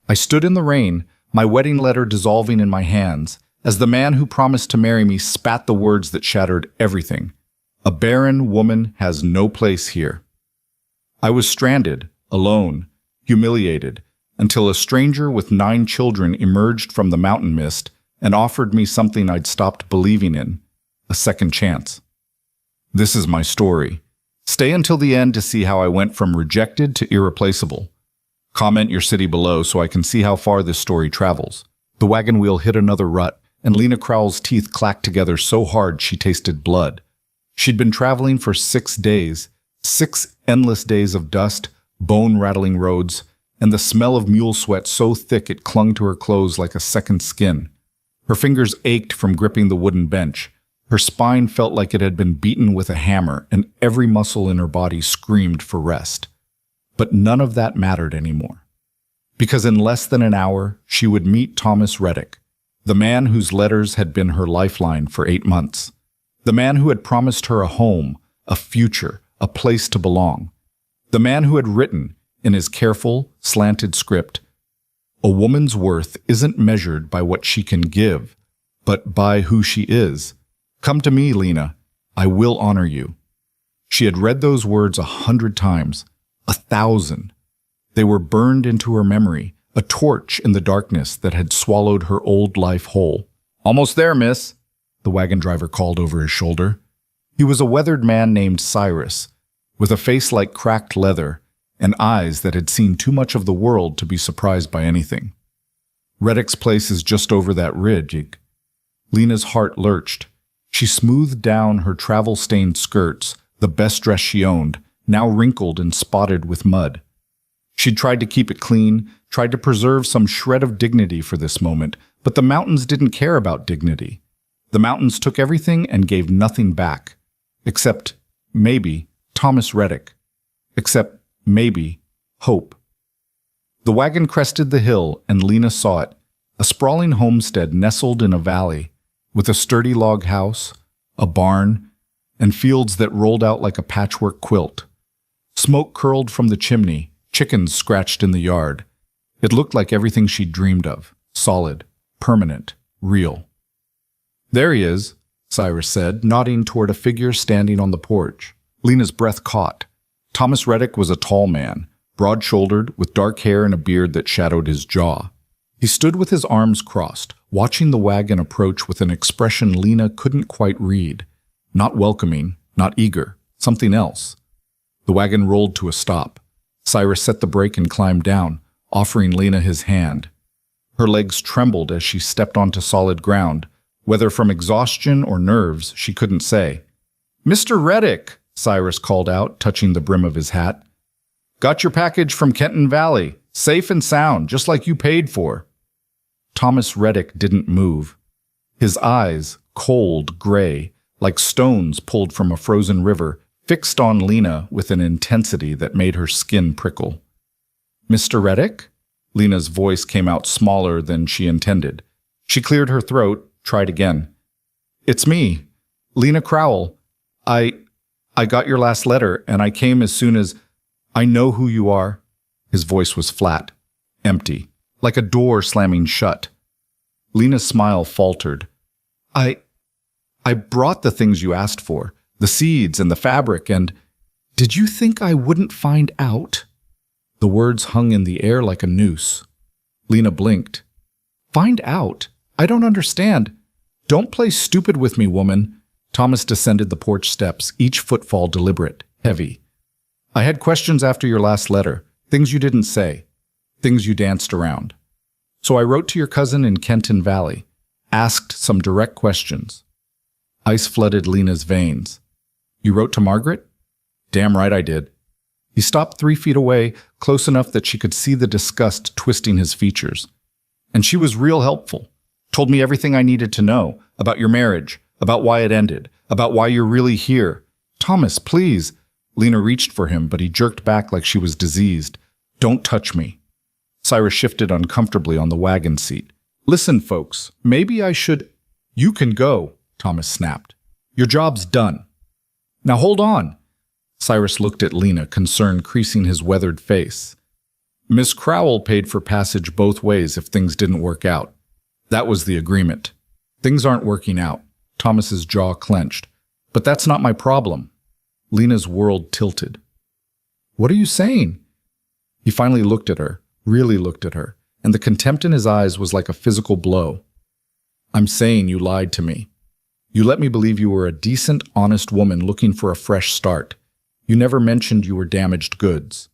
I stood in the rain, my wedding letter dissolving in my hands, as the man who promised to marry me spat the words that shattered everything. A barren woman has no place here. I was stranded, alone, humiliated, until a stranger with 9 children emerged from the mountain mist and offered me something I'd stopped believing in, a second chance. This is my story. Stay until the end to see how I went from rejected to irreplaceable. Comment your city below so I can see how far this story travels. The wagon wheel hit another rut, and Lena Crowell's teeth clacked together so hard she tasted blood. She'd been traveling for 6 days, 6 endless days of dust, bone-rattling roads, and the smell of mule sweat so thick it clung to her clothes like a second skin. Her fingers ached from gripping the wooden bench. Her spine felt like it had been beaten with a hammer, and every muscle in her body screamed for rest. But none of that mattered anymore. Because in less than an hour, she would meet Thomas Reddick, the man whose letters had been her lifeline for 8 months. The man who had promised her a home, a future, a place to belong. The man who had written, in his careful, slanted script, "A woman's worth isn't measured by what she can give, but by who she is. Come to me, Lena. I will honor you." She had read those words 100 times, 1,000. They were burned into her memory, a torch in the darkness that had swallowed her old life whole. "Almost there, miss," the wagon driver called over his shoulder. He was a weathered man named Cyrus, with a face like cracked leather and eyes that had seen too much of the world to be surprised by anything. "Reddick's place is just over that ridge." Lena's heart lurched. She smoothed down her travel-stained skirts, the best dress she owned, now wrinkled and spotted with mud. She'd tried to keep it clean, tried to preserve some shred of dignity for this moment, but the mountains didn't care about dignity. The mountains took everything and gave nothing back. Except, maybe, Thomas Reddick. Except, maybe, hope. The wagon crested the hill, and Lena saw it, a sprawling homestead nestled in a valley, with a sturdy log house, a barn, and fields that rolled out like a patchwork quilt. Smoke curled from the chimney, chickens scratched in the yard. It looked like everything she'd dreamed of, solid, permanent, real. "There he is," Cyrus said, nodding toward a figure standing on the porch. Lena's breath caught. Thomas Reddick was a tall man, broad-shouldered, with dark hair and a beard that shadowed his jaw. He stood with his arms crossed, watching the wagon approach with an expression Lena couldn't quite read. Not welcoming, not eager, something else. The wagon rolled to a stop. Cyrus set the brake and climbed down, offering Lena his hand. Her legs trembled as she stepped onto solid ground, whether from exhaustion or nerves, she couldn't say. "Mr. Reddick," Cyrus called out, touching the brim of his hat. "Got your package from Kenton Valley, safe and sound, just like you paid for." Thomas Reddick didn't move. His eyes, cold, gray, like stones pulled from a frozen river, fixed on Lena with an intensity that made her skin prickle. "Mr. Reddick?" Lena's voice came out smaller than she intended. She cleared her throat, tried again. "It's me, Lena Crowell. I got your last letter, and I came as soon as... I know who you are." His voice was flat, empty, like a door slamming shut. Lena's smile faltered. I brought the things you asked for, the seeds and the fabric, and... Did you think I wouldn't find out?" The words hung in the air like a noose. Lena blinked. "Find out? I don't understand. Don't play stupid with me, woman." Thomas descended the porch steps, each footfall deliberate, heavy. "I had questions after your last letter, things you didn't say, things you danced around. So I wrote to your cousin in Kenton Valley, asked some direct questions." Ice flooded Lena's veins. "You wrote to Margaret?" "Damn right I did." He stopped 3 feet away, close enough that she could see the disgust twisting his features. "And she was real helpful. Told me everything I needed to know, about your marriage, about why it ended, about why you're really here." "Thomas, please." Lena reached for him, but he jerked back like she was diseased. "Don't touch me." Cyrus shifted uncomfortably on the wagon seat. "Listen, folks, maybe I should—" "You can go," Thomas snapped. "Your job's done." "Now hold on." Cyrus looked at Lena, concern creasing his weathered face. Miss Crowell paid for passage both ways if things didn't work out. That was the agreement. Things aren't working out. Thomas's jaw clenched. But that's not my problem. Lena's world tilted. What are you saying? He finally looked at her, really looked at her, and the contempt in his eyes was like a physical blow. I'm saying you lied to me. You let me believe you were a decent, honest woman looking for a fresh start. You never mentioned you were damaged goods.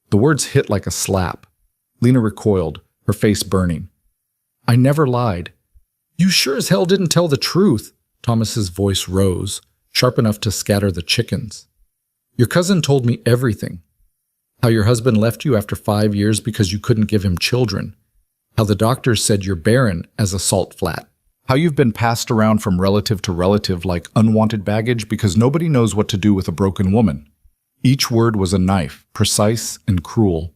The words hit like a slap. Lena recoiled, her face burning. I never lied. You sure as hell didn't tell the truth. Thomas's voice rose, sharp enough to scatter the chickens. Your cousin told me everything. How your husband left you after 5 years because you couldn't give him children. How the doctors said you're barren as a salt flat. How you've been passed around from relative to relative like unwanted baggage because nobody knows what to do with a broken woman. Each word was a knife, precise and cruel.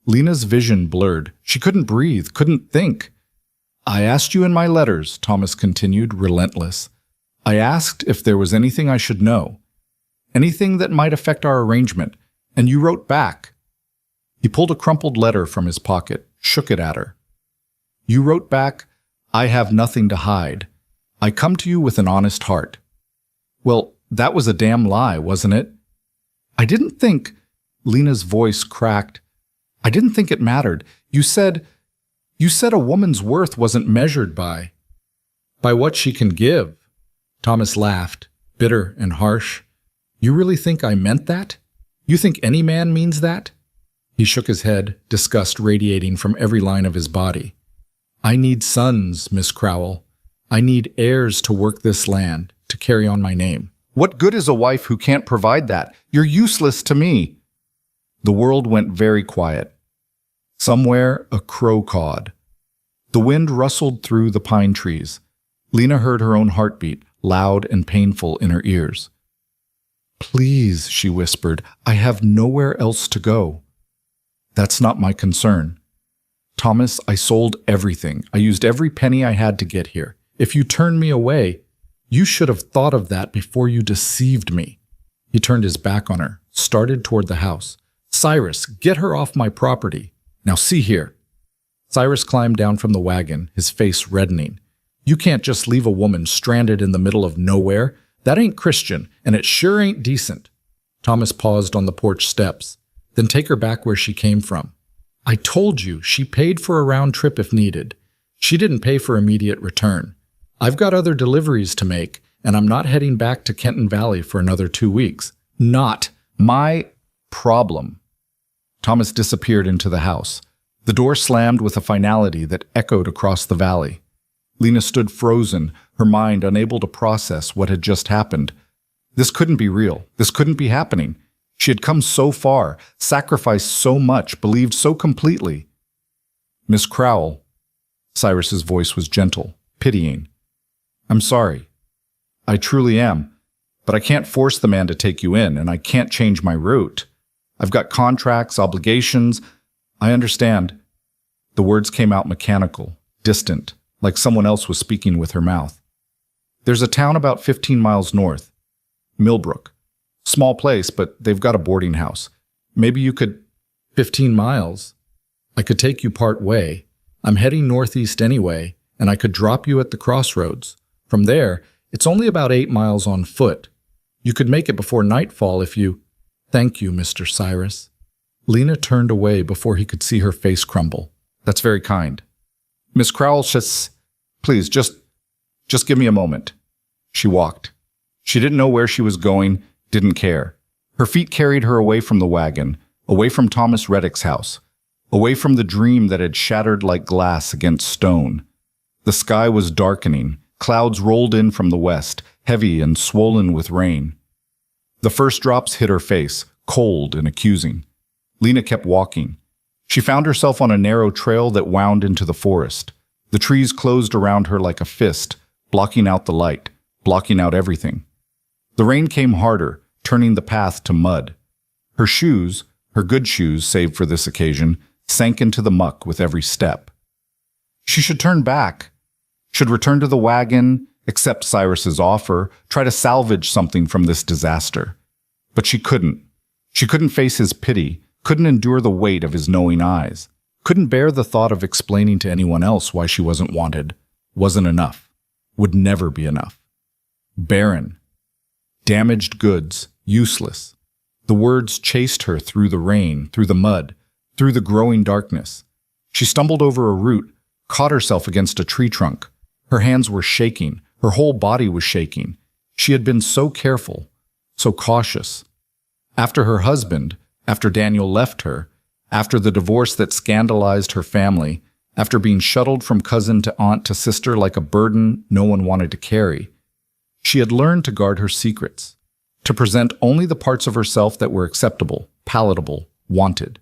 Lena's vision blurred. She couldn't breathe, couldn't think. I asked you in my letters, Thomas continued, relentless. I asked if there was anything I should know. Anything that might affect our arrangement, and you wrote back. He pulled a crumpled letter from his pocket, shook it at her. You wrote back, I have nothing to hide. I come to you with an honest heart. Well, that was a damn lie, wasn't it? I didn't think, Lena's voice cracked. I didn't think it mattered. You said a woman's worth wasn't measured by what she can give. Thomas laughed, bitter and harsh. You really think I meant that? You think any man means that? He shook his head, disgust radiating from every line of his body. I need sons, Miss Crowell. I need heirs to work this land, to carry on my name. What good is a wife who can't provide that? You're useless to me. The world went very quiet. Somewhere a crow cawed. The wind rustled through the pine trees. Lena heard her own heartbeat, loud and painful in her ears. Please, she whispered, I have nowhere else to go. That's not my concern. Thomas, I sold everything. I used every penny I had to get here. If you turn me away, you should have thought of that before you deceived me. He turned his back on her, started toward the house. Cyrus, get her off my property. Now see here. Cyrus climbed down from the wagon, his face reddening. You can't just leave a woman stranded in the middle of nowhere. That ain't Christian, and it sure ain't decent. Thomas paused on the porch steps. Then take her back where she came from. I told you, she paid for a round trip if needed. She didn't pay for immediate return. I've got other deliveries to make, and I'm not heading back to Kenton Valley for another 2 weeks. Not my problem. Thomas disappeared into the house. The door slammed with a finality that echoed across the valley. Lena stood frozen, her mind unable to process what had just happened. This couldn't be real. This couldn't be happening. She had come so far, sacrificed so much, believed so completely. Miss Crowell. Cyrus's voice was gentle, pitying. I'm sorry. I truly am. But I can't force the man to take you in, and I can't change my route. I've got contracts, obligations. I understand. The words came out mechanical, distant, like someone else was speaking with her mouth. There's a town about 15 miles north. Millbrook. Small place, but they've got a boarding house. Maybe you could... 15 miles? I could take you part way. I'm heading northeast anyway, and I could drop you at the crossroads. From there, it's only about 8 miles on foot. You could make it before nightfall if you... Thank you, Mr. Cyrus. Lena turned away before he could see her face crumble. That's very kind. Miss Crowell, please, just give me a moment. She walked. She didn't know where she was going, didn't care. Her feet carried her away from the wagon, away from Thomas Reddick's house, away from the dream that had shattered like glass against stone. The sky was darkening. Clouds rolled in from the west, heavy and swollen with rain. The first drops hit her face, cold and accusing. Lena kept walking. She found herself on a narrow trail that wound into the forest. The trees closed around her like a fist, blocking out the light, blocking out everything. The rain came harder, turning the path to mud. Her shoes, her good shoes saved for this occasion, sank into the muck with every step. She should turn back, should return to the wagon, accept Cyrus's offer, try to salvage something from this disaster. But she couldn't. She couldn't face his pity, couldn't endure the weight of his knowing eyes, couldn't bear the thought of explaining to anyone else why she wasn't wanted, wasn't enough, would never be enough. Barren. Damaged goods, useless. The words chased her through the rain, through the mud, through the growing darkness. She stumbled over a root, caught herself against a tree trunk. Her hands were shaking, her whole body was shaking. She had been so careful, so cautious. After her husband, after Daniel left her, after the divorce that scandalized her family, after being shuttled from cousin to aunt to sister like a burden no one wanted to carry, she had learned to guard her secrets, to present only the parts of herself that were acceptable, palatable, wanted.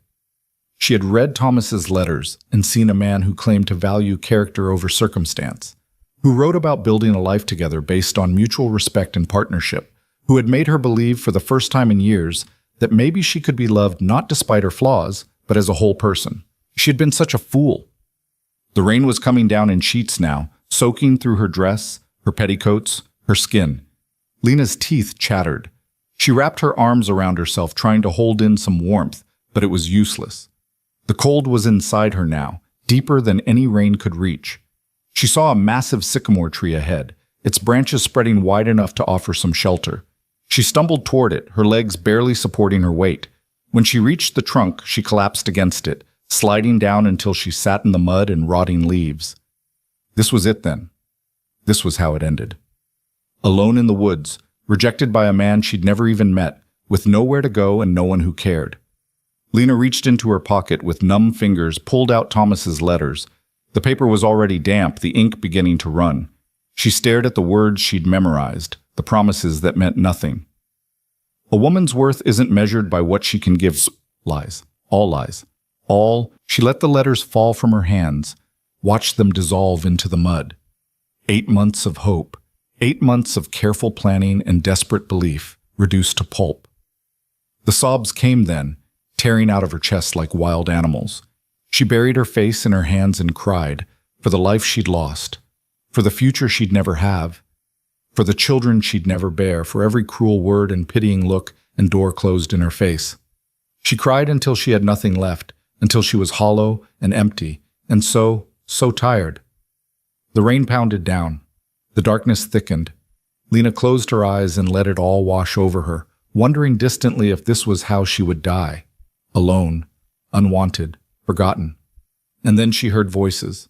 She had read Thomas's letters and seen a man who claimed to value character over circumstance, who wrote about building a life together based on mutual respect and partnership, who had made her believe for the first time in years that maybe she could be loved not despite her flaws, but as a whole person. She had been such a fool. The rain was coming down in sheets now, soaking through her dress, her petticoats, her skin. Lena's teeth chattered. She wrapped her arms around herself, trying to hold in some warmth, but it was useless. The cold was inside her now, deeper than any rain could reach. She saw a massive sycamore tree ahead, its branches spreading wide enough to offer some shelter. She stumbled toward it, her legs barely supporting her weight. When she reached the trunk, she collapsed against it, sliding down until she sat in the mud and rotting leaves. This was it then. This was how it ended. Alone in the woods, rejected by a man she'd never even met, with nowhere to go and no one who cared. Lena reached into her pocket with numb fingers, pulled out Thomas's letters. The paper was already damp, the ink beginning to run. She stared at the words she'd memorized, the promises that meant nothing. A woman's worth isn't measured by what she can give. Lies. All lies. All. She let the letters fall from her hands, watched them dissolve into the mud. 8 months of hope. 8 months of careful planning and desperate belief, reduced to pulp. The sobs came then, tearing out of her chest like wild animals. She buried her face in her hands and cried, for the life she'd lost, for the future she'd never have, for the children she'd never bear, for every cruel word and pitying look and door closed in her face. She cried until she had nothing left, until she was hollow and empty, and so tired. The rain pounded down. The darkness thickened. Lena closed her eyes and let it all wash over her, wondering distantly if this was how she would die. Alone, unwanted, forgotten. And then she heard voices.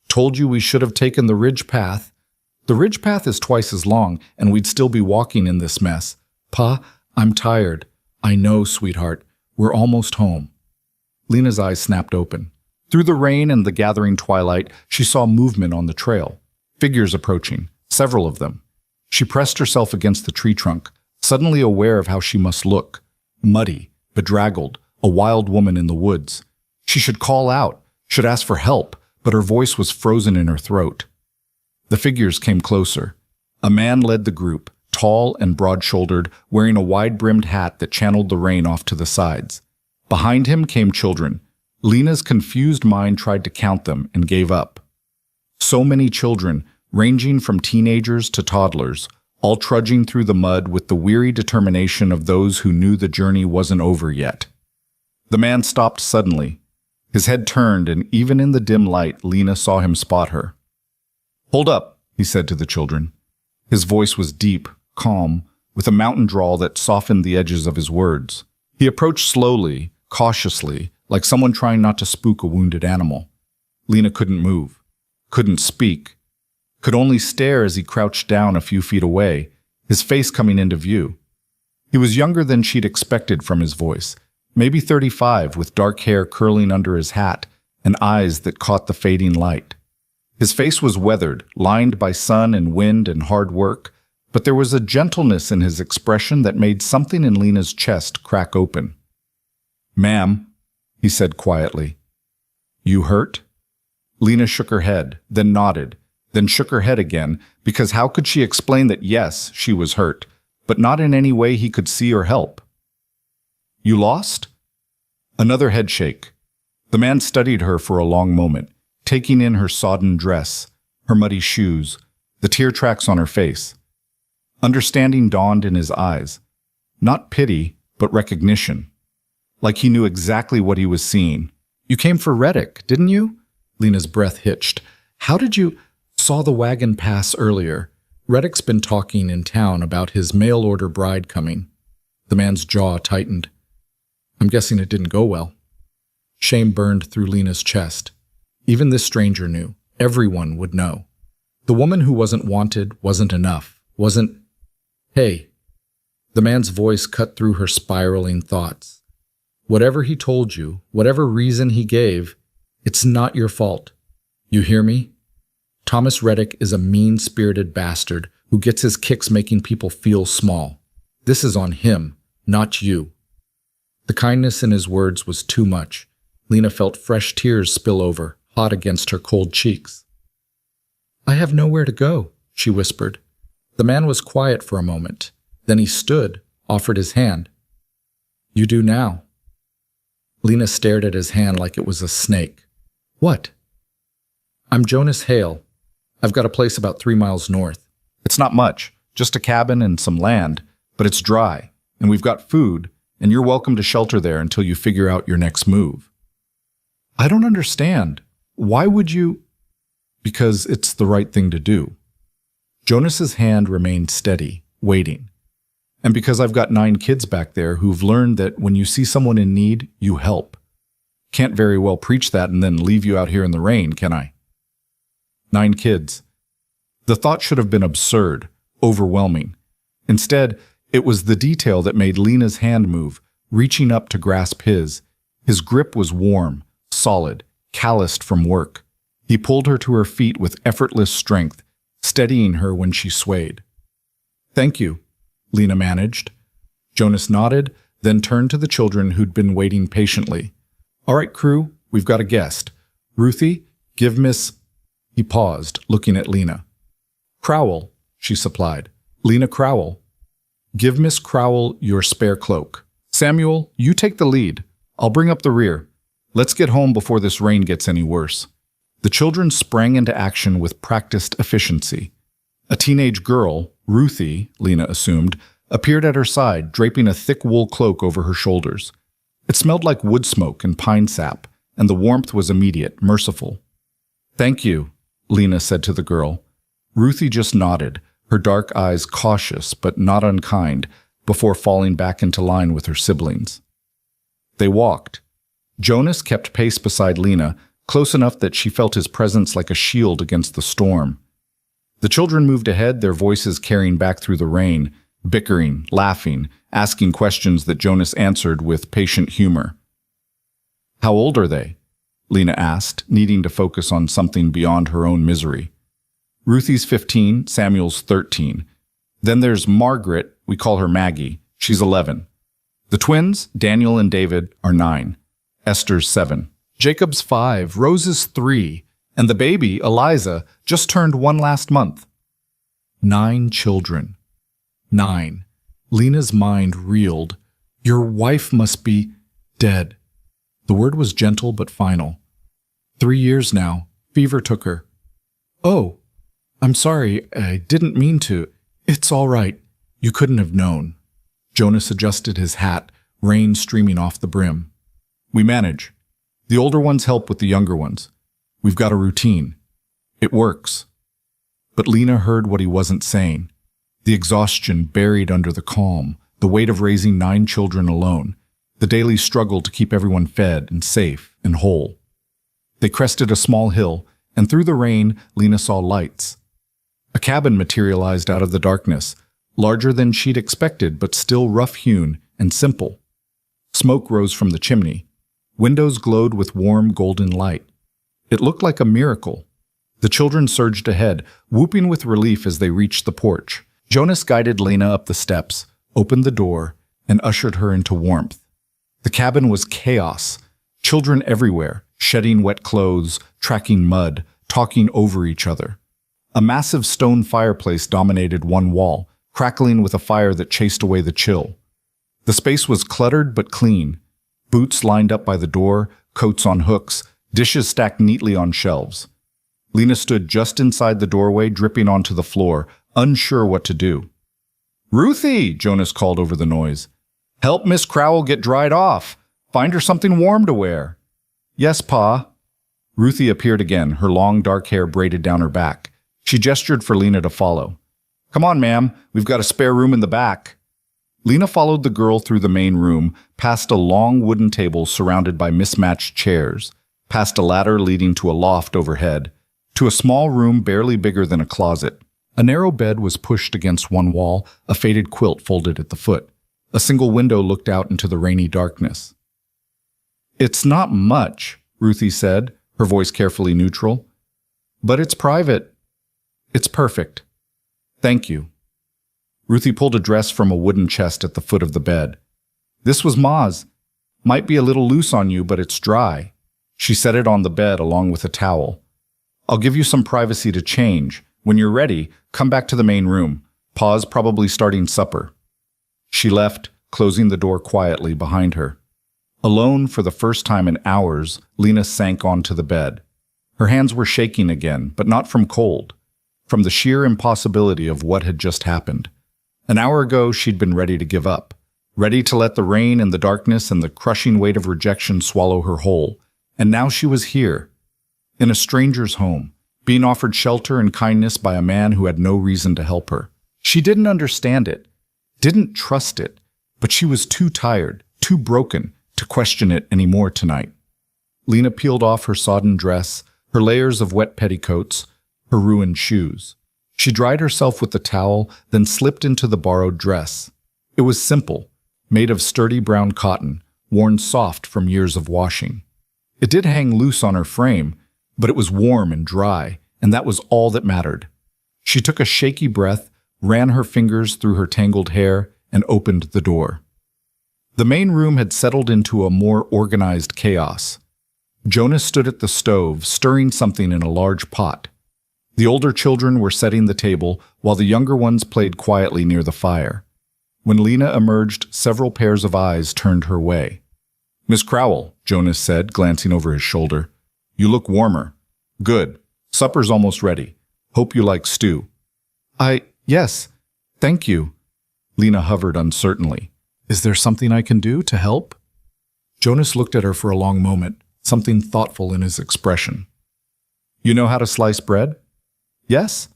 Told you we should have taken the ridge path. The ridge path is twice as long, and we'd still be walking in this mess. Pa, I'm tired. I know, sweetheart. We're almost home. Lena's eyes snapped open. Through the rain and the gathering twilight, she saw movement on the trail. Figures approaching, several of them. She pressed herself against the tree trunk, suddenly aware of how she must look. Muddy, bedraggled, a wild woman in the woods. She should call out, should ask for help, but her voice was frozen in her throat. The figures came closer. A man led the group, tall and broad-shouldered, wearing a wide-brimmed hat that channeled the rain off to the sides. Behind him came children. Lena's confused mind tried to count them and gave up. So many children, ranging from teenagers to toddlers, all trudging through the mud with the weary determination of those who knew the journey wasn't over yet. The man stopped suddenly. His head turned, and even in the dim light, Lena saw him spot her. "Hold up," he said to the children. His voice was deep, calm, with a mountain drawl that softened the edges of his words. He approached slowly, cautiously, like someone trying not to spook a wounded animal. Lena couldn't move, couldn't speak, could only stare as he crouched down a few feet away, his face coming into view. He was younger than she'd expected from his voice, maybe 35, with dark hair curling under his hat and eyes that caught the fading light. His face was weathered, lined by sun and wind and hard work, but there was a gentleness in his expression that made something in Lena's chest crack open. "Ma'am," he said quietly. "You hurt?" Lena shook her head, then nodded, then shook her head again, because how could she explain that yes, she was hurt, but not in any way he could see or help? "You lost?" Another head shake. The man studied her for a long moment, taking in her sodden dress, her muddy shoes, the tear tracks on her face. Understanding dawned in his eyes. Not pity, but recognition. like he knew exactly what he was seeing. "You came for Reddick, didn't you?" Lena's breath hitched. "How did you—" "Saw the wagon pass earlier. Reddick's been talking in town about his mail-order bride coming." The man's jaw tightened. "I'm guessing it didn't go well." Shame burned through Lena's chest. Even this stranger knew. Everyone would know. The woman who wasn't wanted wasn't enough. Wasn't— "Hey." The man's voice cut through her spiraling thoughts. "Whatever he told you, whatever reason he gave, it's not your fault. You hear me? Thomas Reddick is a mean-spirited bastard who gets his kicks making people feel small. This is on him, not you." The kindness in his words was too much. Lena felt fresh tears spill over, hot against her cold cheeks. "I have nowhere to go," she whispered. The man was quiet for a moment. Then he stood, offered his hand. "You do now." Lena stared at his hand like it was a snake. "What?" "I'm Jonas Hale. I've got a place about 3 miles north. It's not much, just a cabin and some land, but it's dry, and we've got food, and you're welcome to shelter there until you figure out your next move." "I don't understand. Why would you—" "Because it's the right thing to do." Jonas's hand remained steady, waiting. "And because I've got 9 kids back there who've learned that when you see someone in need, you help. Can't very well preach that and then leave you out here in the rain, can I?" 9 kids. The thought should have been absurd, overwhelming. Instead, it was the detail that made Lena's hand move, reaching up to grasp his. His grip was warm, solid, calloused from work. He pulled her to her feet with effortless strength, steadying her when she swayed. "Thank you," Lena managed. Jonas nodded, then turned to the children who'd been waiting patiently. "All right, crew, we've got a guest. Ruthie, give Miss—" He paused, looking at Lena. "Crowell," she supplied. "Lena Crowell. Give Miss Crowell your spare cloak. Samuel, you take the lead. I'll bring up the rear. Let's get home before this rain gets any worse." The children sprang into action with practiced efficiency. A teenage girl, Ruthie, Lena assumed, appeared at her side, draping a thick wool cloak over her shoulders. It smelled like wood smoke and pine sap, and the warmth was immediate, merciful. "Thank you," Lena said to the girl. Ruthie just nodded, her dark eyes cautious but not unkind, before falling back into line with her siblings. They walked. Jonas kept pace beside Lena, close enough that she felt his presence like a shield against the storm. The children moved ahead, their voices carrying back through the rain, bickering, laughing, asking questions that Jonas answered with patient humor. "How old are they?" Lena asked, needing to focus on something beyond her own misery. "Ruthie's 15, Samuel's 13. Then there's Margaret, we call her Maggie, she's 11. The twins, Daniel and David, are 9. Esther's 7. Jacob's 5, Rose's 3, and the baby, Eliza, just turned 1 last month." 9 children. 9. Lena's mind reeled. "Your wife must be dead." The word was gentle but final. 3 years now. Fever took her. "Oh, I'm sorry. I didn't mean to." "It's all right. You couldn't have known." Jonas adjusted his hat, rain streaming off the brim. "We manage. The older ones help with the younger ones. We've got a routine. It works." But Lena heard what he wasn't saying. The exhaustion buried under the calm, the weight of raising 9 children alone, the daily struggle to keep everyone fed and safe and whole. They crested a small hill, and through the rain, Lena saw lights. A cabin materialized out of the darkness, larger than she'd expected but still rough-hewn and simple. Smoke rose from the chimney. Windows glowed with warm golden light. It looked like a miracle. The children surged ahead, whooping with relief as they reached the porch. Jonas guided Lena up the steps, opened the door, and ushered her into warmth. The cabin was chaos. Children everywhere, shedding wet clothes, tracking mud, talking over each other. A massive stone fireplace dominated one wall, crackling with a fire that chased away the chill. The space was cluttered but clean. Boots lined up by the door, coats on hooks, dishes stacked neatly on shelves. Lena stood just inside the doorway, dripping onto the floor, unsure what to do. "Ruthie!" Jonas called over the noise. "Help Miss Crowell get dried off. Find her something warm to wear. Yes, Pa. Ruthie appeared again, her long dark hair braided down her back. She gestured for Lena to follow. Come on, ma'am. We've got a spare room in the back. Lena followed the girl through the main room, past a long wooden table surrounded by mismatched chairs, past a ladder leading to a loft overhead, to a small room barely bigger than a closet. A narrow bed was pushed against one wall, a faded quilt folded at the foot. A single window looked out into the rainy darkness. It's not much, Ruthie said, her voice carefully neutral. But it's private. It's perfect. Thank you. Ruthie pulled a dress from a wooden chest at the foot of the bed. This was Ma's. Might be a little loose on you, but it's dry. She set it on the bed along with a towel. I'll give you some privacy to change. When you're ready, come back to the main room. Pa's probably starting supper. She left, closing the door quietly behind her. Alone for the first time in hours, Lena sank onto the bed. Her hands were shaking again, but not from cold, from the sheer impossibility of what had just happened. An hour ago, she'd been ready to give up, ready to let the rain and the darkness and the crushing weight of rejection swallow her whole. And now she was here, in a stranger's home, being offered shelter and kindness by a man who had no reason to help her. She didn't understand it, didn't trust it, but she was too tired, too broken to question it anymore tonight. Lena peeled off her sodden dress, her layers of wet petticoats, her ruined shoes. She dried herself with the towel, then slipped into the borrowed dress. It was simple, made of sturdy brown cotton, worn soft from years of washing. It did hang loose on her frame, but it was warm and dry, and that was all that mattered. She took a shaky breath, ran her fingers through her tangled hair, and opened the door. The main room had settled into a more organized chaos. Jonas stood at the stove, stirring something in a large pot. The older children were setting the table, while the younger ones played quietly near the fire. When Lena emerged, several pairs of eyes turned her way. Miss Crowell, Jonas said, glancing over his shoulder. You look warmer. Good. Supper's almost ready. Hope you like stew. Yes, thank you. Lena hovered uncertainly. Is there something I can do to help? Jonas looked at her for a long moment, something thoughtful in his expression. You know how to slice bread? Yes?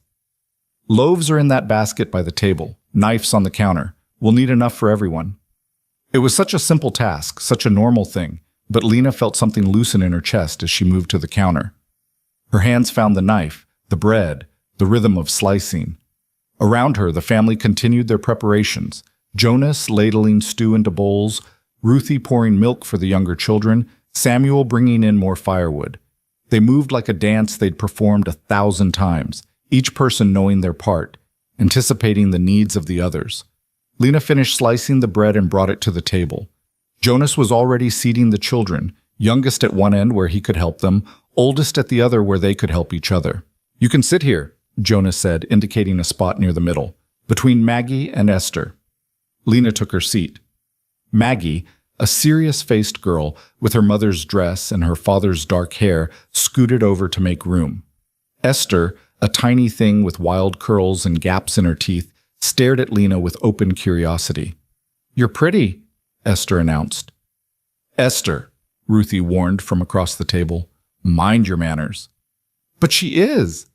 Loaves are in that basket by the table, knives on the counter. We'll need enough for everyone. It was such a simple task, such a normal thing, but Lena felt something loosen in her chest as she moved to the counter. Her hands found the knife, the bread, the rhythm of slicing. Around her, the family continued their preparations, Jonas ladling stew into bowls, Ruthie pouring milk for the younger children, Samuel bringing in more firewood. They moved like a dance they'd performed 1,000 times, each person knowing their part, anticipating the needs of the others. Lena finished slicing the bread and brought it to the table. Jonas was already seating the children, youngest at one end where he could help them, oldest at the other where they could help each other. You can sit here, Jonas said, indicating a spot near the middle, between Maggie and Esther. Lena took her seat. Maggie, a serious-faced girl with her mother's dress and her father's dark hair, scooted over to make room. Esther, a tiny thing with wild curls and gaps in her teeth, stared at Lena with open curiosity. You're pretty, Esther announced. Esther, Ruthie warned from across the table. Mind your manners. But she is.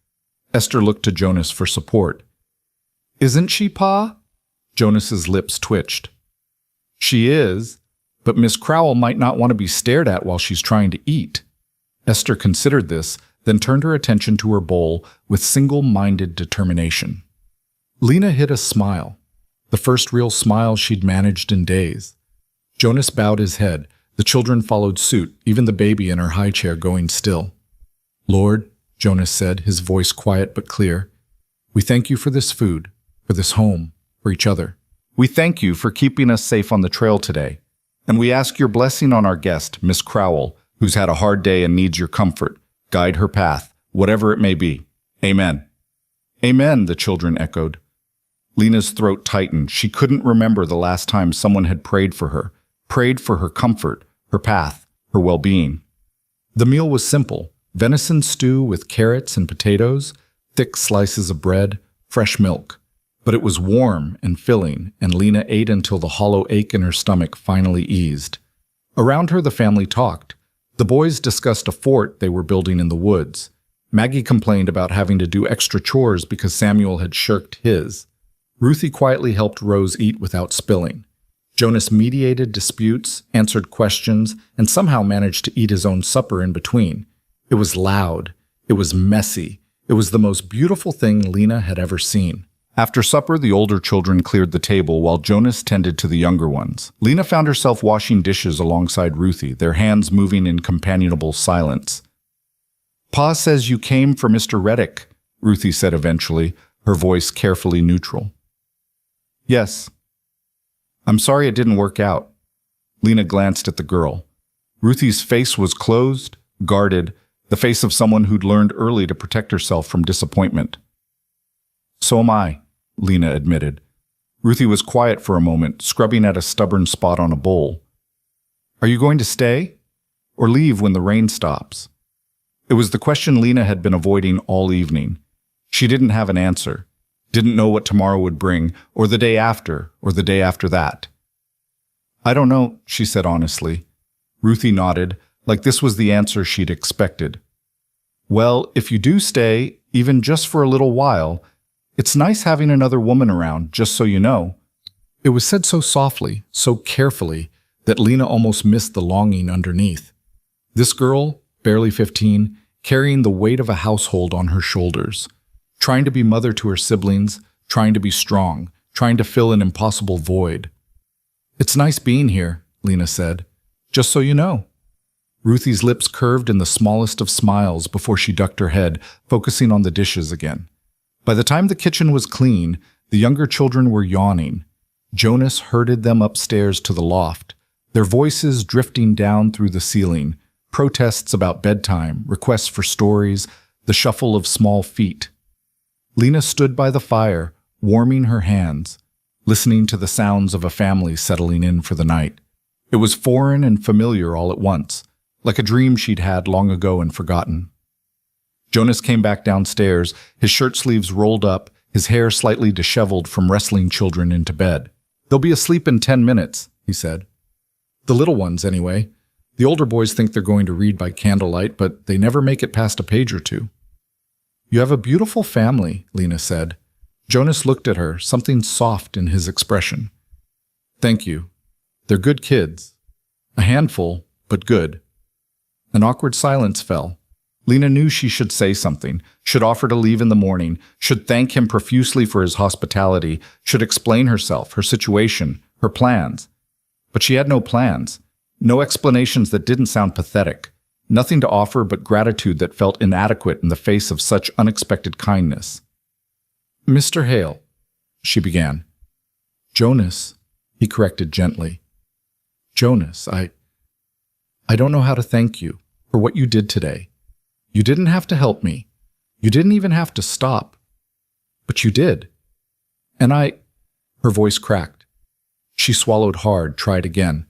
Esther looked to Jonas for support. Isn't she, Pa? Jonas's lips twitched. She is, but Miss Crowell might not want to be stared at while she's trying to eat. Esther considered this, then turned her attention to her bowl with single-minded determination. Lena hid a smile, the first real smile she'd managed in days. Jonas bowed his head. The children followed suit, even the baby in her high chair going still. Lord, Jonas said, his voice quiet but clear, we thank you for this food, for this home, for each other. We thank you for keeping us safe on the trail today, and we ask your blessing on our guest, Miss Crowell, who's had a hard day and needs your comfort. Guide her path, whatever it may be. Amen. Amen, the children echoed. Lena's throat tightened. She couldn't remember the last time someone had prayed for her comfort, her path, her well-being. The meal was simple. Venison stew with carrots and potatoes, thick slices of bread, fresh milk. But it was warm and filling, and Lena ate until the hollow ache in her stomach finally eased. Around her, the family talked. The boys discussed a fort they were building in the woods. Maggie complained about having to do extra chores because Samuel had shirked his. Ruthie quietly helped Rose eat without spilling. Jonas mediated disputes, answered questions, and somehow managed to eat his own supper in between. It was loud. It was messy. It was the most beautiful thing Lena had ever seen. After supper, the older children cleared the table while Jonas tended to the younger ones. Lena found herself washing dishes alongside Ruthie, their hands moving in companionable silence. "Pa says you came for Mr. Reddick," Ruthie said eventually, her voice carefully neutral. "Yes. I'm sorry it didn't work out." Lena glanced at the girl. Ruthie's face was closed, guarded, the face of someone who'd learned early to protect herself from disappointment. "So am I," Lena admitted. Ruthie was quiet for a moment, scrubbing at a stubborn spot on a bowl. "Are you going to stay? Or leave when the rain stops?" It was the question Lena had been avoiding all evening. She didn't have an answer, didn't know what tomorrow would bring, or the day after, or the day after that. "I don't know," she said honestly. Ruthie nodded, like this was the answer she'd expected. "Well, if you do stay, even just for a little while, it's nice having another woman around, just so you know." It was said so softly, so carefully, that Lena almost missed the longing underneath. This girl, barely 15, carrying the weight of a household on her shoulders, trying to be mother to her siblings, trying to be strong, trying to fill an impossible void. "It's nice being here," Lena said. "Just so you know." Ruthie's lips curved in the smallest of smiles before she ducked her head, focusing on the dishes again. By the time the kitchen was clean, the younger children were yawning. Jonas herded them upstairs to the loft, their voices drifting down through the ceiling, protests about bedtime, requests for stories, the shuffle of small feet. Lena stood by the fire, warming her hands, listening to the sounds of a family settling in for the night. It was foreign and familiar all at once, like a dream she'd had long ago and forgotten. Jonas came back downstairs, his shirt sleeves rolled up, his hair slightly disheveled from wrestling children into bed. "They'll be asleep in 10 minutes, he said. "The little ones, anyway. The older boys think they're going to read by candlelight, but they never make it past a page or two." "You have a beautiful family," Lena said. Jonas looked at her, something soft in his expression. "Thank you. They're good kids. A handful, but good." An awkward silence fell. Lena knew she should say something, should offer to leave in the morning, should thank him profusely for his hospitality, should explain herself, her situation, her plans. But she had no plans, no explanations that didn't sound pathetic, nothing to offer but gratitude that felt inadequate in the face of such unexpected kindness. "Mr. Hale," she began. "Jonas," he corrected gently. "Jonas, I don't know how to thank you for what you did today. You didn't have to help me. You didn't even have to stop. But you did. And Her voice cracked. She swallowed hard, tried again.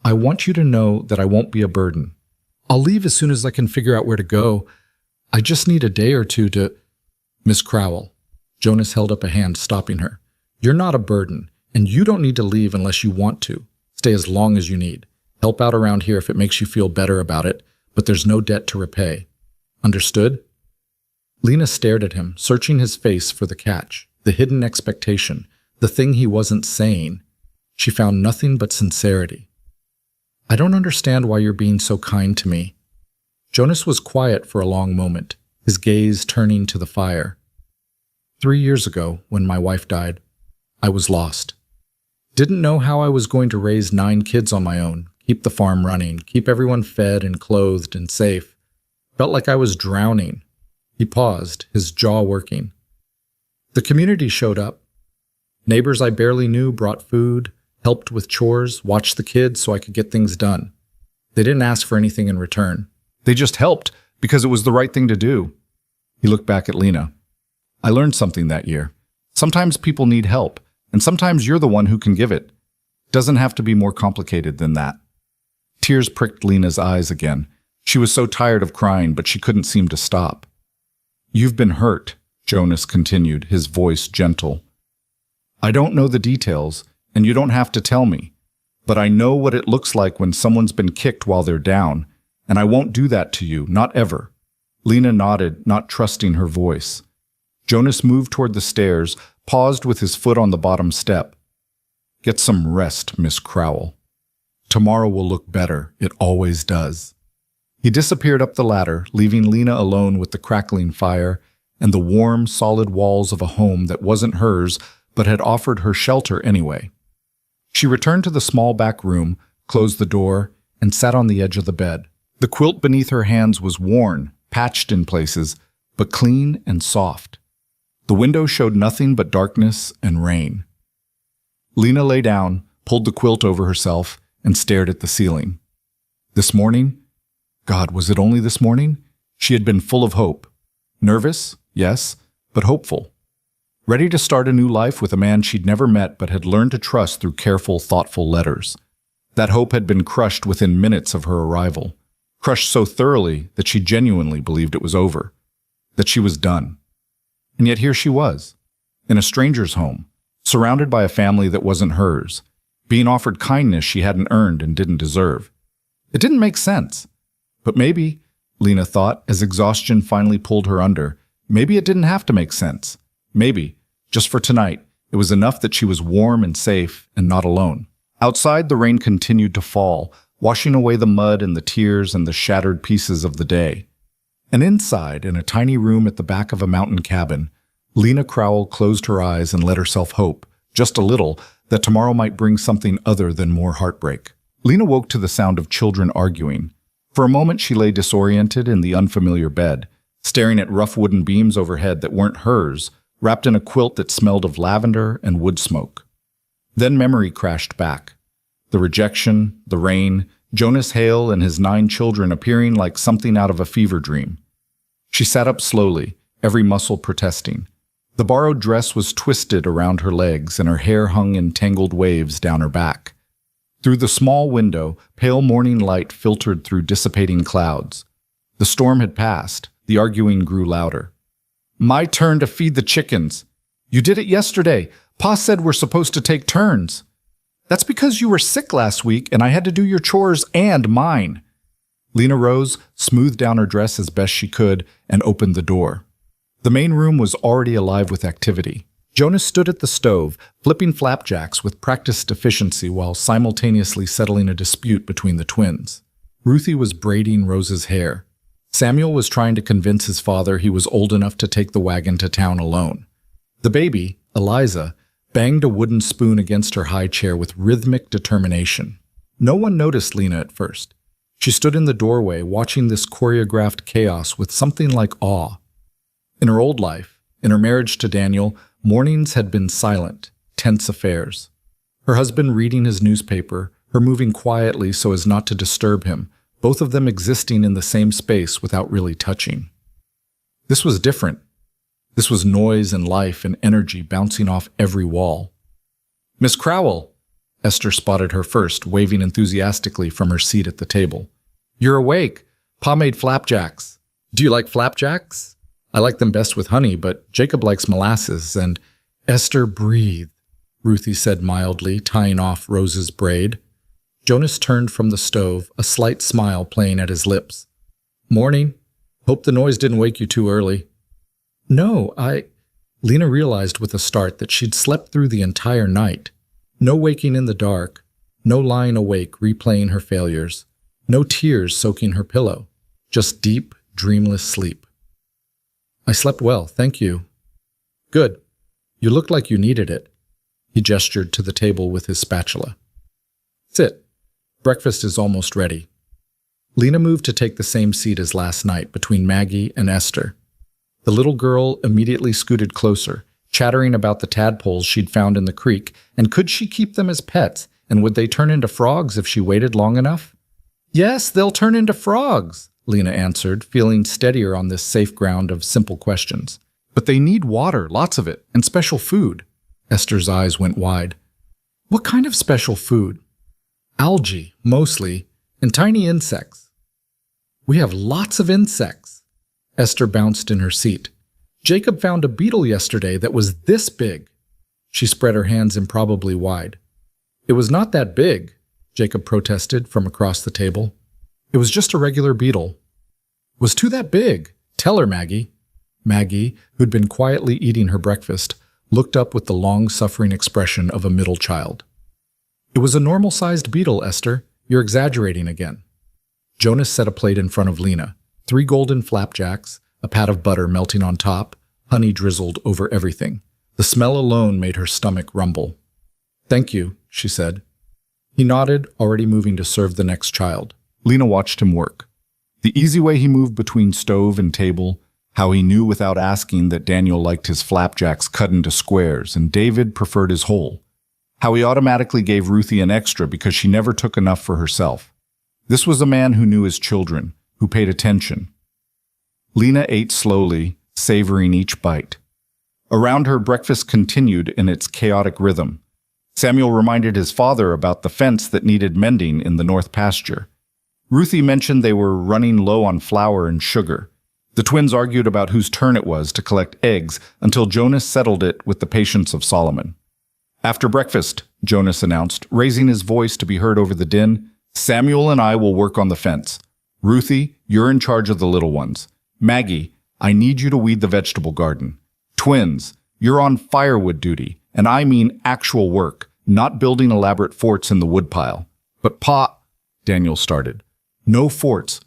"I want you to know that I won't be a burden. I'll leave as soon as I can figure out where to go. I just need a day or two to—" "Miss Crowell," Jonas held up a hand, stopping her. "You're not a burden, and you don't need to leave unless you want to. Stay as long as you need. Help out around here if it makes you feel better about it, but there's no debt to repay. Understood?" Lena stared at him, searching his face for the catch, the hidden expectation, the thing he wasn't saying. She found nothing but sincerity. "I don't understand why you're being so kind to me." Jonas was quiet for a long moment, his gaze turning to the fire. 3 years ago, when my wife died, I was lost. Didn't know how I was going to raise 9 kids on my own, keep the farm running, keep everyone fed and clothed and safe. Felt like I was drowning. He paused, his jaw working. The community showed up. Neighbors I barely knew brought food, helped with chores, watched the kids so I could get things done. They didn't ask for anything in return. They just helped because it was the right thing to do. He looked back at Lena. I learned something that year. Sometimes people need help, and sometimes you're the one who can give it. Doesn't have to be more complicated than that. Tears pricked Lena's eyes again. She was so tired of crying, but she couldn't seem to stop. You've been hurt, Jonas continued, his voice gentle. I don't know the details, and you don't have to tell me, But I know what it looks like when someone's been kicked while they're down, and I won't do that to you, not ever." Lena nodded, not trusting her voice. Jonas moved toward the stairs, paused with his foot on the bottom step. "Get some rest, Miss Crowell. Tomorrow will look better. It always does." He disappeared up the ladder, leaving Lena alone with the crackling fire and the warm, solid walls of a home that wasn't hers but had offered her shelter anyway. She returned to the small back room, closed the door, and sat on the edge of the bed. The quilt beneath her hands was worn, patched in places, but clean and soft. The window showed nothing but darkness and rain. Lena lay down, pulled the quilt over herself, and stared at the ceiling. This morning? God, was it only this morning? She had been full of hope. Nervous, yes, but hopeful. Ready to start a new life with a man she'd never met but had learned to trust through careful, thoughtful letters. That hope had been crushed within minutes of her arrival. Crushed so thoroughly that she genuinely believed it was over. That she was done. And yet here she was, in a stranger's home, surrounded by a family that wasn't hers, being offered kindness she hadn't earned and didn't deserve. It didn't make sense. But maybe, Lena thought, as exhaustion finally pulled her under, maybe it didn't have to make sense. Maybe, just for tonight, it was enough that she was warm and safe and not alone. Outside, the rain continued to fall, washing away the mud and the tears and the shattered pieces of the day. And inside, in a tiny room at the back of a mountain cabin, Lena Crowell closed her eyes and let herself hope, just a little, that tomorrow might bring something other than more heartbreak. Lena woke to the sound of children arguing. For a moment she lay disoriented in the unfamiliar bed, staring at rough wooden beams overhead that weren't hers, wrapped in a quilt that smelled of lavender and wood smoke. Then memory crashed back. The rejection, the rain, Jonas Hale and his 9 children appearing like something out of a fever dream. She sat up slowly, every muscle protesting. The borrowed dress was twisted around her legs and her hair hung in tangled waves down her back. Through the small window, pale morning light filtered through dissipating clouds. The storm had passed. The arguing grew louder. "My turn to feed the chickens. You did it yesterday. Pa said we're supposed to take turns." "That's because you were sick last week and I had to do your chores and mine." Lena rose, smoothed down her dress as best she could, and opened the door. The main room was already alive with activity. Jonas stood at the stove, flipping flapjacks with practiced efficiency while simultaneously settling a dispute between the twins. Ruthie was braiding Rose's hair. Samuel was trying to convince his father he was old enough to take the wagon to town alone. The baby, Eliza, banged a wooden spoon against her high chair with rhythmic determination. No one noticed Lena at first. She stood in the doorway watching this choreographed chaos with something like awe. In her old life, in her marriage to Daniel, mornings had been silent, tense affairs. Her husband reading his newspaper, her moving quietly so as not to disturb him, both of them existing in the same space without really touching. This was different. This was noise and life and energy bouncing off every wall. "Miss Crowell," Esther spotted her first, waving enthusiastically from her seat at the table. "You're awake. Pa made flapjacks. Do you like flapjacks? I like them best with honey, but Jacob likes molasses, and—" "Esther, breathe," Ruthie said mildly, tying off Rose's braid. Jonas turned from the stove, a slight smile playing at his lips. "Morning. Hope the noise didn't wake you too early." "No, Lena realized with a start that she'd slept through the entire night. No waking in the dark, no lying awake replaying her failures, no tears soaking her pillow, just deep, dreamless sleep. "I slept well, thank you." "Good. You looked like you needed it." He gestured to the table with his spatula. "Sit. Breakfast is almost ready." Lena moved to take the same seat as last night between Maggie and Esther. The little girl immediately scooted closer, chattering about the tadpoles she'd found in the creek, and could she keep them as pets, and would they turn into frogs if she waited long enough? "Yes, they'll turn into frogs," Lena answered, feeling steadier on this safe ground of simple questions. "But they need water, lots of it, and special food." Esther's eyes went wide. "What kind of special food?" "Algae, mostly, and tiny insects." "We have lots of insects." Esther bounced in her seat. "Jacob found a beetle yesterday that was this big." She spread her hands improbably wide. "It was not that big. Jacob protested from across the table. It was just a regular beetle. Was too that big. Tell her, Maggie. Maggie, who'd been quietly eating her breakfast, looked up with the long-suffering expression of a middle child. It was a normal-sized beetle, Esther. You're exaggerating again. Jonas set a plate in front of Lena. 3 golden flapjacks, a pat of butter melting on top, honey drizzled over everything. The smell alone made her stomach rumble. Thank you, she said. He nodded, already moving to serve the next child. Lena watched him work. The easy way he moved between stove and table, how he knew without asking that Daniel liked his flapjacks cut into squares and David preferred his whole. How he automatically gave Ruthie an extra because she never took enough for herself. This was a man who knew his children, who paid attention. Lena ate slowly, savoring each bite. Around her, breakfast continued in its chaotic rhythm. Samuel reminded his father about the fence that needed mending in the north pasture. Ruthie mentioned they were running low on flour and sugar. The twins argued about whose turn it was to collect eggs until Jonas settled it with the patience of Solomon. After breakfast, Jonas announced, raising his voice to be heard over the din, Samuel and I will work on the fence. Ruthie, you're in charge of the little ones. Maggie, I need you to weed the vegetable garden. Twins, you're on firewood duty, and I mean actual work, not building elaborate forts in the woodpile. But Pa, Daniel started. No forts.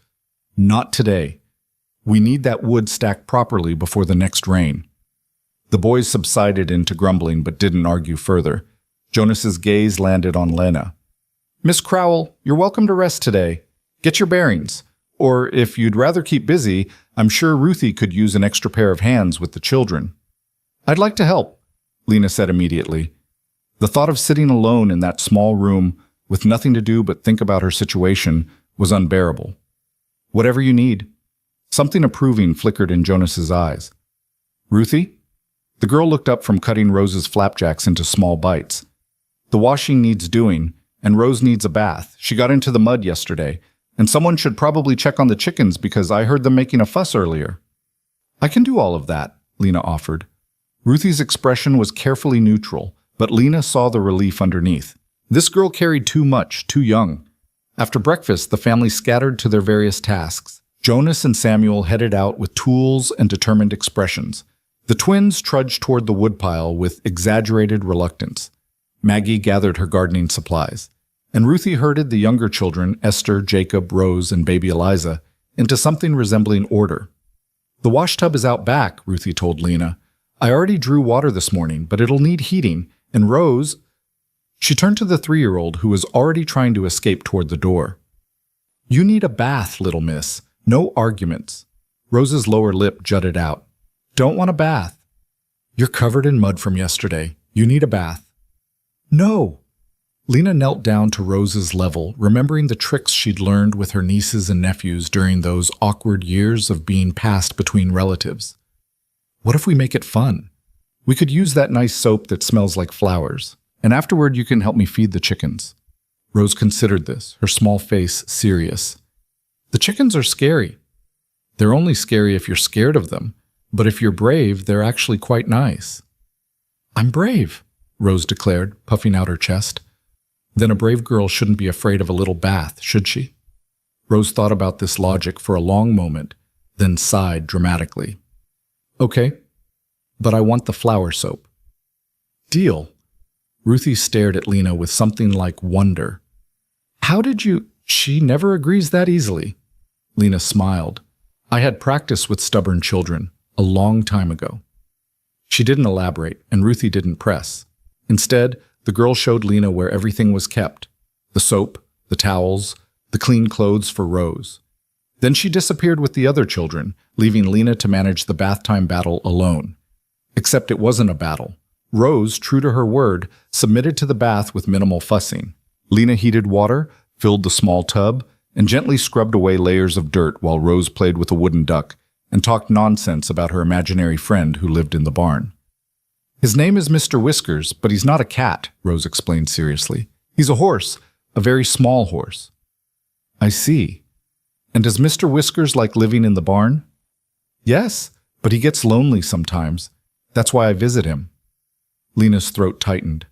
Not today. We need that wood stacked properly before the next rain. The boys subsided into grumbling but didn't argue further. Jonas's gaze landed on Lena. Miss Crowell, you're welcome to rest today. Get your bearings. Or if you'd rather keep busy, I'm sure Ruthie could use an extra pair of hands with the children. I'd like to help, Lena said immediately. The thought of sitting alone in that small room with nothing to do but think about her situation was unbearable. Whatever you need. Something approving flickered in Jonas's eyes. Ruthie? The girl looked up from cutting Rose's flapjacks into small bites. The washing needs doing, and Rose needs a bath. She got into the mud yesterday, and someone should probably check on the chickens because I heard them making a fuss earlier. I can do all of that, Lena offered. Ruthie's expression was carefully neutral, but Lena saw the relief underneath. This girl carried too much, too young. After breakfast, the family scattered to their various tasks. Jonas and Samuel headed out with tools and determined expressions. The twins trudged toward the woodpile with exaggerated reluctance. Maggie gathered her gardening supplies, and Ruthie herded the younger children, Esther, Jacob, Rose, and baby Eliza, into something resembling order. The washtub is out back, Ruthie told Lena. I already drew water this morning, but it'll need heating, and Rose... She turned to the 3-year-old who was already trying to escape toward the door. You need a bath, little miss. No arguments. Rose's lower lip jutted out. Don't want a bath. You're covered in mud from yesterday. You need a bath. No. Lena knelt down to Rose's level, remembering the tricks she'd learned with her nieces and nephews during those awkward years of being passed between relatives. What if we make it fun? We could use that nice soap that smells like flowers, and afterward you can help me feed the chickens. Rose considered this, her small face serious. The chickens are scary. They're only scary if you're scared of them, but if you're brave, they're actually quite nice. I'm brave, Rose declared, puffing out her chest. Then a brave girl shouldn't be afraid of a little bath, should she? Rose thought about this logic for a long moment, then sighed dramatically. Okay, but I want the flower soap. Deal. Ruthie stared at Lena with something like wonder. How did you... She never agrees that easily. Lena smiled. I had practice with stubborn children a long time ago. She didn't elaborate, and Ruthie didn't press. Instead, the girl showed Lena where everything was kept. The soap, the towels, the clean clothes for Rose. Then she disappeared with the other children, leaving Lena to manage the bath time battle alone. Except it wasn't a battle. Rose, true to her word, submitted to the bath with minimal fussing. Lena heated water, filled the small tub, and gently scrubbed away layers of dirt while Rose played with a wooden duck and talked nonsense about her imaginary friend who lived in the barn. His name is Mr. Whiskers, but he's not a cat, Rose explained seriously. He's a horse, a very small horse. I see. And does Mr. Whiskers like living in the barn? Yes, but he gets lonely sometimes. That's why I visit him. Lena's throat tightened.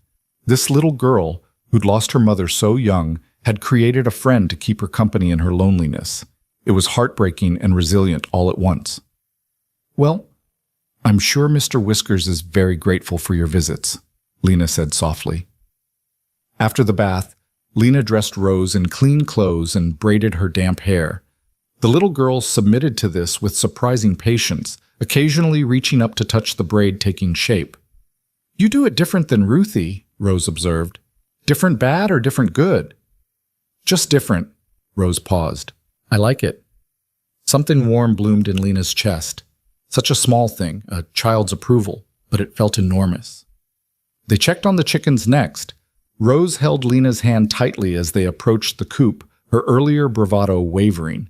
This little girl, who'd lost her mother so young, had created a friend to keep her company in her loneliness. It was heartbreaking and resilient all at once. "Well, I'm sure Mr. Whiskers is very grateful for your visits," Lena said softly. After the bath, Lena dressed Rose in clean clothes and braided her damp hair. The little girl submitted to this with surprising patience, occasionally reaching up to touch the braid taking shape. "You do it different than Ruthie," Rose observed. "Different bad or different good?" "Just different," Rose paused. "I like it." Something warm bloomed in Lena's chest. Such a small thing, a child's approval, but it felt enormous. They checked on the chickens next. Rose held Lena's hand tightly as they approached the coop, her earlier bravado wavering.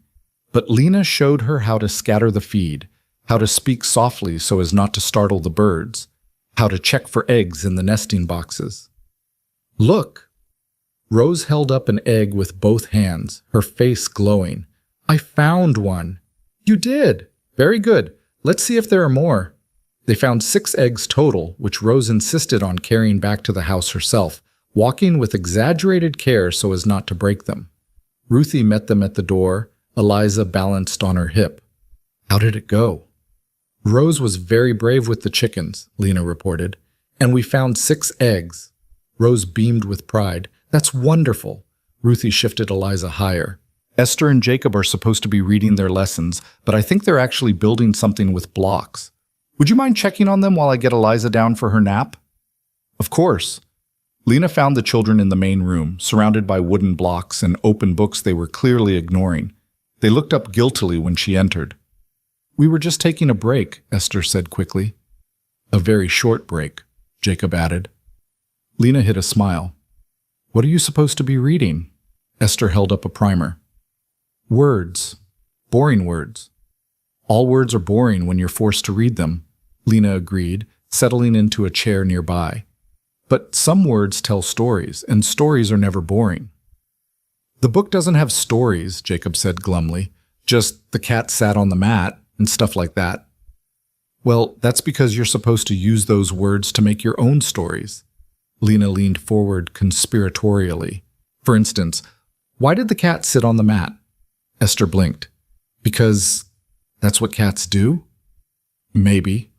But Lena showed her how to scatter the feed, how to speak softly so as not to startle the birds, how to check for eggs in the nesting boxes. "Look!" Rose held up an egg with both hands, her face glowing. "I found one." "You did? Very good. Let's see if there are more." They found 6 eggs total, which Rose insisted on carrying back to the house herself, walking with exaggerated care so as not to break them. Ruthie met them at the door, Eliza balanced on her hip. "How did it go?" "Rose was very brave with the chickens," Lena reported. "And we found 6 eggs." Rose beamed with pride. "That's wonderful." Ruthie shifted Eliza higher. "Esther and Jacob are supposed to be reading their lessons, but I think they're actually building something with blocks. Would you mind checking on them while I get Eliza down for her nap?" "Of course." Lena found the children in the main room, surrounded by wooden blocks and open books they were clearly ignoring. They looked up guiltily when she entered. "We were just taking a break," Esther said quickly. "A very short break," Jacob added. Lena hid a smile. "What are you supposed to be reading?" Esther held up a primer. "Words. Boring words." "All words are boring when you're forced to read them," Lena agreed, settling into a chair nearby. "But some words tell stories, and stories are never boring." "The book doesn't have stories," Jacob said glumly. "Just the cat sat on the mat and stuff like that." "Well, that's because you're supposed to use those words to make your own stories." Lena leaned forward conspiratorially. "For instance, why did the cat sit on the mat?" Esther blinked. "Because that's what cats do?" "Maybe.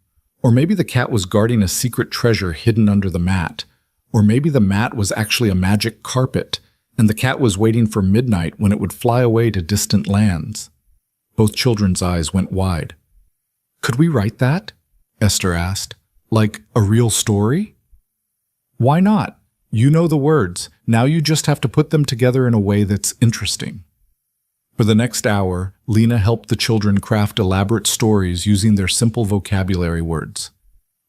Or maybe the cat was guarding a secret treasure hidden under the mat. Or maybe the mat was actually a magic carpet, and the cat was waiting for midnight when it would fly away to distant lands." Both children's eyes went wide. "Could we write that?" Esther asked. "Like a real story?" "Why not? You know the words. Now you just have to put them together in a way that's interesting." For the next hour, Lena helped the children craft elaborate stories using their simple vocabulary words.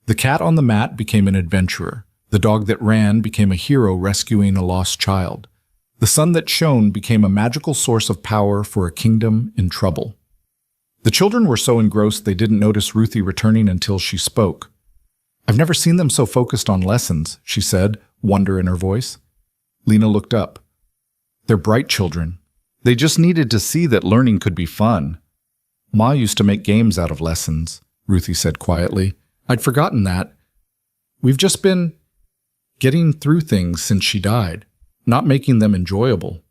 The cat on the mat became an adventurer. The dog that ran became a hero rescuing a lost child. The sun that shone became a magical source of power for a kingdom in trouble. The children were so engrossed they didn't notice Ruthie returning until she spoke. "I've never seen them so focused on lessons," she said, wonder in her voice. Lena looked up. "They're bright children. They just needed to see that learning could be fun." "Ma used to make games out of lessons," Ruthie said quietly. "I'd forgotten that. We've just been getting through things since she died, not making them enjoyable."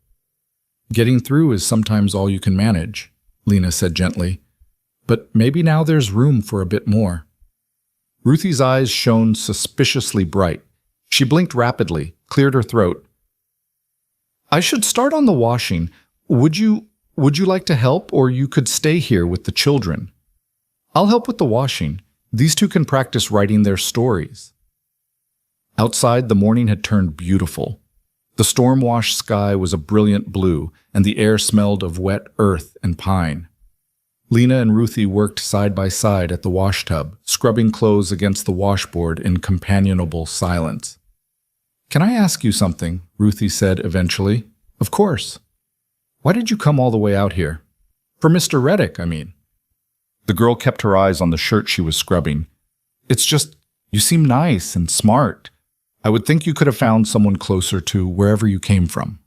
"Getting through is sometimes all you can manage," Lena said gently. "But maybe now there's room for a bit more." Ruthie's eyes shone suspiciously bright. She blinked rapidly, cleared her throat. "I should start on the washing. Would you like to help, or you could stay here with the children?" "I'll help with the washing. These two can practice writing their stories." Outside, the morning had turned beautiful. The storm-washed sky was a brilliant blue, and the air smelled of wet earth and pine. Lena and Ruthie worked side by side at the washtub, scrubbing clothes against the washboard in companionable silence. "Can I ask you something?" Ruthie said eventually. "Of course." "Why did you come all the way out here?" "For Mr. Reddick, I mean." The girl kept her eyes on the shirt she was scrubbing. "It's just, you seem nice and smart. I would think you could have found someone closer to wherever you came from."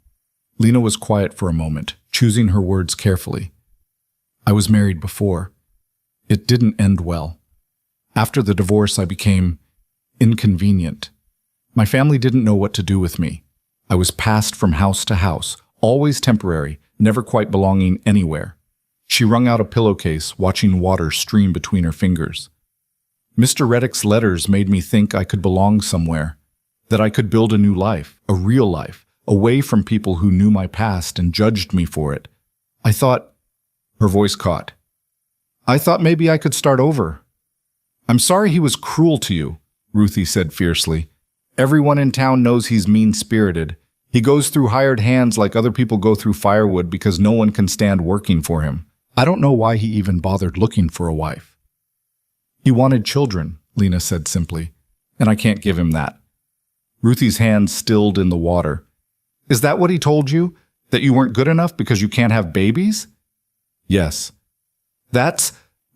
Lena was quiet for a moment, choosing her words carefully. "I was married before. It didn't end well. After the divorce, I became inconvenient. My family didn't know what to do with me. I was passed from house to house, always temporary, never quite belonging anywhere. She wrung out a pillowcase, watching water stream between her fingers. Mr. Reddick's letters made me think I could belong somewhere, that I could build a new life, a real life, away from people who knew my past and judged me for it. I thought, her voice caught. I thought maybe I could start over. I'm sorry he was cruel to you, Ruthie said fiercely. Everyone in town knows he's mean-spirited. He goes through hired hands like other people go through firewood because no one can stand working for him. I don't know why he even bothered looking for a wife. He wanted children, Lena said simply, and I can't give him that. Ruthie's hands stilled in the water. Is that what he told you? That you weren't good enough because you can't have babies? Yes.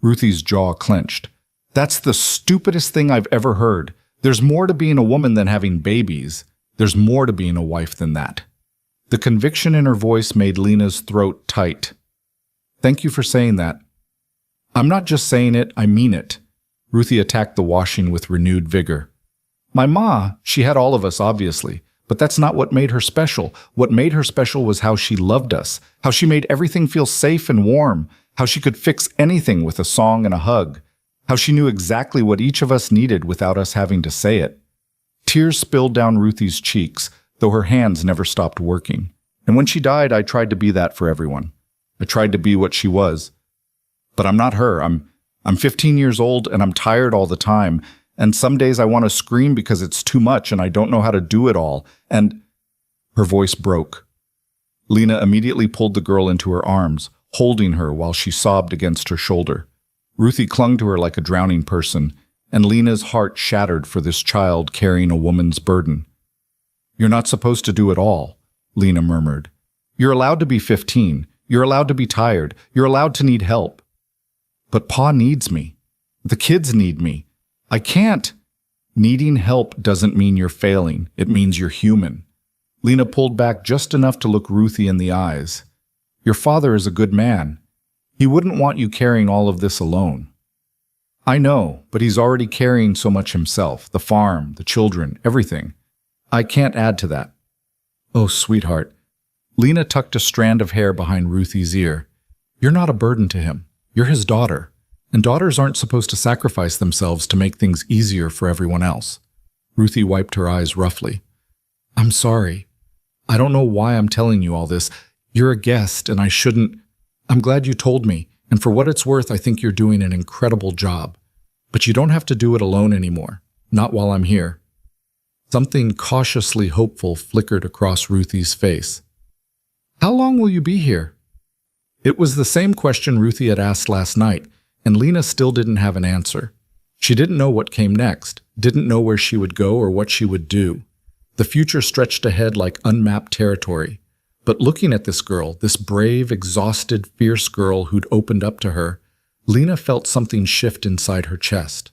Ruthie's jaw clenched. That's the stupidest thing I've ever heard. There's more to being a woman than having babies. There's more to being a wife than that. The conviction in her voice made Lena's throat tight. Thank you for saying that. I'm not just saying it, I mean it. Ruthie attacked the washing with renewed vigor. My ma, she had all of us, obviously, but that's not what made her special. What made her special was how she loved us, how she made everything feel safe and warm, how she could fix anything with a song and a hug, how she knew exactly what each of us needed without us having to say it. Tears spilled down Ruthie's cheeks, though her hands never stopped working. And when she died, I tried to be that for everyone. I tried to be what she was. But I'm not her. I'm 15 years old and I'm tired all the time. And some days I want to scream because it's too much and I don't know how to do it all. And her voice broke. Lena immediately pulled the girl into her arms, holding her while she sobbed against her shoulder. Ruthie clung to her like a drowning person, and Lena's heart shattered for this child carrying a woman's burden. You're not supposed to do it all, Lena murmured. You're allowed to be 15. You're allowed to be tired. You're allowed to need help. But Pa needs me. The kids need me. I can't. Needing help doesn't mean you're failing. It means you're human. Lena pulled back just enough to look Ruthie in the eyes. Your father is a good man. He wouldn't want you carrying all of this alone. I know, but he's already carrying so much himself, the farm, the children, everything. I can't add to that. Oh, sweetheart. Lena tucked a strand of hair behind Ruthie's ear. You're not a burden to him. You're his daughter, and daughters aren't supposed to sacrifice themselves to make things easier for everyone else. Ruthie wiped her eyes roughly. I'm sorry. I don't know why I'm telling you all this. You're a guest, and I shouldn't. I'm glad you told me, and for what it's worth, I think you're doing an incredible job. But you don't have to do it alone anymore, not while I'm here. Something cautiously hopeful flickered across Ruthie's face. How long will you be here? It was the same question Ruthie had asked last night, and Lena still didn't have an answer. She didn't know what came next, didn't know where she would go or what she would do. The future stretched ahead like unmapped territory. But looking at this girl, this brave, exhausted, fierce girl who'd opened up to her, Lena felt something shift inside her chest.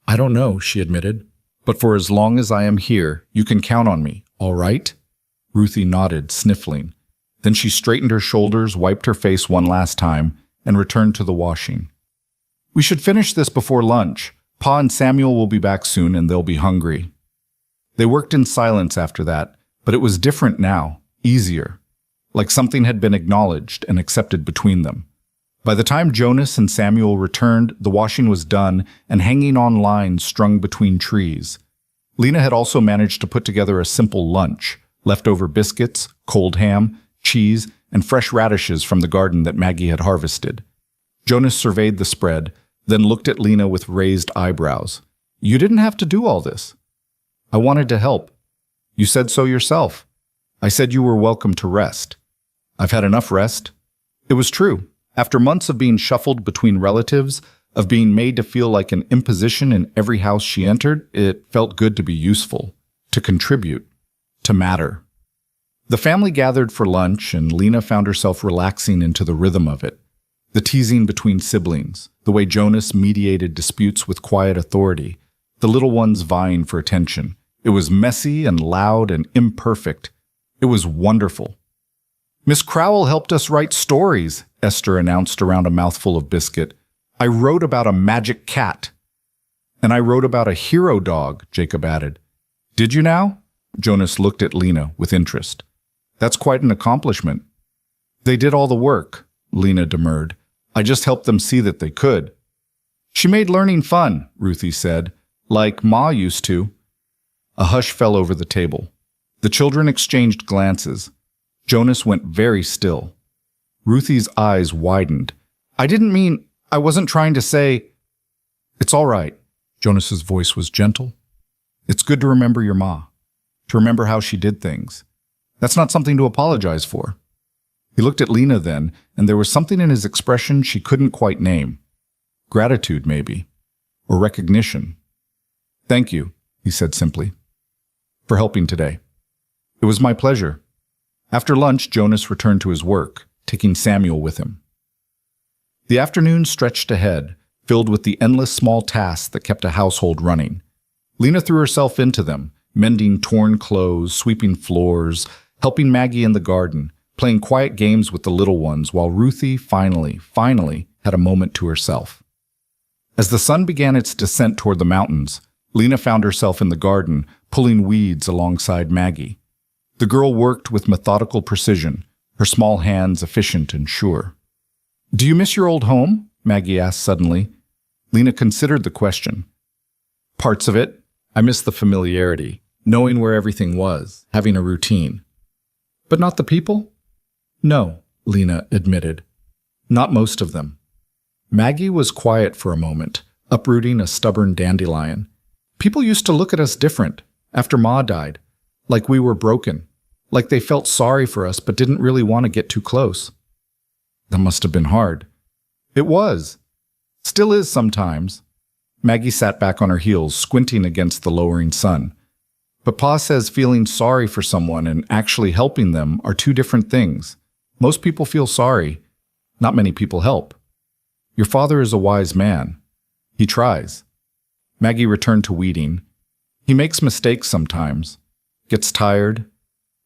I don't know, she admitted, but for as long as I am here, you can count on me, all right? Ruthie nodded, sniffling. Then she straightened her shoulders, wiped her face one last time, and returned to the washing. We should finish this before lunch. Pa and Samuel will be back soon and they'll be hungry. They worked in silence after that, but it was different now. Easier, like something had been acknowledged and accepted between them. By the time Jonas and Samuel returned, the washing was done and hanging on lines strung between trees. Lena had also managed to put together a simple lunch, leftover biscuits, cold ham, cheese, and fresh radishes from the garden that Maggie had harvested. Jonas surveyed the spread, then looked at Lena with raised eyebrows. You didn't have to do all this. I wanted to help. You said so yourself. I said you were welcome to rest. I've had enough rest. It was true. After months of being shuffled between relatives, of being made to feel like an imposition in every house she entered, it felt good to be useful, to contribute, to matter. The family gathered for lunch, and Lena found herself relaxing into the rhythm of it. The teasing between siblings, the way Jonas mediated disputes with quiet authority, the little ones vying for attention. It was messy and loud and imperfect. It was wonderful. Miss Crowell helped us write stories, Esther announced around a mouthful of biscuit. I wrote about a magic cat. And I wrote about a hero dog, Jacob added. Did you now? Jonas looked at Lena with interest. That's quite an accomplishment. They did all the work, Lena demurred. I just helped them see that they could. She made learning fun, Ruthie said, like Ma used to. A hush fell over the table. The children exchanged glances. Jonas went very still. Ruthie's eyes widened. I wasn't trying to say... It's all right. Jonas's voice was gentle. It's good to remember your Ma, to remember how she did things. That's not something to apologize for. He looked at Lena then, and there was something in his expression she couldn't quite name. Gratitude, maybe. Or recognition. Thank you, he said simply, for helping today. It was my pleasure. After lunch, Jonas returned to his work, taking Samuel with him. The afternoon stretched ahead, filled with the endless small tasks that kept a household running. Lena threw herself into them, mending torn clothes, sweeping floors, helping Maggie in the garden, playing quiet games with the little ones, while Ruthie finally had a moment to herself. As the sun began its descent toward the mountains, Lena found herself in the garden, pulling weeds alongside Maggie. The girl worked with methodical precision, her small hands efficient and sure. Do you miss your old home? Maggie asked suddenly. Lena considered the question. Parts of it. I miss the familiarity, knowing where everything was, having a routine. But not the people? No, Lena admitted. Not most of them. Maggie was quiet for a moment, uprooting a stubborn dandelion. People used to look at us different, after Ma died, like we were broken, like they felt sorry for us but didn't really want to get too close. That must have been hard. It was. Still is sometimes. Maggie sat back on her heels, squinting against the lowering sun. But Pa says feeling sorry for someone and actually helping them are two different things. Most people feel sorry. Not many people help. Your father is a wise man. He tries. Maggie returned to weeding. He makes mistakes sometimes, gets tired,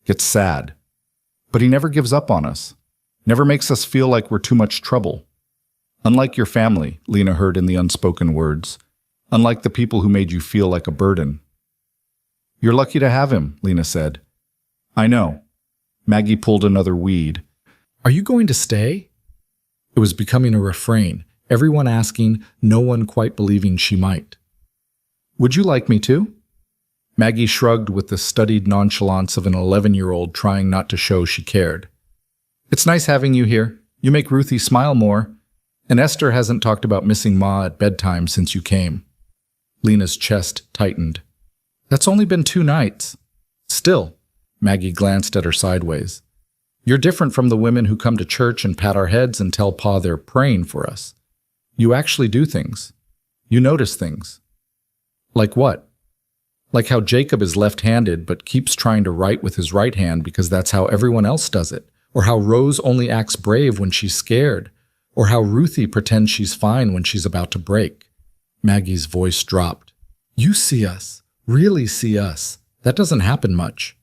gets sad. But he never gives up on us, never makes us feel like we're too much trouble. Unlike your family, Lena heard in the unspoken words. Unlike the people who made you feel like a burden. You're lucky to have him, Lena said. I know. Maggie pulled another weed. Are you going to stay? It was becoming a refrain, everyone asking, no one quite believing she might. Would you like me to? Maggie shrugged with the studied nonchalance of an 11-year-old trying not to show she cared. It's nice having you here. You make Ruthie smile more. And Esther hasn't talked about missing Ma at bedtime since you came. Lena's chest tightened. That's only been 2 nights. Still, Maggie glanced at her sideways. You're different from the women who come to church and pat our heads and tell Pa they're praying for us. You actually do things. You notice things. Like what? Like how Jacob is left-handed but keeps trying to write with his right hand because that's how everyone else does it. Or how Rose only acts brave when she's scared. Or how Ruthie pretends she's fine when she's about to break. Maggie's voice dropped. You see us. Really see us. That doesn't happen much.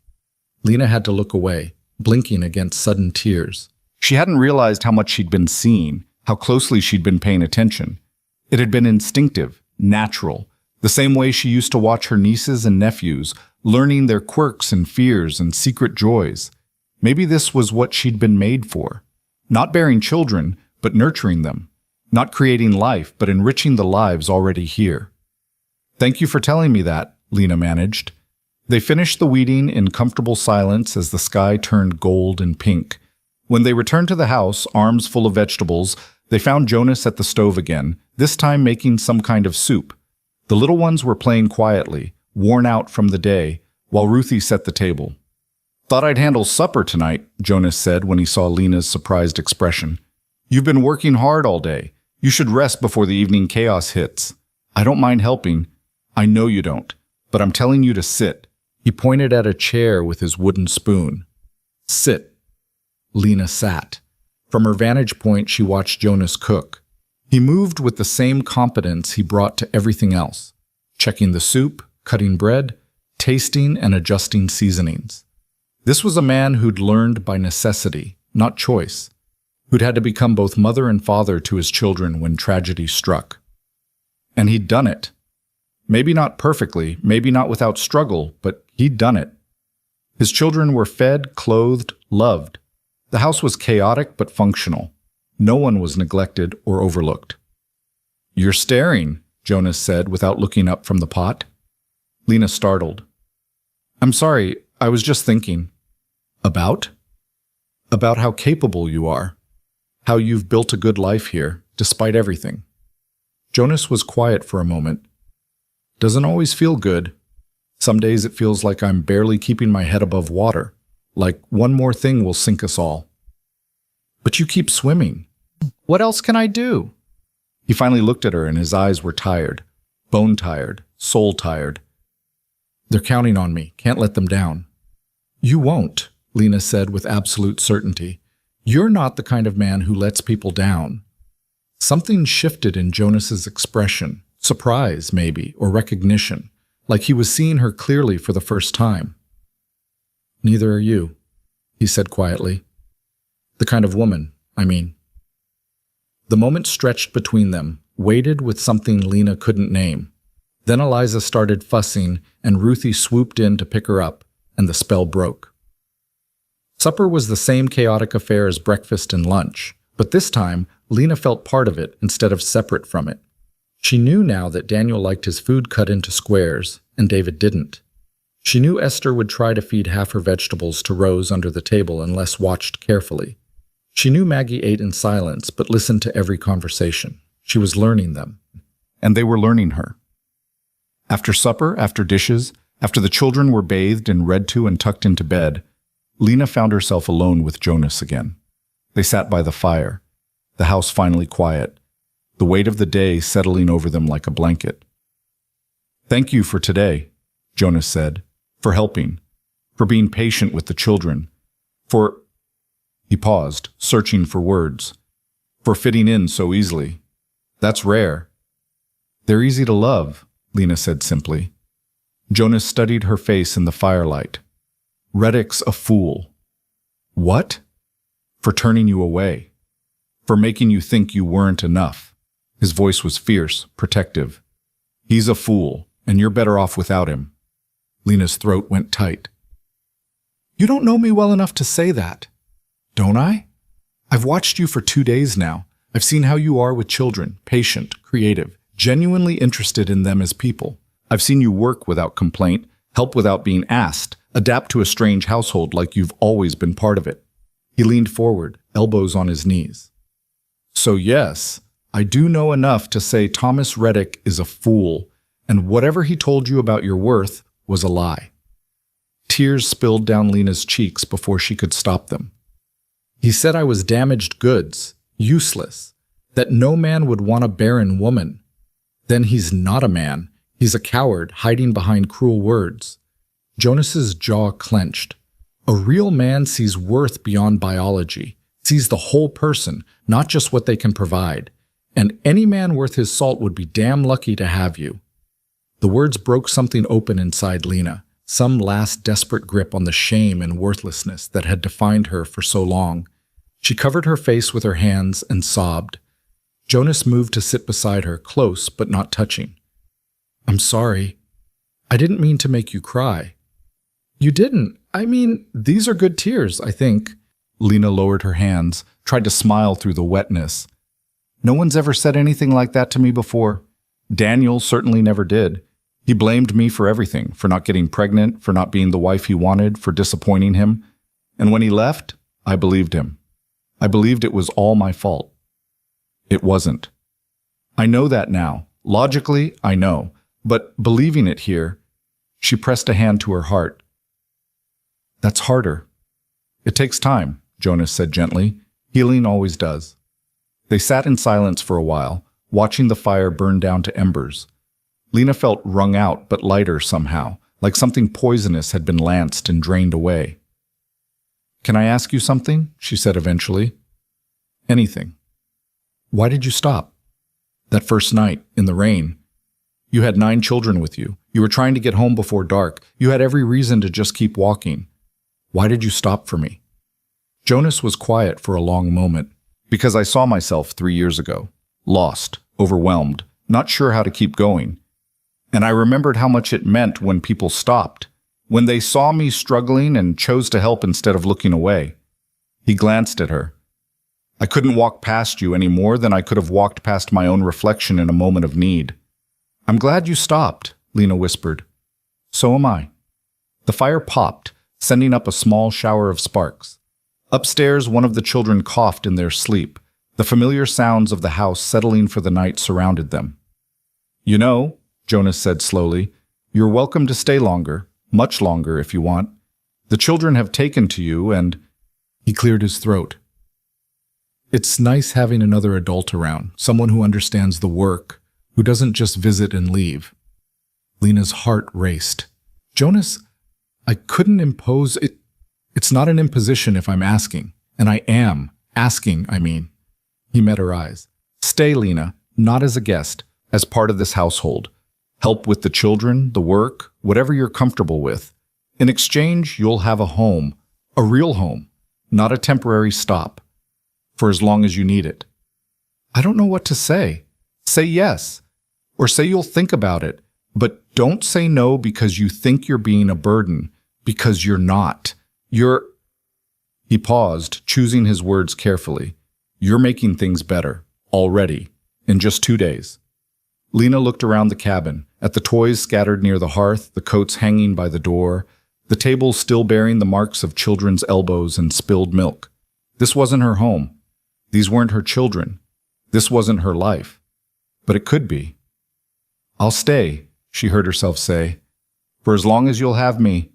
Lena had to look away, blinking against sudden tears. She hadn't realized how much she'd been seeing, how closely she'd been paying attention. It had been instinctive, natural, the same way she used to watch her nieces and nephews, learning their quirks and fears and secret joys. Maybe this was what she'd been made for. Not bearing children, but nurturing them. Not creating life, but enriching the lives already here. Thank you for telling me that, Lena managed. They finished the weeding in comfortable silence as the sky turned gold and pink. When they returned to the house, arms full of vegetables, they found Jonas at the stove again, this time making some kind of soup. The little ones were playing quietly, worn out from the day, while Ruthie set the table. Thought I'd handle supper tonight, Jonas said when he saw Lena's surprised expression. You've been working hard all day. You should rest before the evening chaos hits. I don't mind helping. I know you don't, but I'm telling you to sit. He pointed at a chair with his wooden spoon. Sit. Lena sat. From her vantage point, she watched Jonas cook. He moved with the same competence he brought to everything else, checking the soup, cutting bread, tasting and adjusting seasonings. This was a man who'd learned by necessity, not choice, who'd had to become both mother and father to his children when tragedy struck. And he'd done it. Maybe not perfectly, maybe not without struggle, but he'd done it. His children were fed, clothed, loved. The house was chaotic but functional. No one was neglected or overlooked. "You're staring," Jonas said without looking up from the pot. Lena startled. "I'm sorry, I was just thinking." "About?" "About how capable you are. How you've built a good life here, despite everything." Jonas was quiet for a moment. "Doesn't always feel good. Some days it feels like I'm barely keeping my head above water, like one more thing will sink us all." "But you keep swimming. What else can I do?" He finally looked at her and his eyes were tired, bone tired, soul tired. "They're counting on me. Can't let them down." "You won't," Lena said with absolute certainty. "You're not the kind of man who lets people down." Something shifted in Jonas's expression, surprise maybe, or recognition, like he was seeing her clearly for the first time. "Neither are you," he said quietly. "The kind of woman, I mean." The moment stretched between them, weighted with something Lena couldn't name. Then Eliza started fussing, and Ruthie swooped in to pick her up, and the spell broke. Supper was the same chaotic affair as breakfast and lunch, but this time, Lena felt part of it instead of separate from it. She knew now that Daniel liked his food cut into squares, and David didn't. She knew Esther would try to feed half her vegetables to Rose under the table unless watched carefully. She knew Maggie ate in silence, but listened to every conversation. She was learning them. And they were learning her. After supper, after dishes, after the children were bathed and read to and tucked into bed, Lena found herself alone with Jonas again. They sat by the fire, the house finally quiet, the weight of the day settling over them like a blanket. "Thank you for today," Jonas said, "for helping, for being patient with the children, for—" He paused, searching for words. "For fitting in so easily. That's rare." "They're easy to love," Lena said simply. Jonas studied her face in the firelight. "Reddick's a fool." "What?" "For turning you away. For making you think you weren't enough." His voice was fierce, protective. "He's a fool, and you're better off without him." Lena's throat went tight. "You don't know me well enough to say that." "Don't I? I've watched you for 2 days now. I've seen how you are with children, patient, creative, genuinely interested in them as people. I've seen you work without complaint, help without being asked, adapt to a strange household like you've always been part of it." He leaned forward, elbows on his knees. "So yes, I do know enough to say Thomas Reddick is a fool, and whatever he told you about your worth was a lie." Tears spilled down Lena's cheeks before she could stop them. "He said I was damaged goods, useless, that no man would want a barren woman. Then he's not a man. He's a coward hiding behind cruel words." Jonas's jaw clenched. A real man sees worth beyond biology, sees the whole person, not just what they can provide. And any man worth his salt would be damn lucky to have you. The words broke something open inside Lena, some last desperate grip on the shame and worthlessness that had defined her for so long. She covered her face with her hands and sobbed. Jonas moved to sit beside her, close but not touching. "I'm sorry. I didn't mean to make you cry." "You didn't. I mean, these are good tears, I think." Lena lowered her hands, tried to smile through the wetness. "No one's ever said anything like that to me before. Daniel certainly never did. He blamed me for everything, for not getting pregnant, for not being the wife he wanted, for disappointing him. And when he left, I believed him. I believed it was all my fault. It wasn't. I know that now. Logically, I know. But believing it here," she pressed a hand to her heart. "That's harder." "It takes time," Jonas said gently. "Healing always does." They sat in silence for a while, watching the fire burn down to embers. Lena felt wrung out but lighter somehow, like something poisonous had been lanced and drained away. "Can I ask you something?" she said eventually. "Anything." "Why did you stop? That first night, in the rain. You had 9 children with you. You were trying to get home before dark. You had every reason to just keep walking. Why did you stop for me?" Jonas was quiet for a long moment. "Because I saw myself 3 years ago. Lost, overwhelmed, not sure how to keep going. And I remembered how much it meant when people stopped, when they saw me struggling and chose to help instead of looking away. He glanced at her. I couldn't walk past you any more than I could have walked past my own reflection in a moment of need. I'm glad you stopped, Lena whispered. So am I. The fire popped, sending up a small shower of sparks. Upstairs, one of the children coughed in their sleep. The familiar sounds of the house settling for the night surrounded them. You know, Jonas said slowly, you're welcome to stay longer, much longer if you want. The children have taken to you and... He cleared his throat. It's nice having another adult around, someone who understands the work, who doesn't just visit and leave. Lena's heart raced. Jonas, I couldn't impose it. It's not an imposition if I'm asking. And I am. Asking, I mean. He met her eyes. Stay, Lena, not as a guest, as part of this household. Help with the children, the work, whatever you're comfortable with. In exchange, you'll have a home. A real home. Not a temporary stop. For as long as you need it. I don't know what to say. Say yes. Or say you'll think about it. But don't say no because you think you're being a burden. Because you're not. He paused, choosing his words carefully. You're making things better. Already. In just 2 days. Lena looked around the cabin, at the toys scattered near the hearth, the coats hanging by the door, the table still bearing the marks of children's elbows and spilled milk. This wasn't her home. These weren't her children. This wasn't her life. But it could be. I'll stay, she heard herself say, for as long as you'll have me.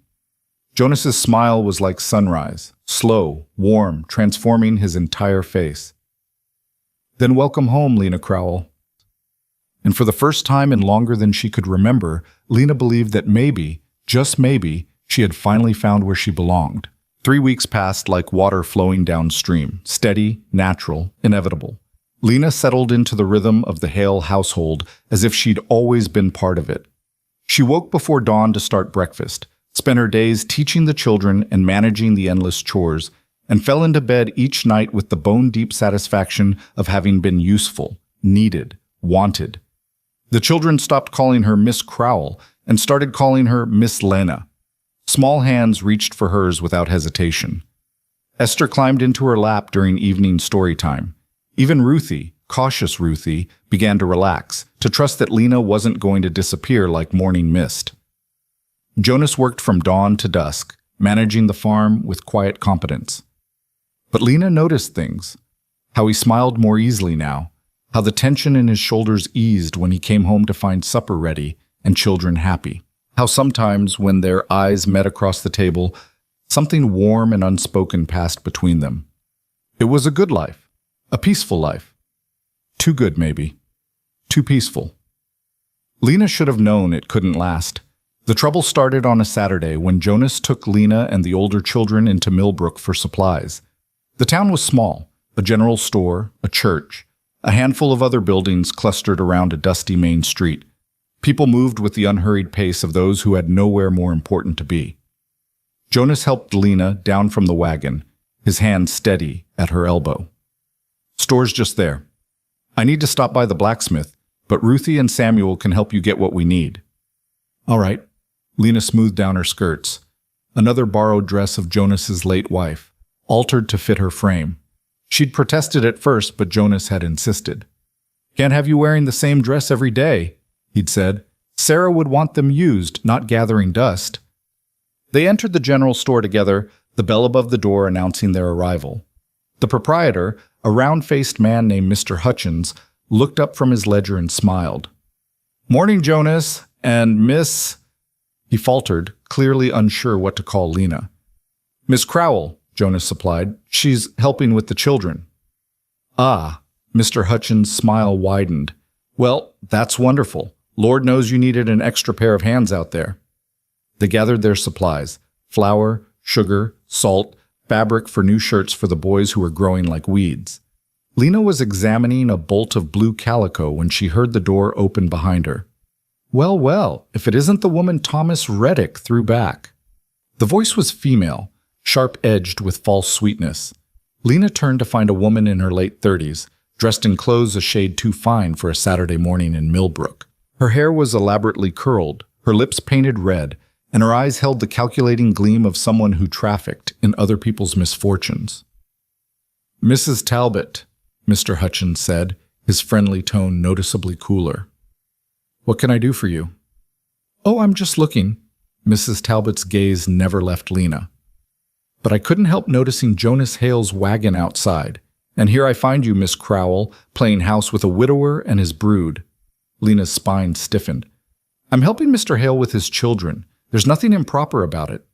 Jonas's smile was like sunrise, slow, warm, transforming his entire face. Then welcome home, Lena Crowell. And for the first time in longer than she could remember, Lena believed that maybe, just maybe, she had finally found where she belonged. 3 weeks passed like water flowing downstream, steady, natural, inevitable. Lena settled into the rhythm of the Hale household as if she'd always been part of it. She woke before dawn to start breakfast, spent her days teaching the children and managing the endless chores, and fell into bed each night with the bone-deep satisfaction of having been useful, needed, wanted. The children stopped calling her Miss Crowell and started calling her Miss Lena. Small hands reached for hers without hesitation. Esther climbed into her lap during evening story time. Even Ruthie, cautious Ruthie, began to relax, to trust that Lena wasn't going to disappear like morning mist. Jonas worked from dawn to dusk, managing the farm with quiet competence. But Lena noticed things. How he smiled more easily now, how the tension in his shoulders eased when he came home to find supper ready and children happy. How sometimes, when their eyes met across the table, something warm and unspoken passed between them. It was a good life, a peaceful life. Too good, maybe. Too peaceful. Lena should have known it couldn't last. The trouble started on a Saturday when Jonas took Lena and the older children into Millbrook for supplies. The town was small, a general store, a church, a handful of other buildings clustered around a dusty main street. People moved with the unhurried pace of those who had nowhere more important to be. Jonas helped Lena down from the wagon, his hand steady at her elbow. Store's just there. I need to stop by the blacksmith, but Ruthie and Samuel can help you get what we need. All right. Lena smoothed down her skirts. Another borrowed dress of Jonas's late wife, altered to fit her frame. She'd protested at first, but Jonas had insisted. Can't have you wearing the same dress every day, he'd said. Sarah would want them used, not gathering dust. They entered the general store together, the bell above the door announcing their arrival. The proprietor, a round-faced man named Mr. Hutchins, looked up from his ledger and smiled. Morning, Jonas, and Miss... He faltered, clearly unsure what to call Lena. Miss Crowell, Jonas supplied. She's helping with the children. Ah, Mr. Hutchins' smile widened. Well, that's wonderful. Lord knows you needed an extra pair of hands out there. They gathered their supplies, flour, sugar, salt, fabric for new shirts for the boys who were growing like weeds. Lena was examining a bolt of blue calico when she heard the door open behind her. Well, well, if it isn't the woman Thomas Reddick threw back. The voice was female, sharp-edged with false sweetness. Lena turned to find a woman in her late 30s, dressed in clothes a shade too fine for a Saturday morning in Millbrook. Her hair was elaborately curled, her lips painted red, and her eyes held the calculating gleam of someone who trafficked in other people's misfortunes. "Mrs. Talbot," Mr. Hutchins said, his friendly tone noticeably cooler. "What can I do for you?" "Oh, I'm just looking." Mrs. Talbot's gaze never left Lena. "But I couldn't help noticing Jonas Hale's wagon outside. And here I find you, Miss Crowell, playing house with a widower and his brood." Lena's spine stiffened. "I'm helping Mr. Hale with his children. There's nothing improper about it."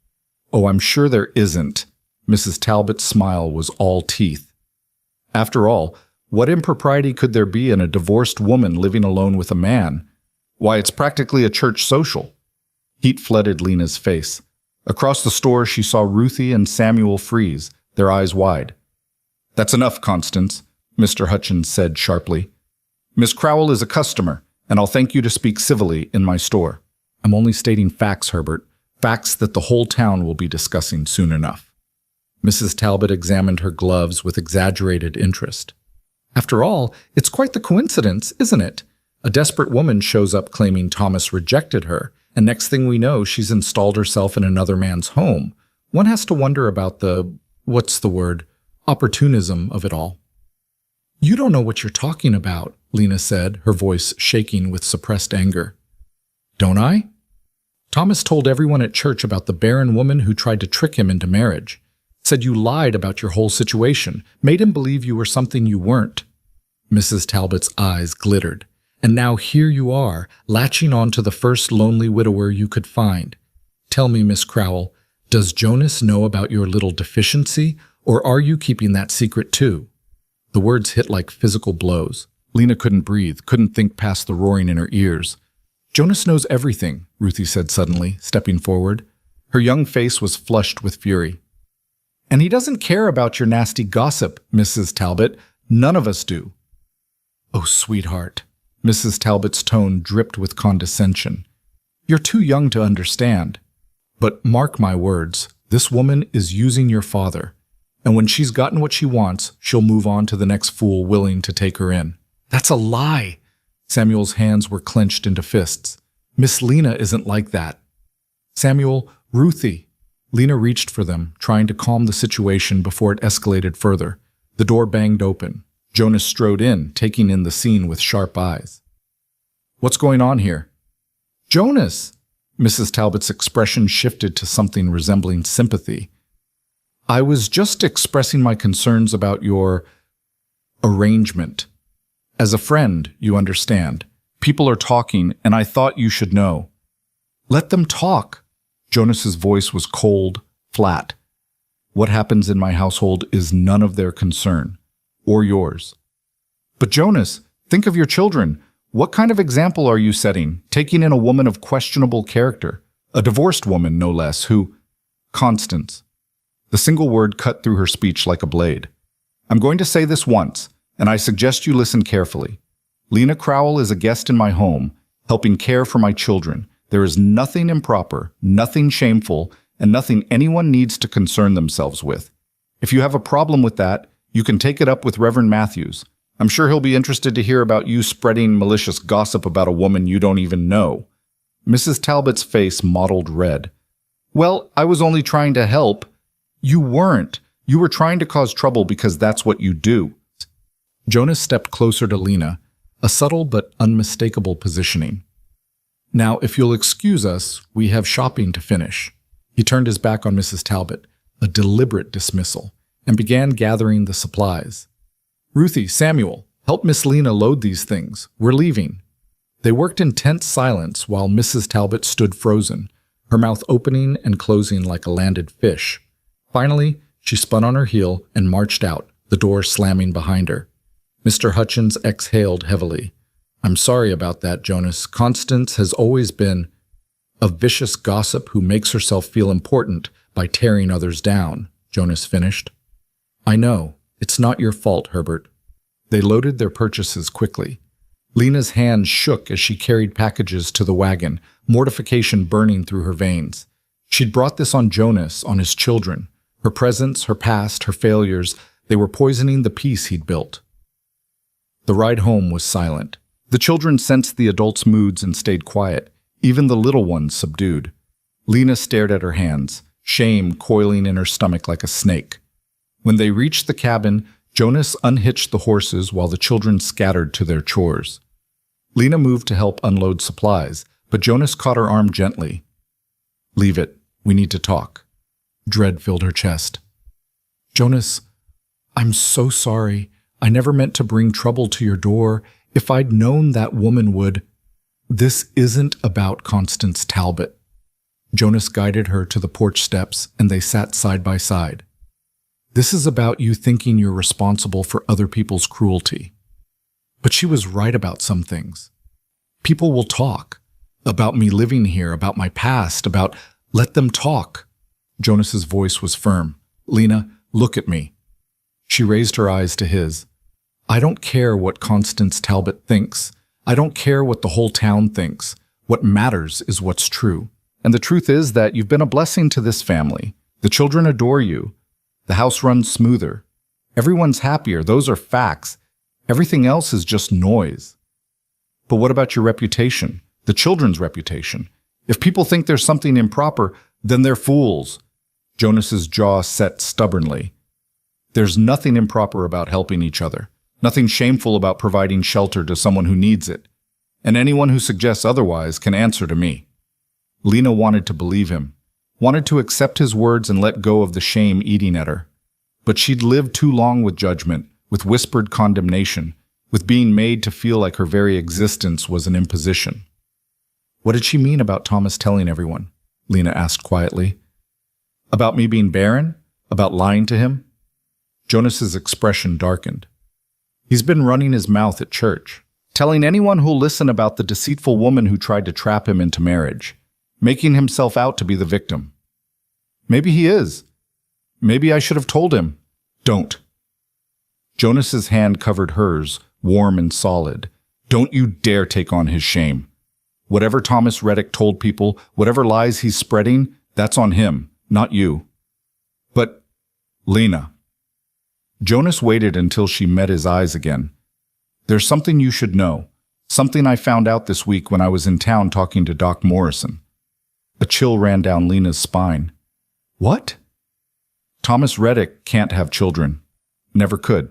"Oh, I'm sure there isn't." Mrs. Talbot's smile was all teeth. "After all, what impropriety could there be in a divorced woman living alone with a man? Why, it's practically a church social." Heat flooded Lena's face. Across the store, she saw Ruthie and Samuel freeze, their eyes wide. "That's enough, Constance," Mr. Hutchins said sharply. "Miss Crowell is a customer, and I'll thank you to speak civilly in my store. I'm only stating facts, Herbert, facts that the whole town will be discussing soon enough." Mrs. Talbot examined her gloves with exaggerated interest. "After all, it's quite the coincidence, isn't it? A desperate woman shows up claiming Thomas rejected her, and next thing we know, she's installed herself in another man's home. One has to wonder about opportunism of it all." "You don't know what you're talking about," Lena said, her voice shaking with suppressed anger. "Don't I? Thomas told everyone at church about the Barren woman who tried to trick him into marriage. Said you lied about your whole situation, made him believe you were something you weren't." Mrs. Talbot's eyes glittered. "And now here you are, latching on to the first lonely widower you could find. Tell me, Miss Crowell, does Jonas know about your little deficiency, or are you keeping that secret too?" The words hit like physical blows. Lena couldn't breathe, couldn't think past the roaring in her ears. "Jonas knows everything," Ruthie said suddenly, stepping forward. Her young face was flushed with fury. "And he doesn't care about your nasty gossip, Mrs. Talbot. None of us do." "Oh, sweetheart." Mrs. Talbot's tone dripped with condescension. "You're too young to understand. But mark my words, this woman is using your father. And when she's gotten what she wants, she'll move on to the next fool willing to take her in." "That's a lie." Samuel's hands were clenched into fists. "Miss Lena isn't like that." "Samuel, Ruthie." Lena reached for them, trying to calm the situation before it escalated further. The door banged open. Jonas strode in, taking in the scene with sharp eyes. "What's going on here?" "Jonas!" Mrs. Talbot's expression shifted to something resembling sympathy. "I was just expressing my concerns about your arrangement. As a friend, you understand. People are talking, and I thought you should know." "Let them talk." Jonas's voice was cold, flat. "What happens in my household is none of their concern. Or yours." "But Jonas, think of your children. What kind of example are you setting, taking in a woman of questionable character? A divorced woman, no less, who—" "Constance." The single word cut through her speech like a blade. "I'm going to say this once, and I suggest you listen carefully. Lena Crowell is a guest in my home, helping care for my children. There is nothing improper, nothing shameful, and nothing anyone needs to concern themselves with. If you have a problem with that, you can take it up with Reverend Matthews. I'm sure he'll be interested to hear about you spreading malicious gossip about a woman you don't even know." Mrs. Talbot's face mottled red. "Well, I was only trying to help." "You weren't. You were trying to cause trouble because that's what you do." Jonas stepped closer to Lena, a subtle but unmistakable positioning. "Now, if you'll excuse us, we have shopping to finish." He turned his back on Mrs. Talbot, a deliberate dismissal, and began gathering the supplies. "Ruthie, Samuel, help Miss Lena load these things. We're leaving." They worked in tense silence while Mrs. Talbot stood frozen, her mouth opening and closing like a landed fish. Finally, she spun on her heel and marched out, the door slamming behind her. Mr. Hutchins exhaled heavily. "I'm sorry about that, Jonas. Constance has always been a vicious gossip who makes herself feel important by tearing others down," Jonas finished. "I know. It's not your fault, Herbert." They loaded their purchases quickly. Lena's hands shook as she carried packages to the wagon, mortification burning through her veins. She'd brought this on Jonas, on his children. Her presence, her past, her failures, they were poisoning the peace he'd built. The ride home was silent. The children sensed the adults' moods and stayed quiet, even the little ones subdued. Lena stared at her hands, shame coiling in her stomach like a snake. When they reached the cabin, Jonas unhitched the horses while the children scattered to their chores. Lena moved to help unload supplies, but Jonas caught her arm gently. "Leave it. We need to talk." Dread filled her chest. "Jonas, I'm so sorry. I never meant to bring trouble to your door. If I'd known that woman would—" "This isn't about Constance Talbot." Jonas guided her to the porch steps, and they sat side by side. "This is about you thinking you're responsible for other people's cruelty." "But she was right about some things. People will talk. About me living here, about my past, about— Let them talk." Jonas's voice was firm. "Lena, look at me." She raised her eyes to his. "I don't care what Constance Talbot thinks. I don't care what the whole town thinks. What matters is what's true. And the truth is that you've been a blessing to this family. The children adore you. The house runs smoother. Everyone's happier. Those are facts. Everything else is just noise." "But what about your reputation? The children's reputation? If people think there's something improper, then they're fools." Jonas's jaw set stubbornly. "There's nothing improper about helping each other. Nothing shameful about providing shelter to someone who needs it. And anyone who suggests otherwise can answer to me." Lena wanted to believe him, wanted to accept his words and let go of the shame eating at her. But she'd lived too long with judgment, with whispered condemnation, with being made to feel like her very existence was an imposition. "What did she mean about Thomas telling everyone?" Lena asked quietly. "About me being barren? About lying to him?" Jonas's expression darkened. "He's been running his mouth at church, telling anyone who'll listen about the deceitful woman who tried to trap him into marriage, making himself out to be the victim. Maybe he is. Maybe I should have told him. Don't." Jonas's hand covered hers, warm and solid. "Don't you dare take on his shame. Whatever Thomas Reddick told people, whatever lies he's spreading, that's on him, not you." "But, Lena." Jonas waited until she met his eyes again. "There's something you should know, something I found out this week when I was in town talking to Doc Morrison." A chill ran down Lena's spine. "What?" "Thomas Reddick can't have children. Never could.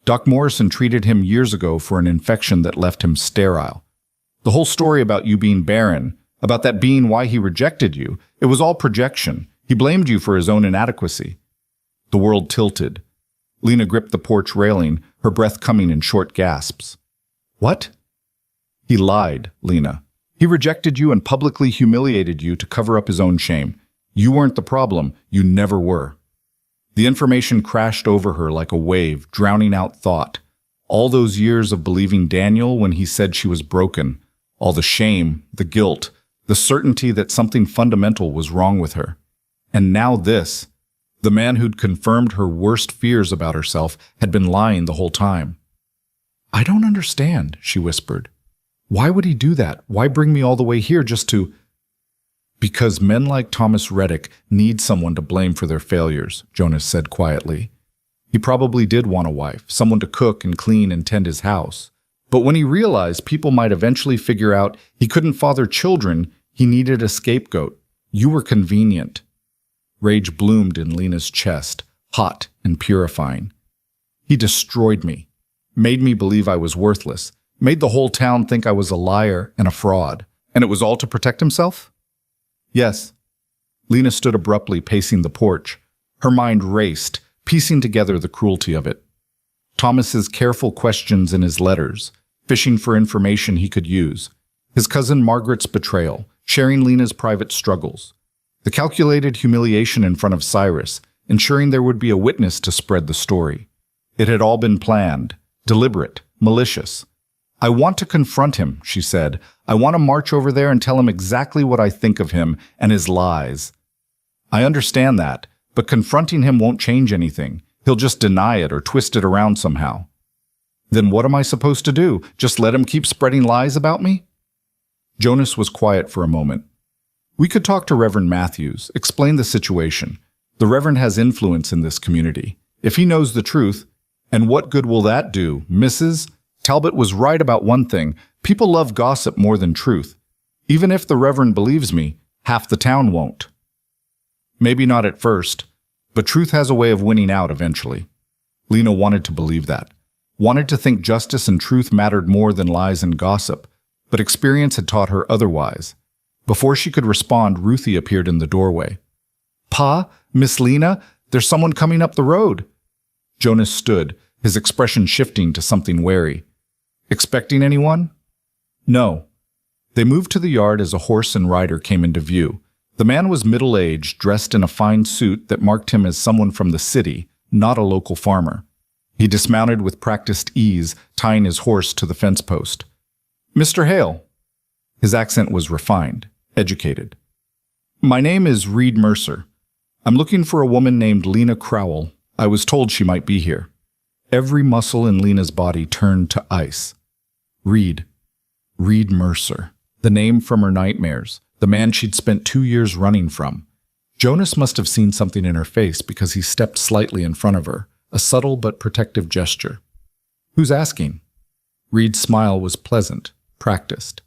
Doc Morrison treated him years ago for an infection that left him sterile. The whole story about you being barren, about that being why he rejected you, it was all projection. He blamed you for his own inadequacy." The world tilted. Lena gripped the porch railing, her breath coming in short gasps. "What?" "He lied, Lena. He rejected you and publicly humiliated you to cover up his own shame. You weren't the problem. You never were." The information crashed over her like a wave, drowning out thought. All those years of believing Daniel when he said she was broken, all the shame, the guilt, the certainty that something fundamental was wrong with her. And now this. The man who'd confirmed her worst fears about herself had been lying the whole time. "I don't understand," she whispered. "Why would he do that? Why bring me all the way here just to—" "Because men like Thomas Reddick need someone to blame for their failures," Jonas said quietly. He probably did want a wife, someone to cook and clean and tend his house. But when he realized people might eventually figure out he couldn't father children, he needed a scapegoat. You were convenient. Rage bloomed in Lena's chest, hot and purifying. "He destroyed me, made me believe I was worthless, made the whole town think I was a liar and a fraud. And it was all to protect himself?" "Yes." Lena stood abruptly, pacing the porch. Her mind raced, piecing together the cruelty of it. Thomas's careful questions in his letters, fishing for information he could use. His cousin Margaret's betrayal, sharing Lena's private struggles. The calculated humiliation in front of Cyrus, ensuring there would be a witness to spread the story. It had all been planned, deliberate, malicious. "I want to confront him," she said. "I want to march over there and tell him exactly what I think of him and his lies." "I understand that, but confronting him won't change anything. He'll just deny it or twist it around somehow." "Then what am I supposed to do? Just let him keep spreading lies about me?" Jonas was quiet for a moment. "We could talk to Reverend Matthews, explain the situation. The Reverend has influence in this community. If he knows the truth, and what good will that do, Mrs.? Talbot was right about one thing. People love gossip more than truth. Even if the Reverend believes me, Half the town won't. Maybe not at first, but truth has a way of winning out eventually. Lena wanted to believe that. Wanted to think justice and truth mattered more than lies and gossip, but experience had taught her otherwise. Before she could respond, Ruthie appeared in the doorway. "Pa, Miss Lena, there's someone coming up the road." Jonas stood, his expression shifting to something wary. "Expecting anyone?" "No." They moved to the yard as a horse and rider came into view. The man was middle-aged, dressed in a fine suit that marked him as someone from the city, not a local farmer. He dismounted with practiced ease, tying his horse to the fence post. "Mr. Hale." His accent was refined, educated. "My name is Reed Mercer. I'm looking for a woman named Lena Crowell. I was told she might be here." Every muscle in Lena's body turned to ice. Reed Mercer. The name from her nightmares, the man she'd spent 2 years running from. Jonas must have seen something in her face because he stepped slightly in front of her, a subtle but protective gesture. "Who's asking?" Reed's smile was pleasant, practiced.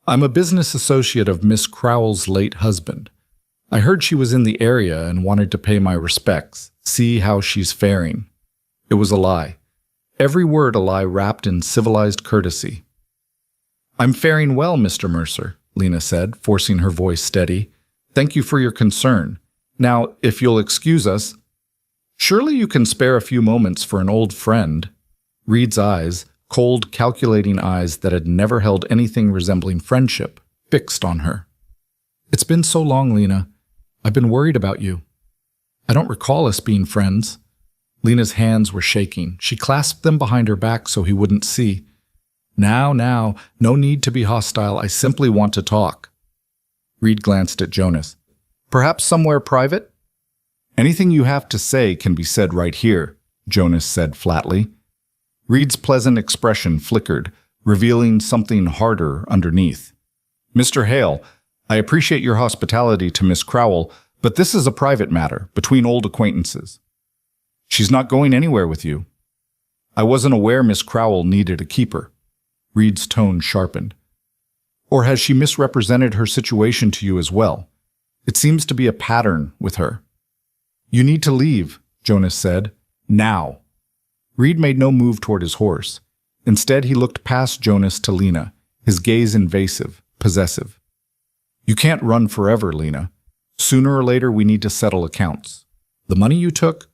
"I'm a business associate of Miss Crowell's late husband. I heard she was in the area and wanted to pay my respects, see how she's faring." It was a lie. Every word a lie wrapped in civilized courtesy. "I'm faring well, Mr. Mercer," Lena said, forcing her voice steady. "Thank you for your concern. Now, if you'll excuse us, surely you can spare a few moments for an old friend." Reed's eyes, cold, calculating eyes that had never held anything resembling friendship, fixed on her. "It's been so long, Lena. I've been worried about you. I don't recall us being friends." Lena's hands were shaking. She clasped them behind her back so he wouldn't see. Now, no need to be hostile. I simply want to talk." Reed glanced at Jonas. "Perhaps somewhere private?" "Anything you have to say can be said right here," Jonas said flatly. Reed's pleasant expression flickered, revealing something harder underneath. "Mr. Hale, I appreciate your hospitality to Miss Crowell, but this is a private matter, between old acquaintances. She's not going anywhere with you. I wasn't aware Miss Crowell needed a keeper." Reed's tone sharpened. "Or has she misrepresented her situation to you as well? It seems to be a pattern with her." "You need to leave," Jonas said. "Now." Reed made no move toward his horse. Instead, he looked past Jonas to Lena, his gaze invasive, possessive. "You can't run forever, Lena. Sooner or later, we need to settle accounts. The money you took?"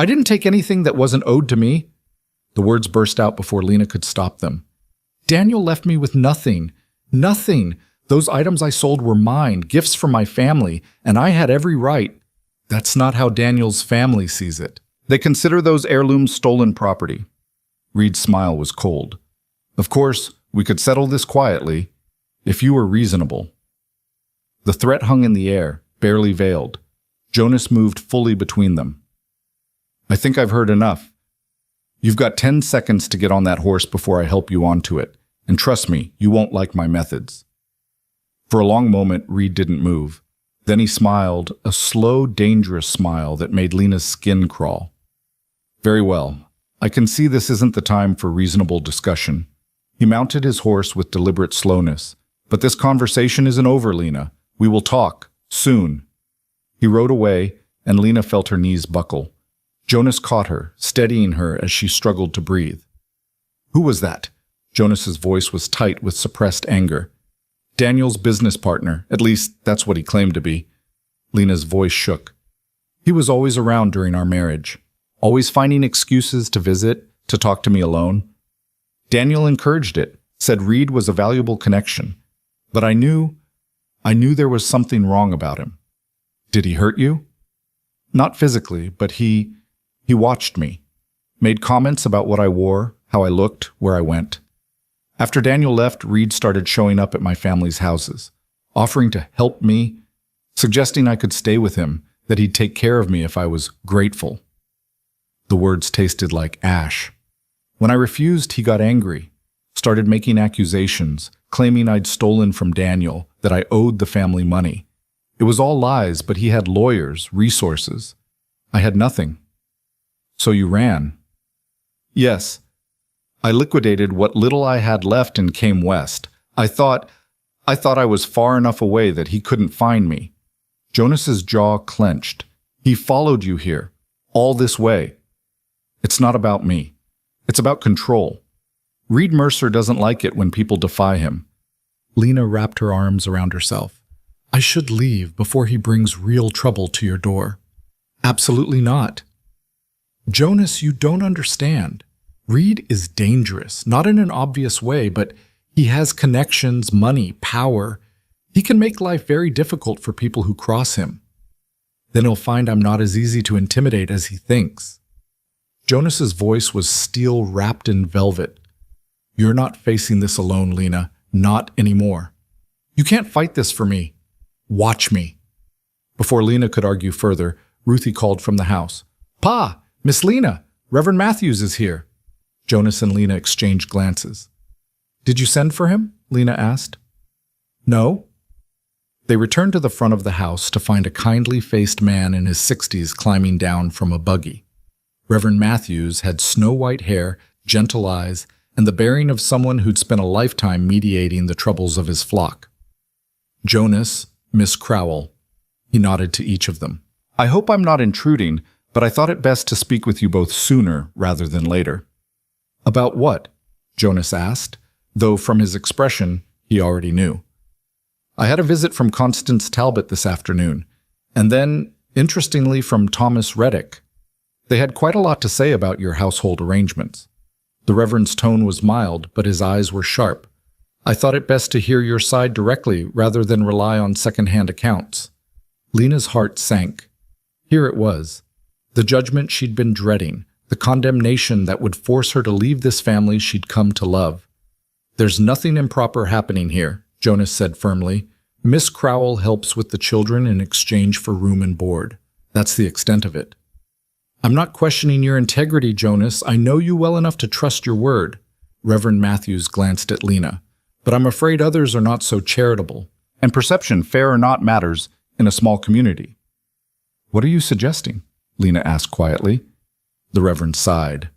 "I didn't take anything that wasn't owed to me." The words burst out before Lena could stop them. "Daniel left me with nothing. Nothing. Those items I sold were mine, gifts from my family, and I had every right." "That's not how Daniel's family sees it. They consider those heirlooms stolen property." Reed's smile was cold. "Of course, we could settle this quietly, if you were reasonable." The threat hung in the air, barely veiled. Jonas moved fully between them. "I think I've heard enough. You've got 10 seconds to get on that horse before I help you onto it, and trust me, you won't like my methods." For a long moment, Reed didn't move. Then he smiled, a slow, dangerous smile that made Lena's skin crawl. "Very well. I can see this isn't the time for reasonable discussion." He mounted his horse with deliberate slowness. "But this conversation isn't over, Lena. We will talk, soon." He rode away, and Lena felt her knees buckle. Jonas caught her, steadying her as she struggled to breathe. "Who was that?" Jonas's voice was tight with suppressed anger. "Daniel's business partner. At least, that's what he claimed to be." Lena's voice shook. "He was always around during our marriage, always finding excuses to visit, to talk to me alone. Daniel encouraged it, said Reed was a valuable connection. But I knew there was something wrong about him." "Did he hurt you?" "Not physically, but he watched me, made comments about what I wore, how I looked, where I went. After Daniel left, Reed started showing up at my family's houses, offering to help me, suggesting I could stay with him, that he'd take care of me if I was grateful." The words tasted like ash. "When I refused, he got angry, started making accusations, claiming I'd stolen from Daniel, that I owed the family money. It was all lies, but he had lawyers, resources. I had nothing." "So you ran?" "Yes. I liquidated what little I had left and came west. I thought I thought I was far enough away that he couldn't find me. Jonas's jaw clenched. He followed you here, all this way. It's not about me. It's about control. Reed Mercer doesn't like it when people defy him. Lena wrapped her arms around herself. I should leave before he brings real trouble to your door. Absolutely not. Jonas, you don't understand. Reed is dangerous, not in an obvious way, but he has connections, money, power. He can make life very difficult for people who cross him. Then he'll find I'm not as easy to intimidate as he thinks. Jonas's voice was steel wrapped in velvet. You're not facing this alone, Lena. Not anymore. You can't fight this for me. Watch me. Before Lena could argue further, Ruthie called from the house. Pa! Miss Lena! Reverend Matthews is here. Jonas and Lena exchanged glances. Did you send for him? Lena asked. No. They returned to the front of the house to find a kindly-faced man in his 60s climbing down from a buggy. Reverend Matthews had snow-white hair, gentle eyes, and the bearing of someone who'd spent a lifetime mediating the troubles of his flock. Jonas, Miss Crowell. He nodded to each of them. I hope I'm not intruding, but I thought it best to speak with you both sooner rather than later. About what? Jonas asked, though from his expression, he already knew. I had a visit from Constance Talbot this afternoon, and then, interestingly, from Thomas Reddick. They had quite a lot to say about your household arrangements. The Reverend's tone was mild, but his eyes were sharp. I thought it best to hear your side directly rather than rely on second-hand accounts. Lena's heart sank. Here it was. The judgment she'd been dreading, the condemnation that would force her to leave this family she'd come to love. There's nothing improper happening here, Jonas said firmly. Miss Crowell helps with the children in exchange for room and board. That's the extent of it. I'm not questioning your integrity, Jonas. I know you well enough to trust your word. Reverend Matthews glanced at Lena. But I'm afraid others are not so charitable. And perception, fair or not, matters in a small community. What are you suggesting? Lena asked quietly. The Reverend sighed.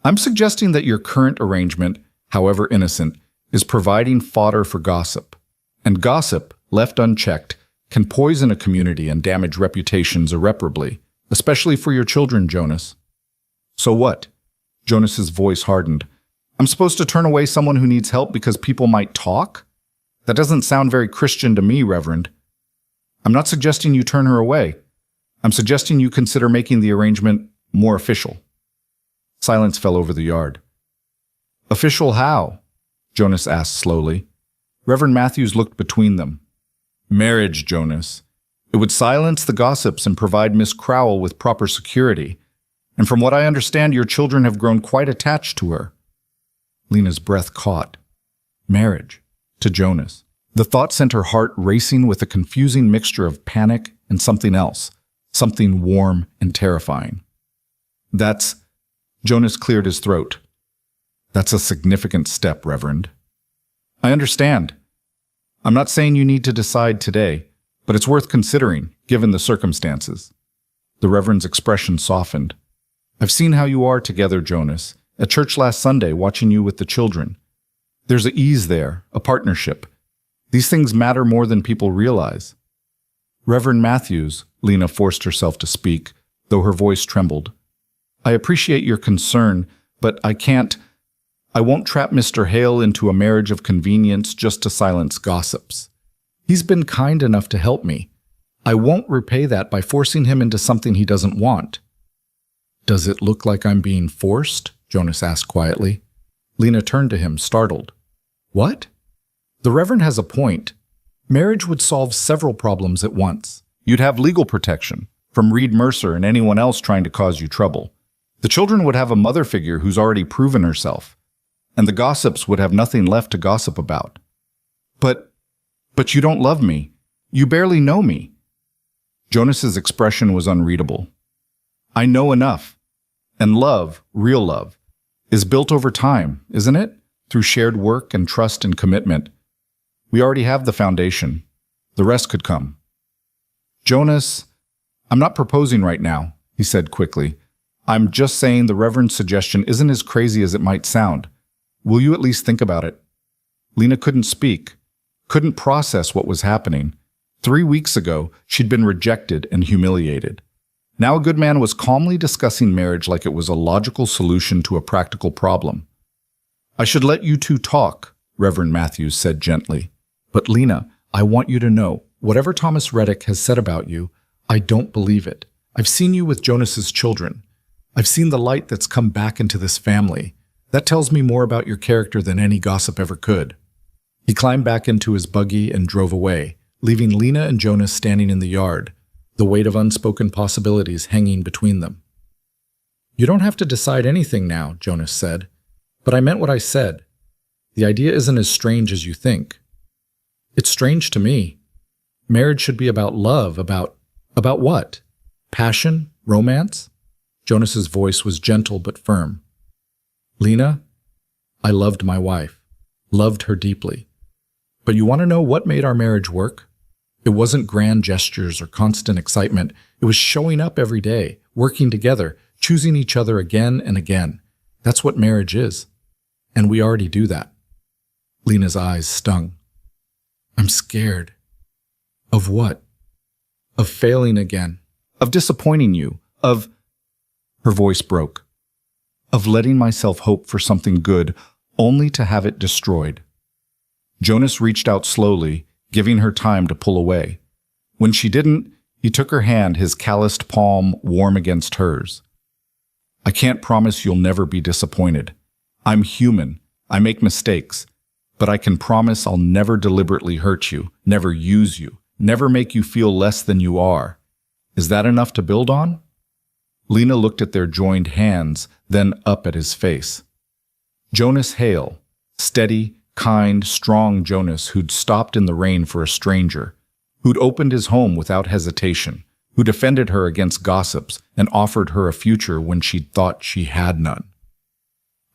I'm suggesting that your current arrangement, however innocent, is providing fodder for gossip. And gossip, left unchecked, can poison a community and damage reputations irreparably. Especially for your children, Jonas. So what? Jonas's voice hardened. I'm supposed to turn away someone who needs help because people might talk? That doesn't sound very Christian to me, Reverend. I'm not suggesting you turn her away. I'm suggesting you consider making the arrangement more official. Silence fell over the yard. Official how? Jonas asked slowly. Reverend Matthews looked between them. Marriage, Jonas. It would silence the gossips and provide Miss Crowell with proper security. And from what I understand, your children have grown quite attached to her. Lena's breath caught. Marriage. To Jonas. The thought sent her heart racing with a confusing mixture of panic and something else. Something warm and terrifying. That's... Jonas cleared his throat. That's a significant step, Reverend. I understand. I'm not saying you need to decide today. But it's worth considering, given the circumstances. The Reverend's expression softened. I've seen how you are together, Jonas, at church last Sunday, watching you with the children. There's an ease there, a partnership. These things matter more than people realize. Reverend Matthews, Lena forced herself to speak, though her voice trembled. I appreciate your concern, but I won't trap Mr. Hale into a marriage of convenience just to silence gossips. He's been kind enough to help me. I won't repay that by forcing him into something he doesn't want. Does it look like I'm being forced? Jonas asked quietly. Lena turned to him, startled. What? The Reverend has a point. Marriage would solve several problems at once. You'd have legal protection from Reed Mercer and anyone else trying to cause you trouble. The children would have a mother figure who's already proven herself. And the gossips would have nothing left to gossip about. But you don't love me. You barely know me. Jonas's expression was unreadable. I know enough. And love, real love, is built over time, isn't it? Through shared work and trust and commitment. We already have the foundation. The rest could come. Jonas, I'm not proposing right now, he said quickly. I'm just saying the Reverend's suggestion isn't as crazy as it might sound. Will you at least think about it? Lena couldn't speak. couldn't process what was happening. 3 weeks ago, she'd been rejected and humiliated. Now a good man was calmly discussing marriage like it was a logical solution to a practical problem. "I should let you two talk," Reverend Matthews said gently. "But Lena, I want you to know, whatever Thomas Reddick has said about you, I don't believe it. I've seen you with Jonas's children. I've seen the light that's come back into this family. That tells me more about your character than any gossip ever could." He climbed back into his buggy and drove away, leaving Lena and Jonas standing in the yard, the weight of unspoken possibilities hanging between them. "You don't have to decide anything now," Jonas said. "But I meant what I said. The idea isn't as strange as you think." "It's strange to me. Marriage should be about love, about what? Passion? Romance?" Jonas's voice was gentle but firm. "Lena, I loved my wife, loved her deeply. But you want to know what made our marriage work? It wasn't grand gestures or constant excitement. It was showing up every day, working together, choosing each other again and again. That's what marriage is. And we already do that." Lena's eyes stung. "I'm scared." "Of what?" "Of failing again. Of disappointing you. Of—" Her voice broke. "Of letting myself hope for something good, only to have it destroyed." Jonas reached out slowly, giving her time to pull away. When she didn't, he took her hand, his calloused palm warm against hers. "I can't promise you'll never be disappointed. I'm human. I make mistakes. But I can promise I'll never deliberately hurt you, never use you, never make you feel less than you are. Is that enough to build on?" Lena looked at their joined hands, then up at his face. Jonas Hale, steady, kind, strong Jonas who'd stopped in the rain for a stranger, who'd opened his home without hesitation, who defended her against gossips and offered her a future when she'd thought she had none.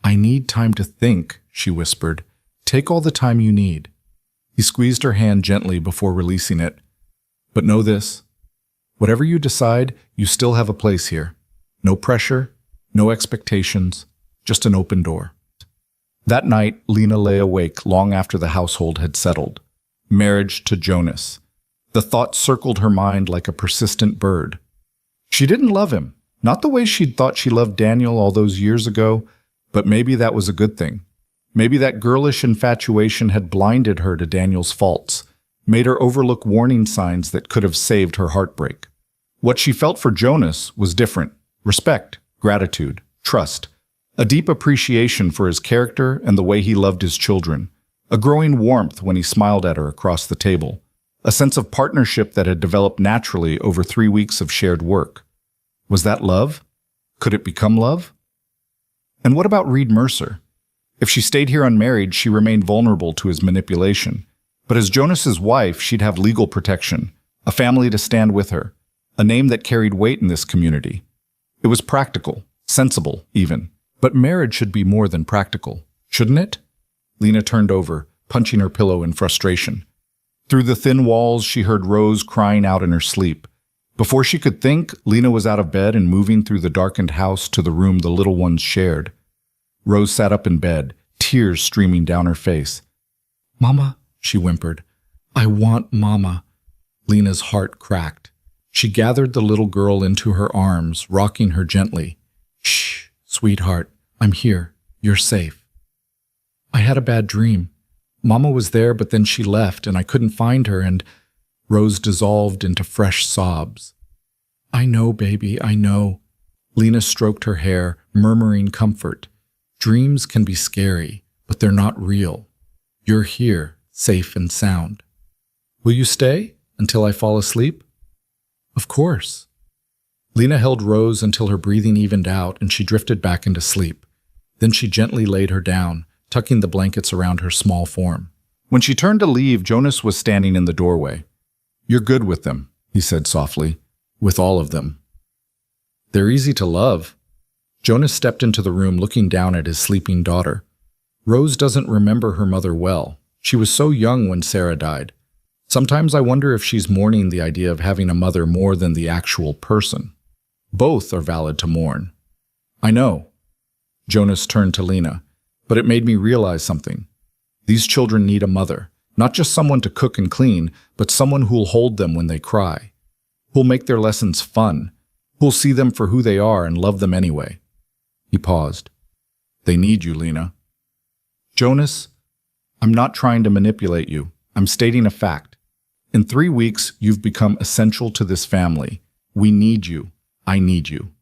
"I need time to think," she whispered. "Take all the time you need." He squeezed her hand gently before releasing it. "But know this. Whatever you decide, you still have a place here. No pressure, no expectations, just an open door." That night, Lena lay awake long after the household had settled. Marriage to Jonas. The thought circled her mind like a persistent bird. She didn't love him, not the way she'd thought she loved Daniel all those years ago, but maybe that was a good thing. Maybe that girlish infatuation had blinded her to Daniel's faults, made her overlook warning signs that could have saved her heartbreak. What she felt for Jonas was different. Respect, gratitude, trust. A deep appreciation for his character and the way he loved his children. A growing warmth when he smiled at her across the table. A sense of partnership that had developed naturally over 3 weeks of shared work. Was that love? Could it become love? And what about Reed Mercer? If she stayed here unmarried, she remained vulnerable to his manipulation. But as Jonas's wife, she'd have legal protection, a family to stand with her, a name that carried weight in this community. It was practical, sensible even. But marriage should be more than practical, shouldn't it? Lena turned over, punching her pillow in frustration. Through the thin walls, she heard Rose crying out in her sleep. Before she could think, Lena was out of bed and moving through the darkened house to the room the little ones shared. Rose sat up in bed, tears streaming down her face. "Mama," she whimpered. "I want Mama." Lena's heart cracked. She gathered the little girl into her arms, rocking her gently. "Shh, sweetheart, I'm here. You're safe." "I had a bad dream. Mama was there, but then she left, and I couldn't find her, and—" Rose dissolved into fresh sobs. "I know, baby, I know." Lena stroked her hair, murmuring comfort. "Dreams can be scary, but they're not real. You're here, safe and sound. Will you stay until I fall asleep?" "Of course." Lena held Rose until her breathing evened out and she drifted back into sleep. Then she gently laid her down, tucking the blankets around her small form. When she turned to leave, Jonas was standing in the doorway. "You're good with them," he said softly. "With all of them." "They're easy to love." Jonas stepped into the room looking down at his sleeping daughter. Rose doesn't remember her mother well. She was so young when Sarah died. Sometimes I wonder if she's mourning the idea of having a mother more than the actual person. Both are valid to mourn. "I know." Jonas turned to Lena, "but it made me realize something. These children need a mother, Not just someone to cook and clean, but someone who'll hold them when they cry, who'll make their lessons fun, who'll see them for who they are and love them anyway. He paused. They need you, Lena. Jonas, I'm not trying to manipulate you. I'm stating a fact. In 3 weeks, you've become essential to this family. We need you. I need you.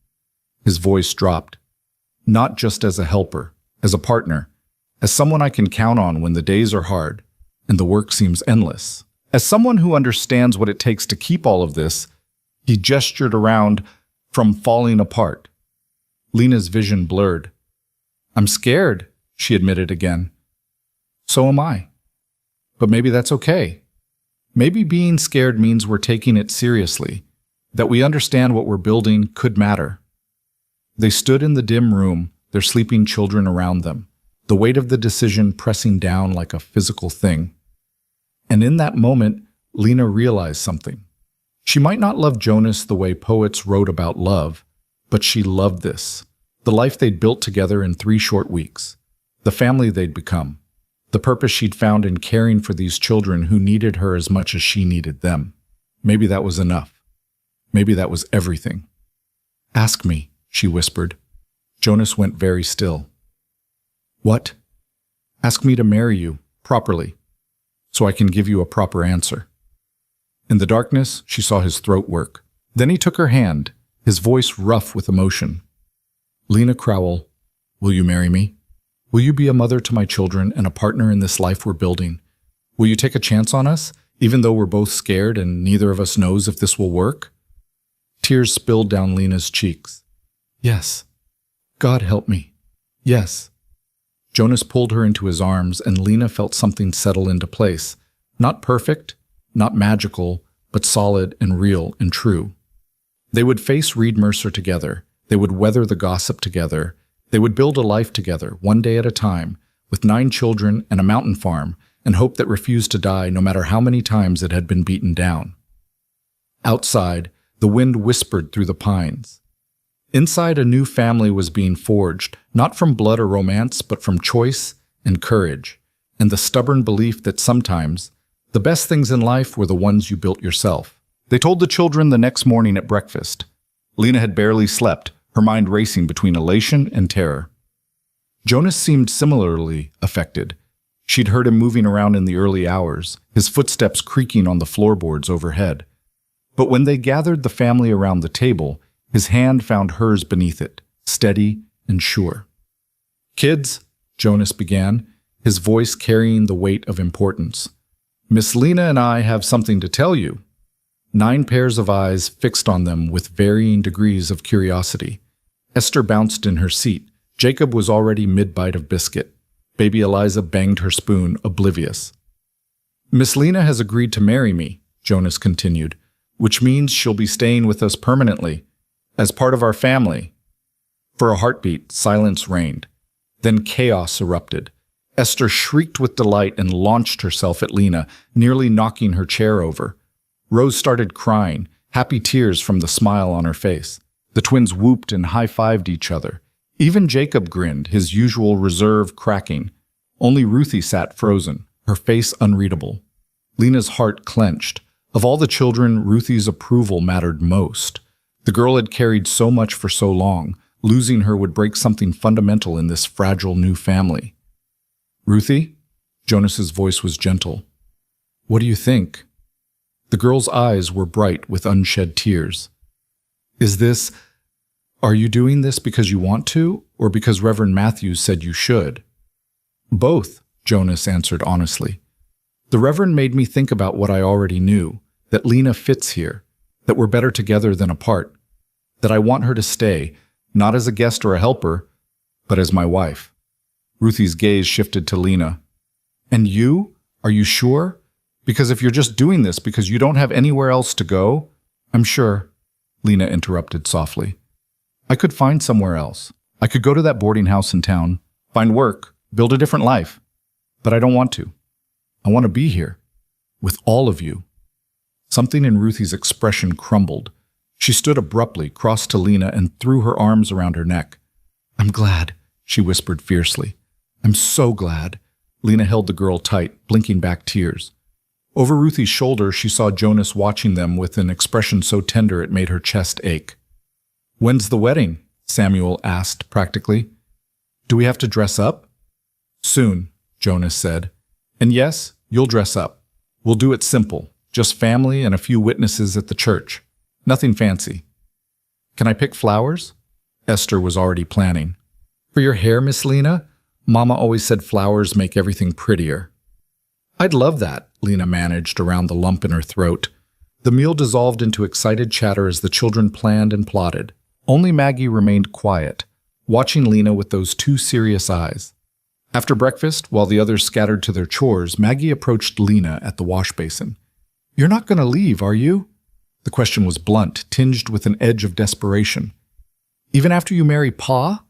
His voice dropped. Not just as a helper, as a partner, as someone I can count on when the days are hard and the work seems endless. As someone who understands what it takes to keep all of this, he gestured around from falling apart. Lena's vision blurred. I'm scared, she admitted again. So am I. But maybe that's okay. Maybe being scared means we're taking it seriously, that we understand what we're building could matter. They stood in the dim room, their sleeping children around them, the weight of the decision pressing down like a physical thing. And in that moment, Lena realized something. She might not love Jonas the way poets wrote about love, but she loved this, the life they'd built together in 3 short weeks, the family they'd become, the purpose she'd found in caring for these children who needed her as much as she needed them. Maybe that was enough. Maybe that was everything. Ask me, she whispered. Jonas went very still. What? Ask me to marry you, properly, so I can give you a proper answer. In the darkness, she saw his throat work. Then he took her hand, his voice rough with emotion. Lena Crowell, will you marry me? Will you be a mother to my children and a partner in this life we're building? Will you take a chance on us, even though we're both scared and neither of us knows if this will work? Tears spilled down Lena's cheeks. Yes. God help me. Yes. Jonas pulled her into his arms and Lena felt something settle into place. Not perfect, not magical, but solid and real and true. They would face Reed Mercer together. They would weather the gossip together. They would build a life together, one day at a time, with 9 children and a mountain farm, and hope that refused to die no matter how many times it had been beaten down. Outside, the wind whispered through the pines. Inside, a new family was being forged, not from blood or romance, but from choice and courage, and the stubborn belief that sometimes the best things in life were the ones you built yourself. They told the children the next morning at breakfast. Lena had barely slept, her mind racing between elation and terror. Jonas seemed similarly affected. She'd heard him moving around in the early hours, his footsteps creaking on the floorboards overhead. But when they gathered the family around the table, his hand found hers beneath it, steady and sure. Kids, Jonas began, his voice carrying the weight of importance. Miss Lena and I have something to tell you. 9 pairs of eyes fixed on them with varying degrees of curiosity. Esther bounced in her seat. Jacob was already mid-bite of biscuit. Baby Eliza banged her spoon, oblivious. Miss Lena has agreed to marry me, Jonas continued, which means she'll be staying with us permanently, as part of our family. For a heartbeat, silence reigned. Then chaos erupted. Esther shrieked with delight and launched herself at Lena, nearly knocking her chair over. Rose started crying, happy tears from the smile on her face. The twins whooped and high-fived each other. Even Jacob grinned, his usual reserve cracking. Only Ruthie sat frozen, her face unreadable. Lena's heart clenched. Of all the children, Ruthie's approval mattered most. The girl had carried so much for so long. Losing her would break something fundamental in this fragile new family. Ruthie? Jonas's voice was gentle. What do you think? The girl's eyes were bright with unshed tears. Are you doing this because you want to, or because Reverend Matthews said you should? Both, Jonas answered honestly. The Reverend made me think about what I already knew, that Lena fits here, that we're better together than apart, that I want her to stay, not as a guest or a helper, but as my wife. Ruthie's gaze shifted to Lena. And you? Are you sure? Because if you're just doing this because you don't have anywhere else to go, I'm sure, Lena interrupted softly. I could find somewhere else. I could go to that boarding house in town, find work, build a different life. But I don't want to. I want to be here, with all of you. Something in Ruthie's expression crumbled. She stood abruptly, crossed to Lena, and threw her arms around her neck. I'm glad, she whispered fiercely. I'm so glad. Lena held the girl tight, blinking back tears. Over Ruthie's shoulder, she saw Jonas watching them with an expression so tender it made her chest ache. "When's the wedding?" Samuel asked practically. "Do we have to dress up?" "Soon," Jonas said. "And yes, you'll dress up. We'll do it simple, just family and a few witnesses at the church. Nothing fancy." "Can I pick flowers?" Esther was already planning. "For your hair, Miss Lena? Mama always said flowers make everything prettier." "I'd love that," Lena managed around the lump in her throat. The meal dissolved into excited chatter as the children planned and plotted. Only Maggie remained quiet, watching Lena with those two serious eyes. After breakfast, while the others scattered to their chores, Maggie approached Lena at the wash basin. "You're not going to leave, are you?" The question was blunt, tinged with an edge of desperation. "Even after you marry Pa?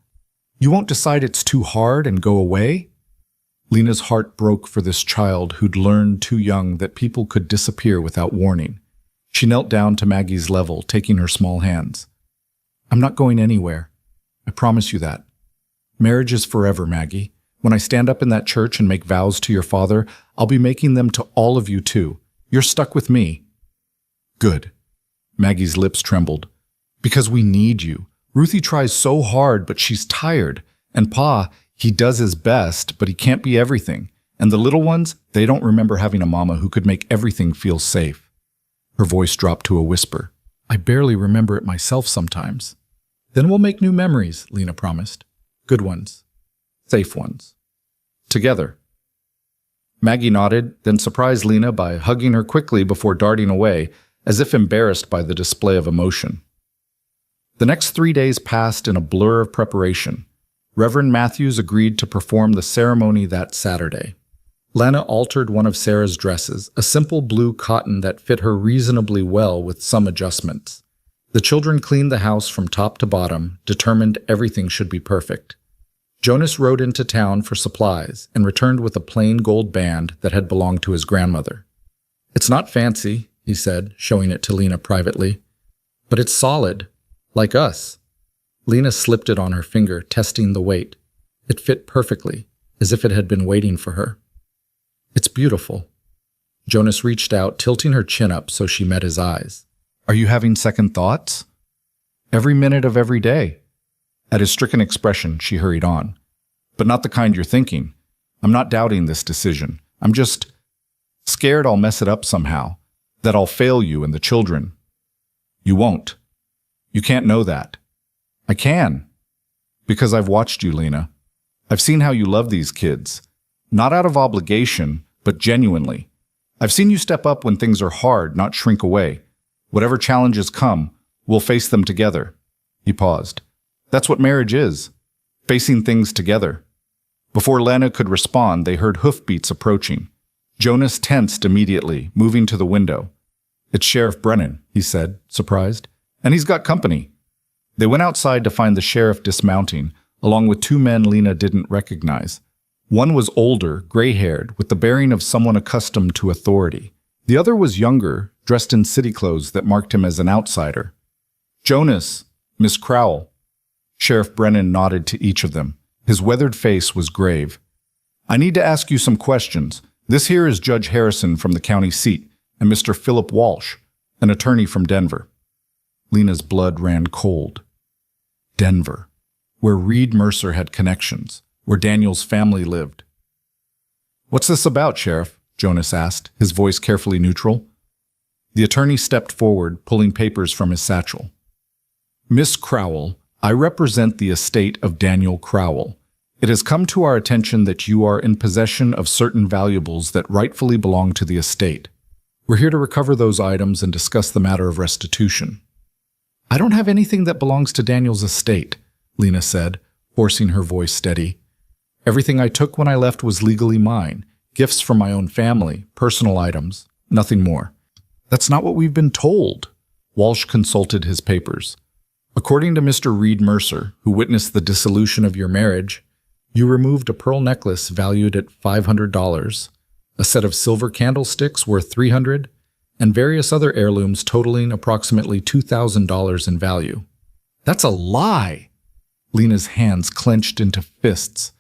You won't decide it's too hard and go away?" Lena's heart broke for this child who'd learned too young that people could disappear without warning. She knelt down to Maggie's level, taking her small hands. "I'm not going anywhere. I promise you that. Marriage is forever, Maggie. When I stand up in that church and make vows to your father, I'll be making them to all of you too. You're stuck with me." "Good." Maggie's lips trembled. "Because we need you. Ruthie tries so hard, but she's tired. And Pa, he does his best, but he can't be everything. And the little ones, they don't remember having a mama who could make everything feel safe." Her voice dropped to a whisper. "I barely remember it myself sometimes." "Then we'll make new memories," Lena promised. "Good ones. Safe ones. Together." Maggie nodded, then surprised Lena by hugging her quickly before darting away, as if embarrassed by the display of emotion. The next 3 days passed in a blur of preparation. Reverend Matthews agreed to perform the ceremony that Saturday. Lana altered one of Sarah's dresses, a simple blue cotton that fit her reasonably well with some adjustments. The children cleaned the house from top to bottom, determined everything should be perfect. Jonas rode into town for supplies and returned with a plain gold band that had belonged to his grandmother. "It's not fancy," he said, showing it to Lena privately, "but it's solid, like us." Lena slipped it on her finger, testing the weight. It fit perfectly, as if it had been waiting for her. "It's beautiful." Jonas reached out, tilting her chin up so she met his eyes. "Are you having second thoughts?" "Every minute of every day." At his stricken expression, she hurried on. "But not the kind you're thinking. I'm not doubting this decision. I'm just scared I'll mess it up somehow, that I'll fail you and the children." "You won't. You can't know that." "I can. Because I've watched you, Lena. I've seen how you love these kids. Not out of obligation, but genuinely. I've seen you step up when things are hard, not shrink away. Whatever challenges come, we'll face them together." He paused. "That's what marriage is. Facing things together." Before Lena could respond, they heard hoofbeats approaching. Jonas tensed immediately, moving to the window. "It's Sheriff Brennan," he said, surprised. "And he's got company." They went outside to find the sheriff dismounting, along with two men Lena didn't recognize. One was older, gray-haired, with the bearing of someone accustomed to authority. The other was younger, dressed in city clothes that marked him as an outsider. "Jonas, Miss Crowell." Sheriff Brennan nodded to each of them. His weathered face was grave. "I need to ask you some questions. This here is Judge Harrison from the county seat, and Mr. Philip Walsh, an attorney from Denver." Lena's blood ran cold. Denver, where Reed Mercer had connections, where Daniel's family lived. "What's this about, Sheriff?" Jonas asked, his voice carefully neutral. The attorney stepped forward, pulling papers from his satchel. "Miss Crowell, I represent the estate of Daniel Crowell. It has come to our attention that you are in possession of certain valuables that rightfully belong to the estate. We're here to recover those items and discuss the matter of restitution." "I don't have anything that belongs to Daniel's estate," Lena said, forcing her voice steady. "Everything I took when I left was legally mine, gifts from my own family, personal items, nothing more." "That's not what we've been told." Walsh consulted his papers. "According to Mr. Reed Mercer, who witnessed the dissolution of your marriage, you removed a pearl necklace valued at $500, a set of silver candlesticks worth $300, and various other heirlooms totaling approximately $2,000 in value." "That's a lie!" Lena's hands clenched into fists.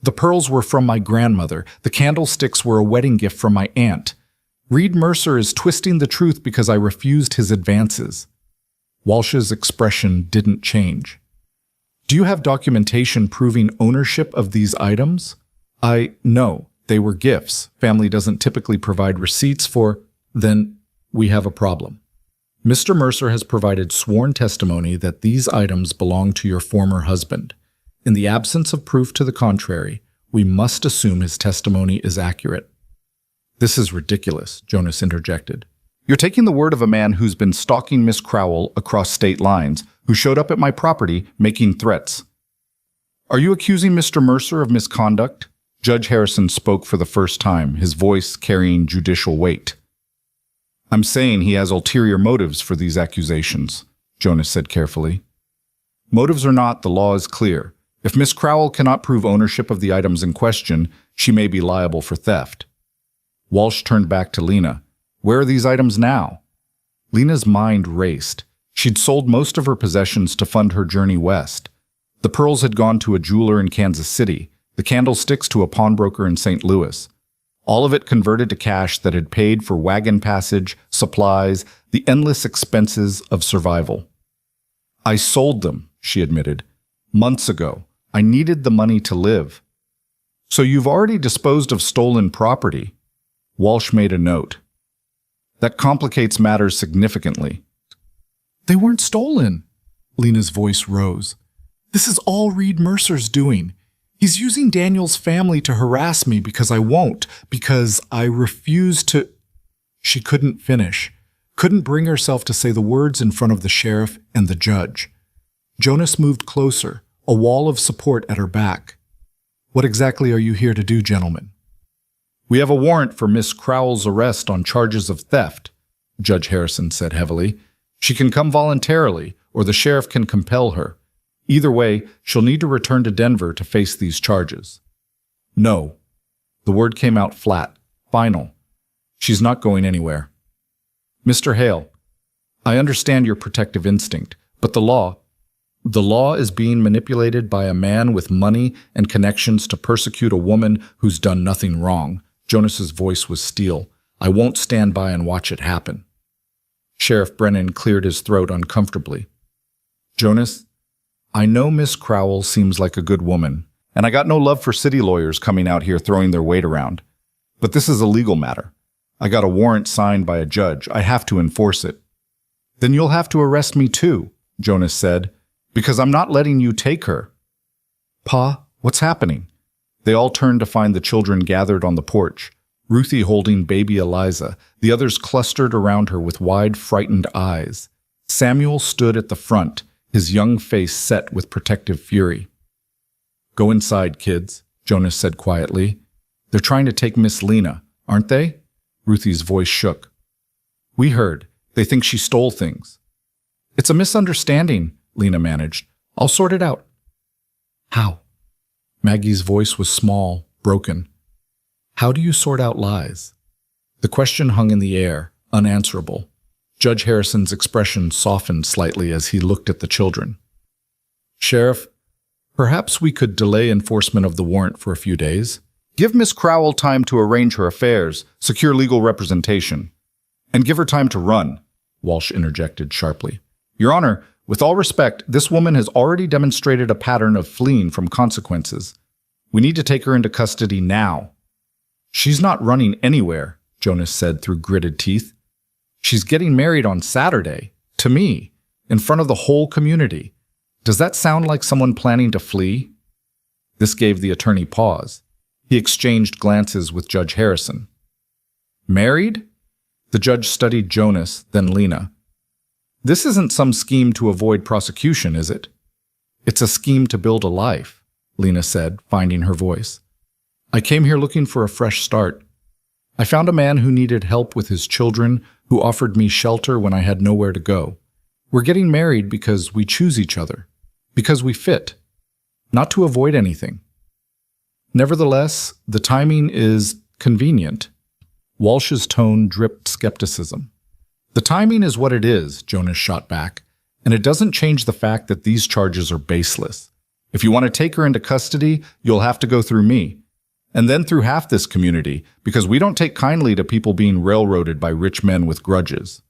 The pearls were from my grandmother. The candlesticks were a wedding gift from my aunt. Reed Mercer is twisting the truth because I refused his advances. Walsh's expression didn't change. Do you have documentation proving ownership of these items? No, they were gifts. Family doesn't typically provide receipts for. Then we have a problem. Mr. Mercer has provided sworn testimony that these items belong to your former husband. In the absence of proof to the contrary, we must assume his testimony is accurate. This is ridiculous, Jonas interjected. You're taking the word of a man who's been stalking Miss Crowell across state lines, who showed up at my property making threats. Are you accusing Mr. Mercer of misconduct? Judge Harrison spoke for the first time, his voice carrying judicial weight. I'm saying he has ulterior motives for these accusations, Jonas said carefully. Motives or not, the law is clear. If Miss Crowell cannot prove ownership of the items in question, she may be liable for theft. Walsh turned back to Lena. Where are these items now? Lena's mind raced. She'd sold most of her possessions to fund her journey west. The pearls had gone to a jeweler in Kansas City, the candlesticks to a pawnbroker in St. Louis. All of it converted to cash that had paid for wagon passage, supplies, the endless expenses of survival. I sold them, she admitted. Months ago. I needed the money to live. So you've already disposed of stolen property. Walsh made a note. That complicates matters significantly. They weren't stolen. Lena's voice rose. This is all Reed Mercer's doing. He's using Daniel's family to harass me because I refuse to. She couldn't finish, couldn't bring herself to say the words in front of the sheriff and the judge. Jonas moved closer, a wall of support at her back. What exactly are you here to do, gentlemen? We have a warrant for Miss Crowell's arrest on charges of theft, Judge Harrison said heavily. She can come voluntarily, or the sheriff can compel her. Either way, she'll need to return to Denver to face these charges. No. The word came out flat, final. She's not going anywhere. Mr. Hale, I understand your protective instinct, but the law is being manipulated by a man with money and connections to persecute a woman who's done nothing wrong. Jonas's voice was steel. I won't stand by and watch it happen. Sheriff Brennan cleared his throat uncomfortably. Jonas, I know Miss Crowell seems like a good woman, and I got no love for city lawyers coming out here throwing their weight around. But this is a legal matter. I got a warrant signed by a judge. I have to enforce it. Then you'll have to arrest me too, Jonas said, because I'm not letting you take her. Pa, what's happening? They all turned to find the children gathered on the porch, Ruthie holding baby Eliza, the others clustered around her with wide, frightened eyes. Samuel stood at the front, his young face set with protective fury. Go inside, kids, Jonas said quietly. They're trying to take Miss Lena, aren't they? Ruthie's voice shook. We heard. They think she stole things. It's a misunderstanding, Lena managed. I'll sort it out. How? Maggie's voice was small, broken. How do you sort out lies? The question hung in the air, unanswerable. Judge Harrison's expression softened slightly as he looked at the children. Sheriff, perhaps we could delay enforcement of the warrant for a few days. Give Miss Crowell time to arrange her affairs, secure legal representation. And give her time to run, Walsh interjected sharply. Your Honor, with all respect, this woman has already demonstrated a pattern of fleeing from consequences. We need to take her into custody now. She's not running anywhere, Jonas said through gritted teeth. She's getting married on Saturday, to me, in front of the whole community. Does that sound like someone planning to flee? This gave the attorney pause. He exchanged glances with Judge Harrison. Married? The judge studied Jonas, then Lena. This isn't some scheme to avoid prosecution, is it? It's a scheme to build a life, Lena said, finding her voice. I came here looking for a fresh start. I found a man who needed help with his children, who offered me shelter when I had nowhere to go. We're getting married because we choose each other, because we fit, not to avoid anything. Nevertheless, the timing is convenient. Walsh's tone dripped skepticism. The timing is what it is, Jonas shot back, and it doesn't change the fact that these charges are baseless. If you want to take her into custody, you'll have to go through me. And then through half this community, because we don't take kindly to people being railroaded by rich men with grudges.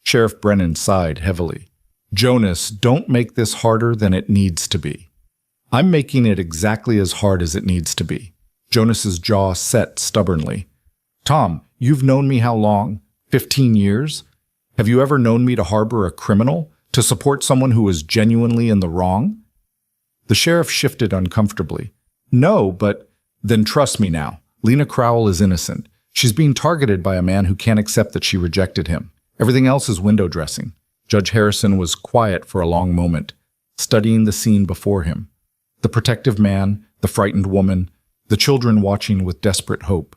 Sheriff Brennan sighed heavily. Jonas, don't make this harder than it needs to be. I'm making it exactly as hard as it needs to be. Jonas's jaw set stubbornly. Tom, you've known me how long? 15 years? Have you ever known me to harbor a criminal? To support someone who is genuinely in the wrong? The sheriff shifted uncomfortably. No, but then trust me now. Lena Crowell is innocent. She's being targeted by a man who can't accept that she rejected him. Everything else is window dressing. Judge Harrison was quiet for a long moment, studying the scene before him. The protective man, the frightened woman, the children watching with desperate hope.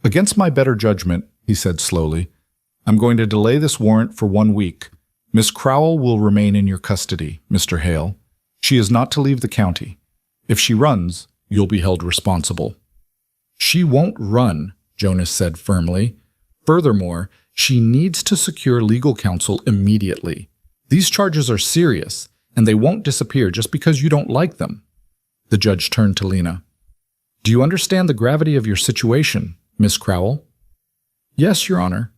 Against my better judgment, he said slowly, I'm going to delay this warrant for 1 week. Miss Crowell will remain in your custody, Mr. Hale. She is not to leave the county. If she runs, you'll be held responsible. She won't run, Jonas said firmly. Furthermore, she needs to secure legal counsel immediately. These charges are serious, and they won't disappear just because you don't like them. The judge turned to Lena. Do you understand the gravity of your situation, Miss Crowell? Yes, Your Honor.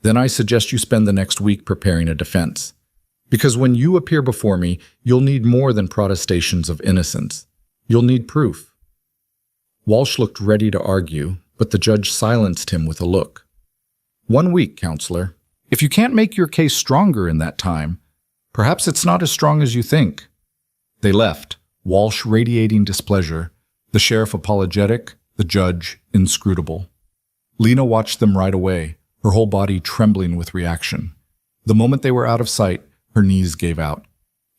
Then I suggest you spend the next week preparing a defense. Because when you appear before me, you'll need more than protestations of innocence. You'll need proof. Walsh looked ready to argue, but the judge silenced him with a look. 1 week, counselor. If you can't make your case stronger in that time, perhaps it's not as strong as you think. They left, Walsh radiating displeasure, the sheriff apologetic, the judge inscrutable. Lena watched them ride away, her whole body trembling with reaction. The moment they were out of sight, her knees gave out.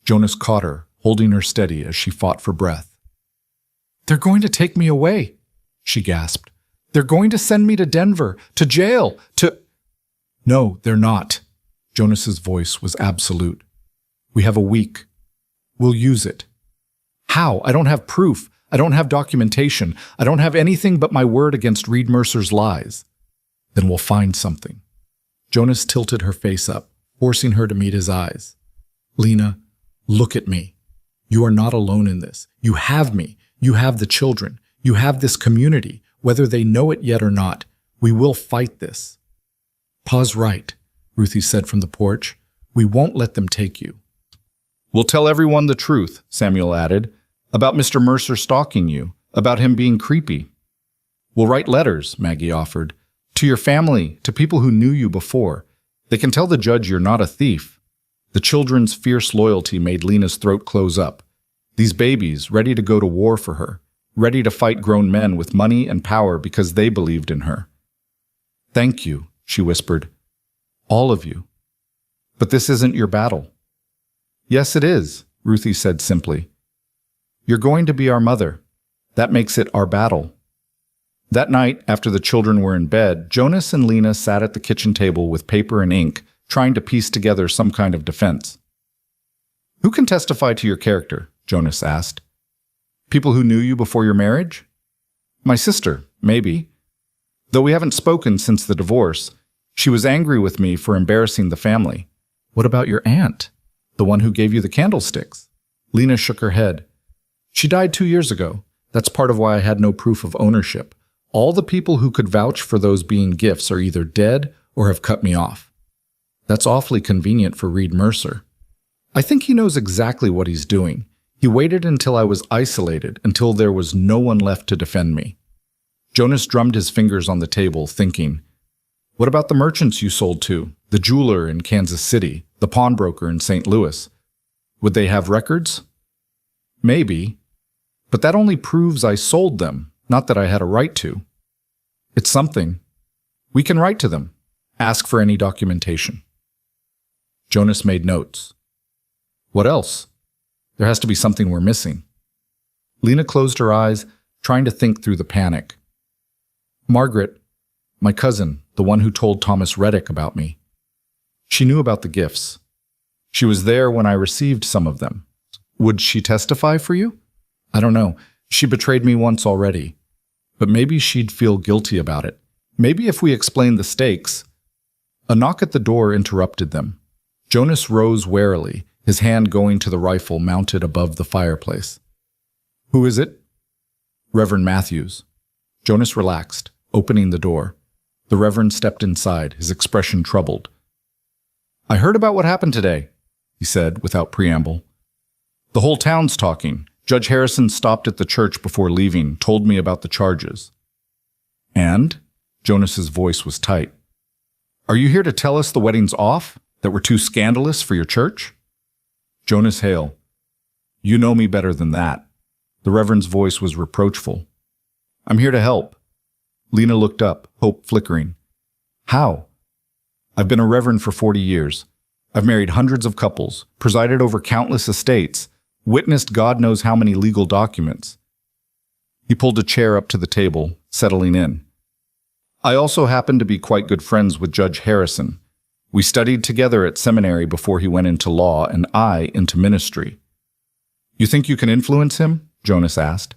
Jonas caught her, holding her steady as she fought for breath. They're going to take me away, she gasped. They're going to send me to Denver, to jail, to... No, they're not. Jonas's voice was absolute. We have a week. We'll use it. How? I don't have proof. I don't have documentation. I don't have anything but my word against Reed Mercer's lies. Then we'll find something. Jonas tilted her face up, forcing her to meet his eyes. Lena, look at me. You are not alone in this. You have me. You have the children. You have this community. Whether they know it yet or not, we will fight this. Pa's right, Ruthie said from the porch. We won't let them take you. We'll tell everyone the truth, Samuel added, about Mr. Mercer stalking you, about him being creepy. We'll write letters, Maggie offered, to your family, to people who knew you before. They can tell the judge you're not a thief. The children's fierce loyalty made Lena's throat close up. These babies, ready to go to war for her, ready to fight grown men with money and power because they believed in her. Thank you, she whispered. All of you. But this isn't your battle. Yes, it is, Ruthie said simply. You're going to be our mother. That makes it our battle. That night, after the children were in bed, Jonas and Lena sat at the kitchen table with paper and ink, trying to piece together some kind of defense. Who can testify to your character? Jonas asked. People who knew you before your marriage? My sister, maybe. Though we haven't spoken since the divorce, she was angry with me for embarrassing the family. What about your aunt? The one who gave you the candlesticks? Lena shook her head. She died 2 years ago. That's part of why I had no proof of ownership. All the people who could vouch for those being gifts are either dead or have cut me off. That's awfully convenient for Reed Mercer. I think he knows exactly what he's doing. He waited until I was isolated, until there was no one left to defend me. Jonas drummed his fingers on the table, thinking, what about the merchants you sold to? The jeweler in Kansas City, the pawnbroker in St. Louis? Would they have records? Maybe. But that only proves I sold them, not that I had a right to. It's something. We can write to them. Ask for any documentation. Jonas made notes. What else? There has to be something we're missing. Lena closed her eyes, trying to think through the panic. Margaret, my cousin, the one who told Thomas Reddick about me. She knew about the gifts. She was there when I received some of them. Would she testify for you? I don't know. She betrayed me once already. But maybe she'd feel guilty about it. Maybe if we explained the stakes. A knock at the door interrupted them. Jonas rose warily, his hand going to the rifle mounted above the fireplace. "Who is it?" "Reverend Matthews." Jonas relaxed, opening the door. The Reverend stepped inside, his expression troubled. "I heard about what happened today," he said without preamble. "The whole town's talking. Judge Harrison stopped at the church before leaving, told me about the charges." "And?" Jonas's voice was tight. "Are you here to tell us the wedding's off? That we're too scandalous for your church?" "Jonas Hale, you know me better than that." The Reverend's voice was reproachful. "I'm here to help." Lena looked up, hope flickering. "How?" "I've been a reverend for 40 years. I've married hundreds of couples, presided over countless estates, witnessed God knows how many legal documents." He pulled a chair up to the table, settling in. "I also happen to be quite good friends with Judge Harrison. We studied together at seminary before he went into law and I into ministry." "You think you can influence him?" Jonas asked.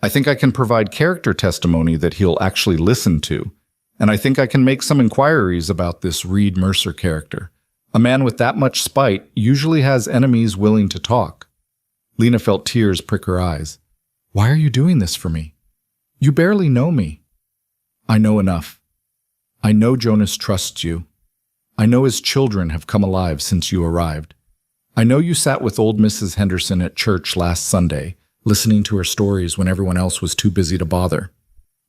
"I think I can provide character testimony that he'll actually listen to, and I think I can make some inquiries about this Reed Mercer character. A man with that much spite usually has enemies willing to talk." Lena felt tears prick her eyes. "Why are you doing this for me? You barely know me." "I know enough. I know Jonas trusts you. I know his children have come alive since you arrived. I know you sat with old Mrs. Henderson at church last Sunday, listening to her stories when everyone else was too busy to bother."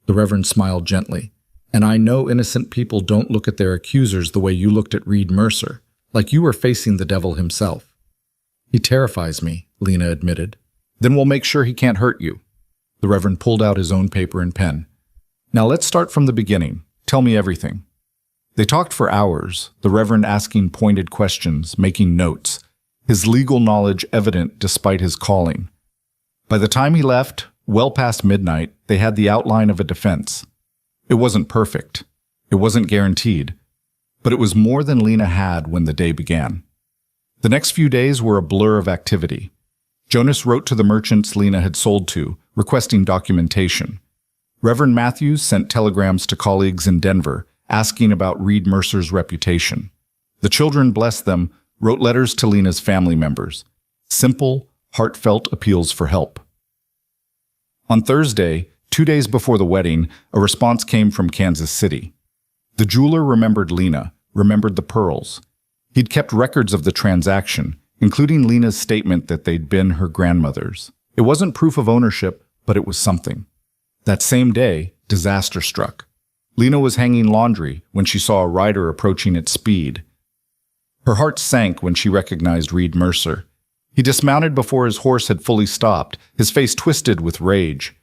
The Reverend smiled gently. "And I know innocent people don't look at their accusers the way you looked at Reed Mercer, like you were facing the devil himself." "He terrifies me," Lena admitted. "Then we'll make sure he can't hurt you." The Reverend pulled out his own paper and pen. "Now let's start from the beginning. Tell me everything." They talked for hours, the Reverend asking pointed questions, making notes, his legal knowledge evident despite his calling. By the time he left, well past midnight, they had the outline of a defense. It wasn't perfect. It wasn't guaranteed. But it was more than Lena had when the day began. The next few days were a blur of activity. Jonas wrote to the merchants Lena had sold to, requesting documentation. Reverend Matthews sent telegrams to colleagues in Denver, asking about Reed Mercer's reputation. The children, bless them, wrote letters to Lena's family members. Simple, heartfelt appeals for help. On Thursday, 2 days before the wedding, a response came from Kansas City. The jeweler remembered Lena, remembered the pearls. He'd kept records of the transaction, including Lena's statement that they'd been her grandmother's. It wasn't proof of ownership, but it was something. That same day, disaster struck. Lena was hanging laundry when she saw a rider approaching at speed. Her heart sank when she recognized Reed Mercer. He dismounted before his horse had fully stopped, his face twisted with rage.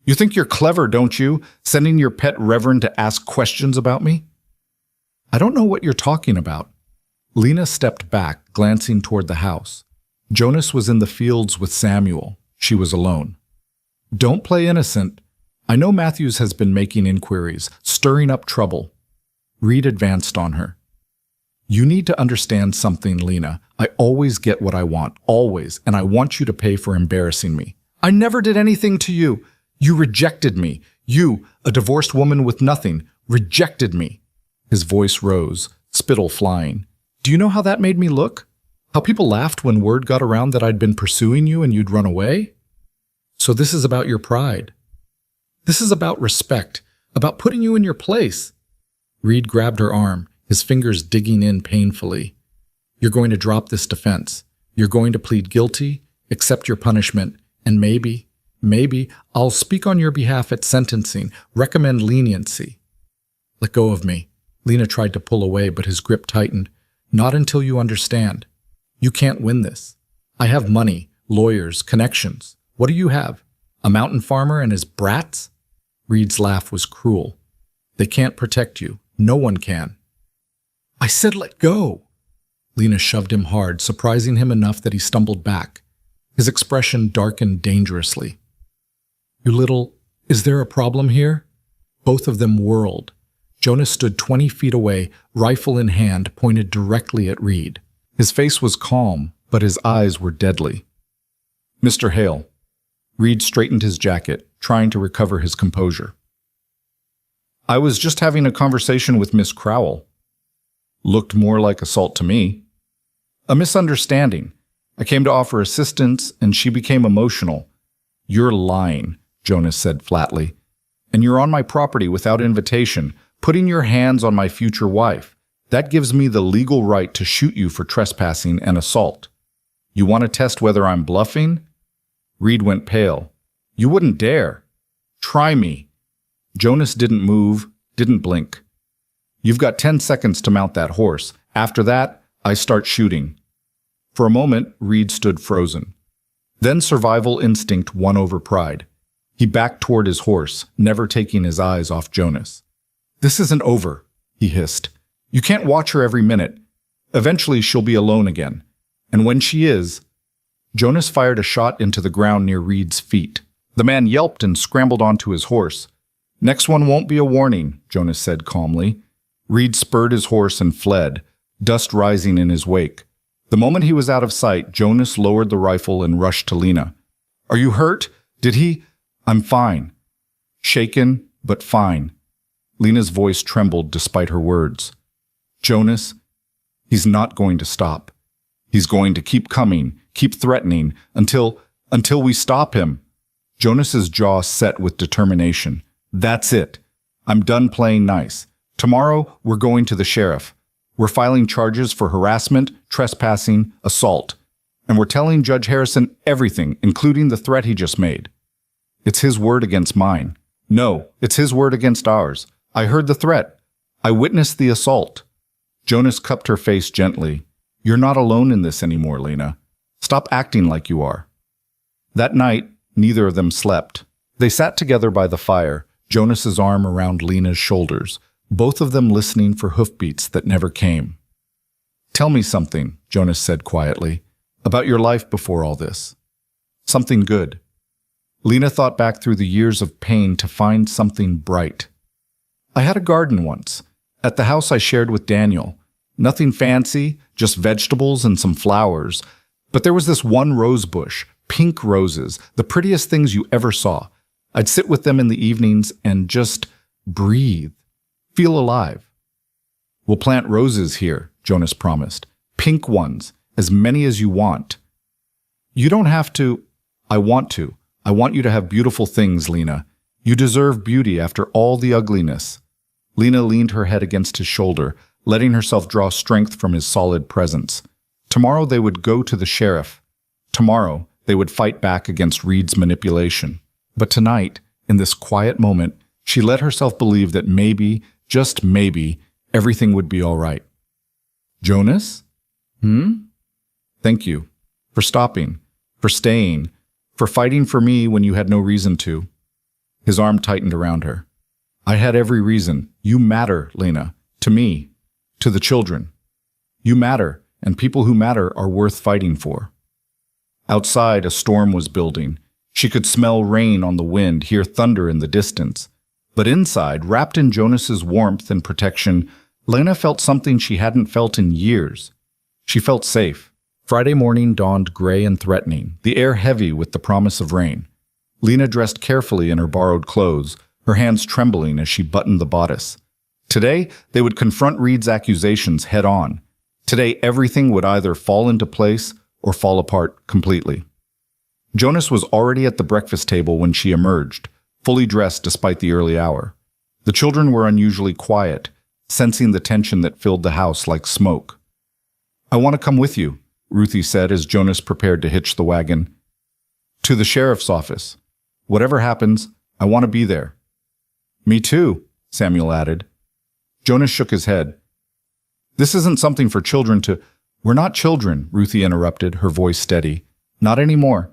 "You think you're clever, don't you, sending your pet reverend to ask questions about me?" "I don't know what you're talking about." Lena stepped back, glancing toward the house. Jonas was in the fields with Samuel. She was alone. "Don't play innocent. I know Matthews has been making inquiries, stirring up trouble." Reed advanced on her. "You need to understand something, Lena. I always get what I want, always, and I want you to pay for embarrassing me." "I never did anything to you. You rejected me. You, a divorced woman with nothing, rejected me." His voice rose, spittle flying. "Do you know how that made me look? How people laughed when word got around that I'd been pursuing you and you'd run away? So this is about your pride. This is about respect, about putting you in your place." Reed grabbed her arm, his fingers digging in painfully. "You're going to drop this defense. You're going to plead guilty, accept your punishment, and maybe I'll speak on your behalf at sentencing, recommend leniency." "Let go of me." Lena tried to pull away, but his grip tightened. "Not until you understand. You can't win this. I have money, lawyers, connections. What do you have? A mountain farmer and his brats?" Reed's laugh was cruel. "They can't protect you. No one can." "I said let go." Lena shoved him hard, surprising him enough that he stumbled back. His expression darkened dangerously. "You little, is there a problem here?" Both of them whirled. Jonas stood 20 feet away, rifle in hand, pointed directly at Reed. His face was calm, but his eyes were deadly. "Mr. Hale." Reed straightened his jacket, trying to recover his composure. "I was just having a conversation with Miss Crowell." "Looked more like assault to me." A misunderstanding. I came to offer assistance, and she became emotional. You're lying, Jonas said flatly. And you're on my property without invitation, putting your hands on my future wife. That gives me the legal right to shoot you for trespassing and assault. You want to test whether I'm bluffing? Reed went pale. You wouldn't dare. Try me. Jonas didn't move, didn't blink. You've got 10 seconds to mount that horse. After that, I start shooting. For a moment, Reed stood frozen. Then survival instinct won over pride. He backed toward his horse, never taking his eyes off Jonas. This isn't over, he hissed. You can't watch her every minute. Eventually, she'll be alone again. And when she is... Jonas fired a shot into the ground near Reed's feet. The man yelped and scrambled onto his horse. Next one won't be a warning, Jonas said calmly. Reed spurred his horse and fled, dust rising in his wake. The moment he was out of sight, Jonas lowered the rifle and rushed to Lena. Are you hurt? Did he? I'm fine. Shaken, but fine. Lena's voice trembled despite her words. Jonas, he's not going to stop. He's going to keep coming, keep threatening, until we stop him. Jonas's jaw set with determination. That's it. I'm done playing nice. Tomorrow, we're going to the sheriff. We're filing charges for harassment, trespassing, assault. And we're telling Judge Harrison everything, including the threat he just made. It's his word against mine. No, it's his word against ours. I heard the threat. I witnessed the assault. Jonas cupped her face gently. You're not alone in this anymore, Lena. Stop acting like you are. That night, neither of them slept. They sat together by the fire, Jonas's arm around Lena's shoulders, both of them listening for hoofbeats that never came. Tell me something, Jonas said quietly, about your life before all this. Something good. Lena thought back through the years of pain to find something bright. I had a garden once, at the house I shared with Daniel. Nothing fancy, just vegetables and some flowers. But there was this one rose bush, pink roses, the prettiest things you ever saw. I'd sit with them in the evenings and just breathe, feel alive. We'll plant roses here, Jonas promised. Pink ones, as many as you want. You don't have to. I want to. I want you to have beautiful things, Lena. You deserve beauty after all the ugliness. Lena leaned her head against his shoulder, letting herself draw strength from his solid presence. Tomorrow they would go to the sheriff. Tomorrow they would fight back against Reed's manipulation. But tonight, in this quiet moment, she let herself believe that maybe, just maybe, everything would be all right. Jonas? Thank you. For stopping. For staying. For fighting for me when you had no reason to. His arm tightened around her. I had every reason. You matter, Lena. To me. To the children. You matter, and people who matter are worth fighting for. Outside, a storm was building. She could smell rain on the wind, hear thunder in the distance. But inside, wrapped in Jonas's warmth and protection, Lena felt something she hadn't felt in years. She felt safe. Friday morning dawned gray and threatening, the air heavy with the promise of rain. Lena dressed carefully in her borrowed clothes, her hands trembling as she buttoned the bodice. Today, they would confront Reed's accusations head-on. Today, everything would either fall into place or fall apart completely. Jonas was already at the breakfast table when she emerged, fully dressed despite the early hour. The children were unusually quiet, sensing the tension that filled the house like smoke. I want to come with you, Ruthie said as Jonas prepared to hitch the wagon. To the sheriff's office. Whatever happens, I want to be there. Me too, Samuel added. Jonas shook his head. This isn't something for children to... We're not children, Ruthie interrupted, her voice steady. Not anymore.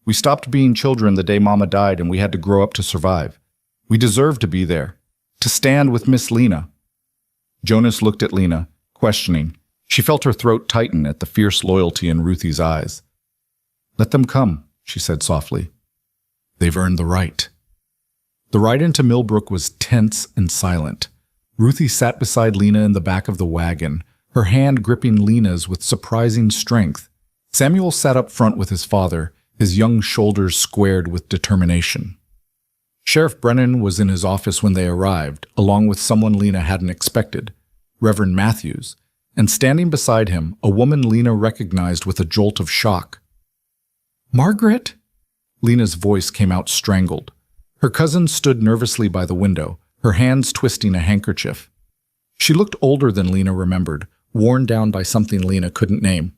We stopped being children the day Mama died and we had to grow up to survive. We deserve to be there. To stand with Miss Lena. Jonas looked at Lena, questioning. She felt her throat tighten at the fierce loyalty in Ruthie's eyes. Let them come, she said softly. They've earned the right. The ride into Millbrook was tense and silent. Ruthie sat beside Lena in the back of the wagon, her hand gripping Lena's with surprising strength. Samuel sat up front with his father, his young shoulders squared with determination. Sheriff Brennan was in his office when they arrived, along with someone Lena hadn't expected, Reverend Matthews, and standing beside him, a woman Lena recognized with a jolt of shock. "Margaret?" Lena's voice came out strangled. Her cousin stood nervously by the window, her hands twisting a handkerchief. She looked older than Lena remembered, worn down by something Lena couldn't name.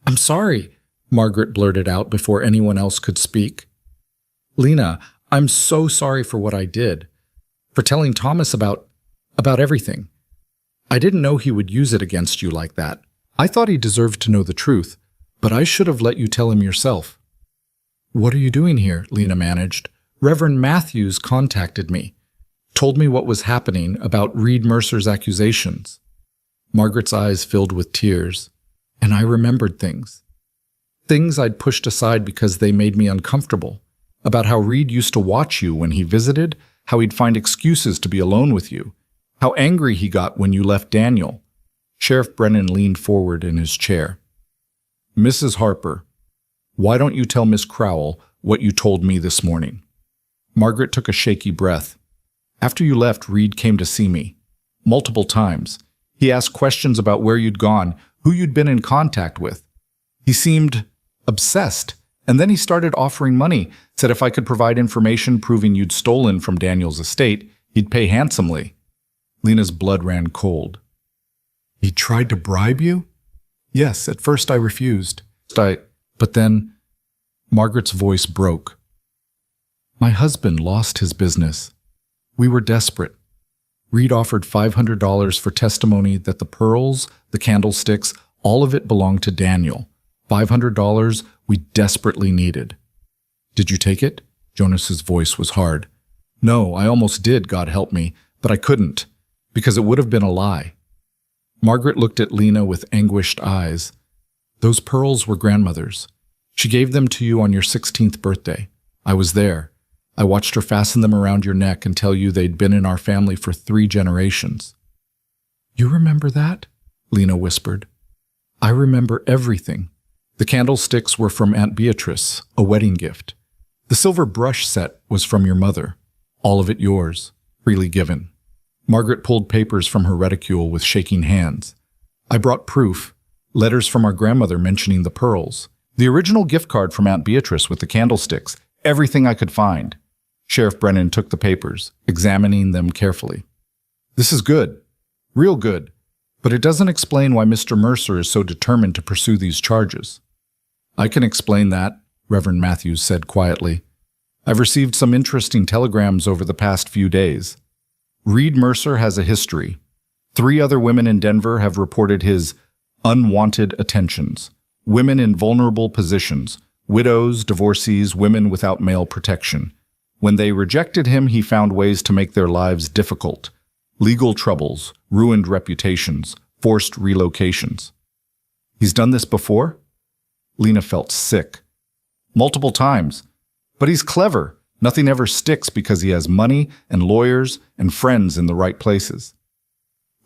"I'm sorry," Margaret blurted out before anyone else could speak. "Lena, I'm so sorry for what I did, for telling Thomas about everything. I didn't know he would use it against you like that. I thought he deserved to know the truth, but I should have let you tell him yourself." "What are you doing here?" Lena managed. "Reverend Matthews contacted me, told me what was happening about Reed Mercer's accusations." Margaret's eyes filled with tears, and I remembered things. Things I'd pushed aside because they made me uncomfortable, about how Reed used to watch you when he visited, how he'd find excuses to be alone with you, how angry he got when you left Daniel. Sheriff Brennan leaned forward in his chair. "Mrs. Harper, why don't you tell Miss Crowell what you told me this morning?" Margaret took a shaky breath. "After you left, Reed came to see me. Multiple times. He asked questions about where you'd gone, who you'd been in contact with. He seemed obsessed, and then he started offering money, said if I could provide information proving you'd stolen from Daniel's estate, he'd pay handsomely." Lena's blood ran cold. "He tried to bribe you?" "Yes, at first I refused. But then..." Margaret's voice broke. "My husband lost his business. We were desperate. Reed offered $500 for testimony that the pearls, the candlesticks, all of it belonged to Daniel. $500 we desperately needed." "Did you take it?" Jonas's voice was hard. "No, I almost did, God help me, but I couldn't, because it would have been a lie." Margaret looked at Lena with anguished eyes. "Those pearls were grandmother's. She gave them to you on your 16th birthday. I was there. I watched her fasten them around your neck and tell you they'd been in our family for 3 generations. "You remember that?" Lena whispered. "I remember everything. The candlesticks were from Aunt Beatrice, a wedding gift. The silver brush set was from your mother. All of it yours, freely given." Margaret pulled papers from her reticule with shaking hands. "I brought proof, letters from our grandmother mentioning the pearls, the original gift card from Aunt Beatrice with the candlesticks, everything I could find." Sheriff Brennan took the papers, examining them carefully. "This is good, real good, but it doesn't explain why Mr. Mercer is so determined to pursue these charges." "I can explain that," Reverend Matthews said quietly. "I've received some interesting telegrams over the past few days. Reed Mercer has a history. 3 other women in Denver have reported his unwanted attentions. Women in vulnerable positions, widows, divorcees, women without male protection. When they rejected him, he found ways to make their lives difficult. Legal troubles, ruined reputations, forced relocations." "He's done this before?" Lena felt sick. "Multiple times. But he's clever. Nothing ever sticks because he has money and lawyers and friends in the right places."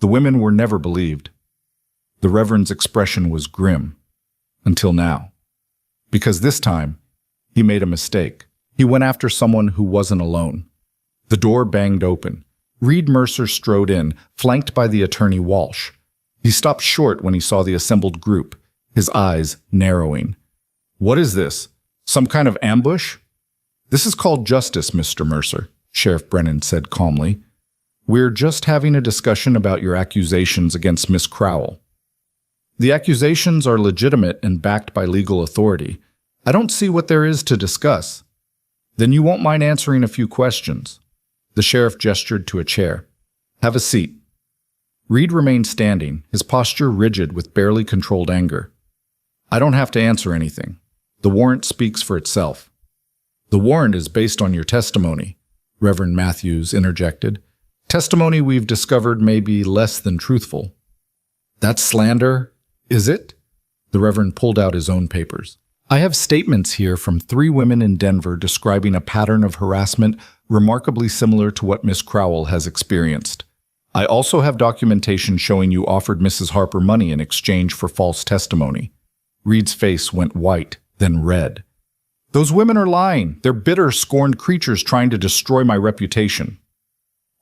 The women were never believed. The Reverend's expression was grim. Until now. Because this time, he made a mistake. He went after someone who wasn't alone. The door banged open. Reed Mercer strode in, flanked by the attorney Walsh. He stopped short when he saw the assembled group, his eyes narrowing. "What is this? Some kind of ambush?" "This is called justice, Mr. Mercer," Sheriff Brennan said calmly. "We're just having a discussion about your accusations against Miss Crowell. The accusations are legitimate and backed by legal authority. I don't see what there is to discuss." "Then you won't mind answering a few questions." The sheriff gestured to a chair. "Have a seat." Reed remained standing, his posture rigid with barely controlled anger. "I don't have to answer anything. The warrant speaks for itself." "The warrant is based on your testimony," Reverend Matthews interjected. "Testimony we've discovered may be less than truthful." "That's slander, is it?" The Reverend pulled out his own papers. "I have statements here from 3 women in Denver describing a pattern of harassment remarkably similar to what Miss Crowell has experienced. I also have documentation showing you offered Mrs. Harper money in exchange for false testimony." Reed's face went white, then red. "Those women are lying. They're bitter, scorned creatures trying to destroy my reputation."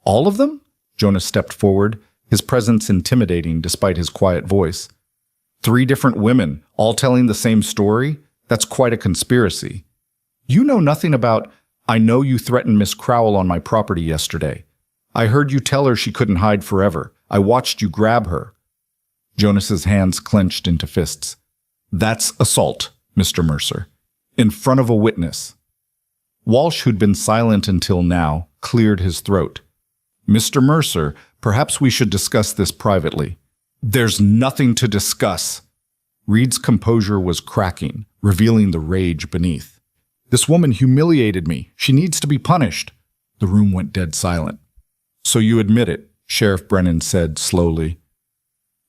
"All of them?" Jonas stepped forward, his presence intimidating despite his quiet voice. 3 different women, all telling the same story? That's quite a conspiracy. You know nothing about, I know you threatened Miss Crowell on my property yesterday. I heard you tell her she couldn't hide forever. I watched you grab her. Jonas's hands clenched into fists. That's assault, Mr. Mercer. In front of a witness. Walsh, who'd been silent until now, cleared his throat. Mr. Mercer, perhaps we should discuss this privately. There's nothing to discuss. Reed's composure was cracking, revealing the rage beneath. This woman humiliated me. She needs to be punished. The room went dead silent. So you admit it, Sheriff Brennan said slowly.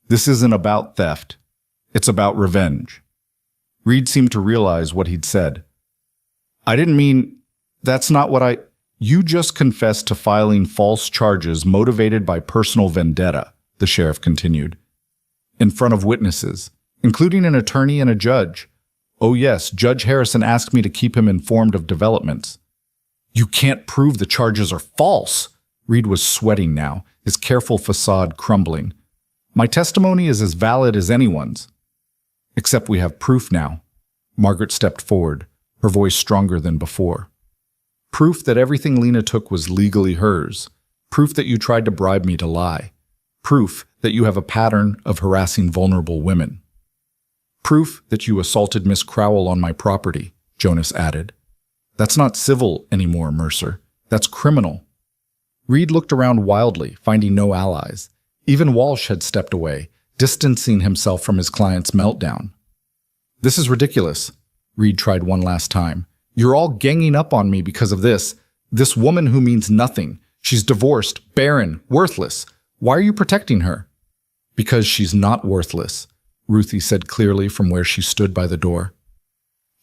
This isn't about theft. It's about revenge. Reed seemed to realize what he'd said. I didn't mean, that's not what You just confessed to filing false charges motivated by personal vendetta, the sheriff continued. In front of witnesses, including an attorney and a judge. Oh yes, Judge Harrison asked me to keep him informed of developments. You can't prove the charges are false. Reed was sweating now, his careful facade crumbling. My testimony is as valid as anyone's. Except we have proof now. Margaret stepped forward, her voice stronger than before. Proof that everything Lena took was legally hers. Proof that you tried to bribe me to lie. Proof that you have a pattern of harassing vulnerable women. Proof that you assaulted Miss Crowell on my property, Jonas added. That's not civil anymore, Mercer. That's criminal. Reed looked around wildly, finding no allies. Even Walsh had stepped away, distancing himself from his client's meltdown. This is ridiculous, Reed tried one last time. You're all ganging up on me because of this. This woman who means nothing. She's divorced, barren, worthless. Why are you protecting her? Because she's not worthless, Ruthie said clearly from where she stood by the door.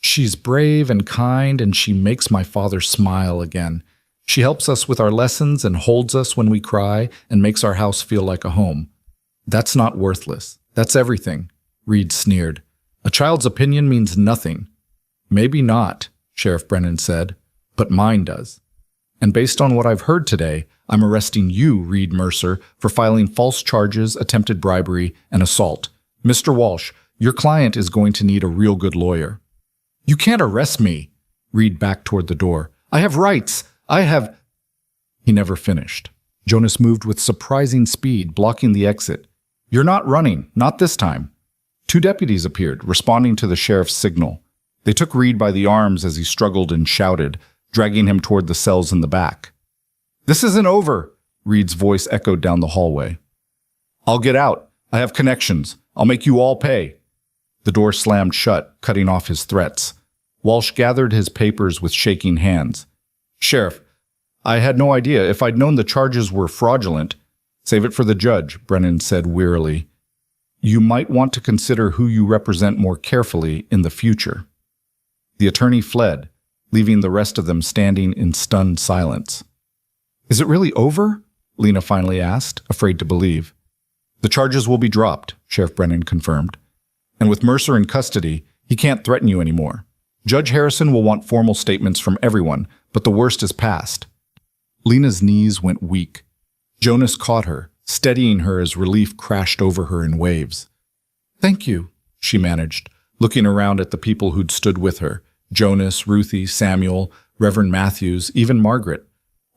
She's brave and kind, and she makes my father smile again. She helps us with our lessons and holds us when we cry and makes our house feel like a home. That's not worthless. That's everything, Reed sneered. A child's opinion means nothing. Maybe not, Sheriff Brennan said, but mine does. And based on what I've heard today, I'm arresting you, Reed Mercer, for filing false charges, attempted bribery, and assault. Mr. Walsh, your client is going to need a real good lawyer. You can't arrest me, Reed backed toward the door. I have rights. He never finished. Jonas moved with surprising speed, blocking the exit. You're not running, not this time. 2 deputies appeared, responding to the sheriff's signal. They took Reed by the arms as he struggled and shouted, dragging him toward the cells in the back. This isn't over, Reed's voice echoed down the hallway. I'll get out. I have connections. I'll make you all pay. The door slammed shut, cutting off his threats. Walsh gathered his papers with shaking hands. Sheriff, I had no idea. If I'd known the charges were fraudulent. Save it for the judge, Brennan said wearily. You might want to consider who you represent more carefully in the future. The attorney fled, leaving the rest of them standing in stunned silence. Is it really over? Lena finally asked, afraid to believe. The charges will be dropped, Sheriff Brennan confirmed. And with Mercer in custody, he can't threaten you anymore. Judge Harrison will want formal statements from everyone, but the worst is past. Lena's knees went weak. Jonas caught her, steadying her as relief crashed over her in waves. Thank you, she managed, looking around at the people who'd stood with her. Jonas, Ruthie, Samuel, Reverend Matthews, even Margaret.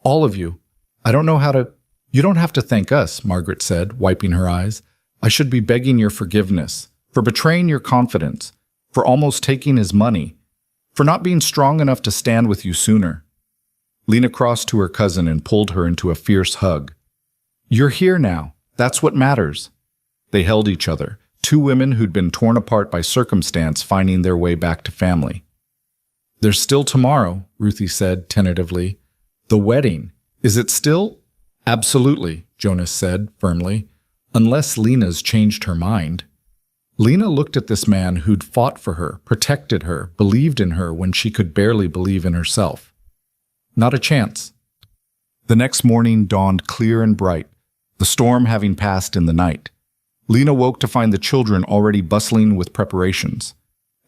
All of you. I don't know how to... You don't have to thank us, Margaret said, wiping her eyes. I should be begging your forgiveness, for betraying your confidence, for almost taking his money, for not being strong enough to stand with you sooner. Lena crossed to her cousin and pulled her into a fierce hug. You're here now. That's what matters. They held each other, 2 women who'd been torn apart by circumstance finding their way back to family. There's still tomorrow, Ruthie said tentatively. The wedding. Is it still? Absolutely, Jonas said firmly, unless Lena's changed her mind. Lena looked at this man who'd fought for her, protected her, believed in her when she could barely believe in herself. Not a chance. The next morning dawned clear and bright, the storm having passed in the night. Lena woke to find the children already bustling with preparations.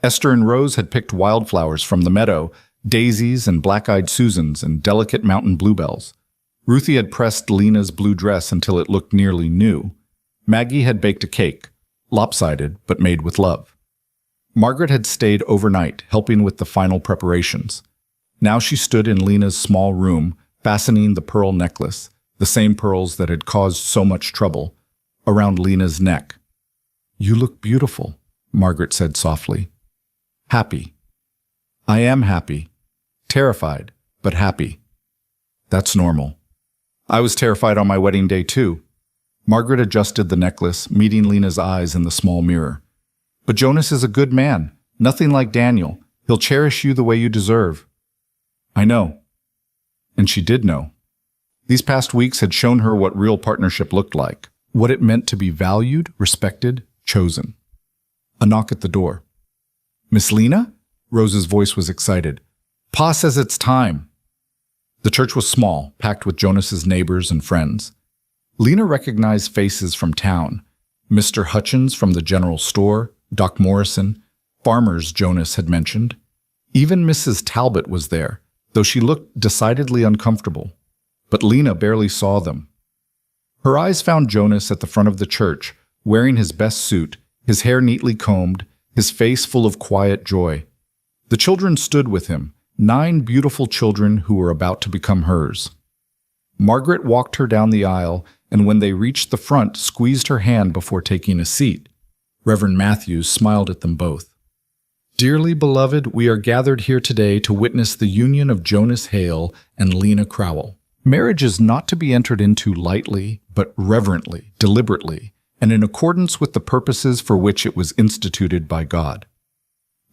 Esther and Rose had picked wildflowers from the meadow, daisies and black-eyed Susans and delicate mountain bluebells. Ruthie had pressed Lena's blue dress until it looked nearly new. Maggie had baked a cake, lopsided but made with love. Margaret had stayed overnight, helping with the final preparations. Now she stood in Lena's small room, fastening the pearl necklace, the same pearls that had caused so much trouble, around Lena's neck. "You look beautiful," Margaret said softly. "Happy." "I am happy. Terrified, but happy." "That's normal. I was terrified on my wedding day too." Margaret adjusted the necklace, meeting Lena's eyes in the small mirror. "But Jonas is a good man, nothing like Daniel. He'll cherish you the way you deserve." "I know." And she did know. These past weeks had shown her what real partnership looked like, what it meant to be valued, respected, chosen. A knock at the door. "Miss Lena?" Rose's voice was excited. "Pa says it's time." The church was small, packed with Jonas's neighbors and friends. Lena recognized faces from town. Mr. Hutchins from the general store, Doc Morrison, farmers Jonas had mentioned. Even Mrs. Talbot was there, though she looked decidedly uncomfortable. But Lena barely saw them. Her eyes found Jonas at the front of the church, wearing his best suit, his hair neatly combed, his face full of quiet joy. The children stood with him, 9 beautiful children who were about to become hers. Margaret walked her down the aisle, and when they reached the front, squeezed her hand before taking a seat. Reverend Matthews smiled at them both. "Dearly beloved, we are gathered here today to witness the union of Jonas Hale and Lena Crowell. Marriage is not to be entered into lightly, but reverently, deliberately, and in accordance with the purposes for which it was instituted by God."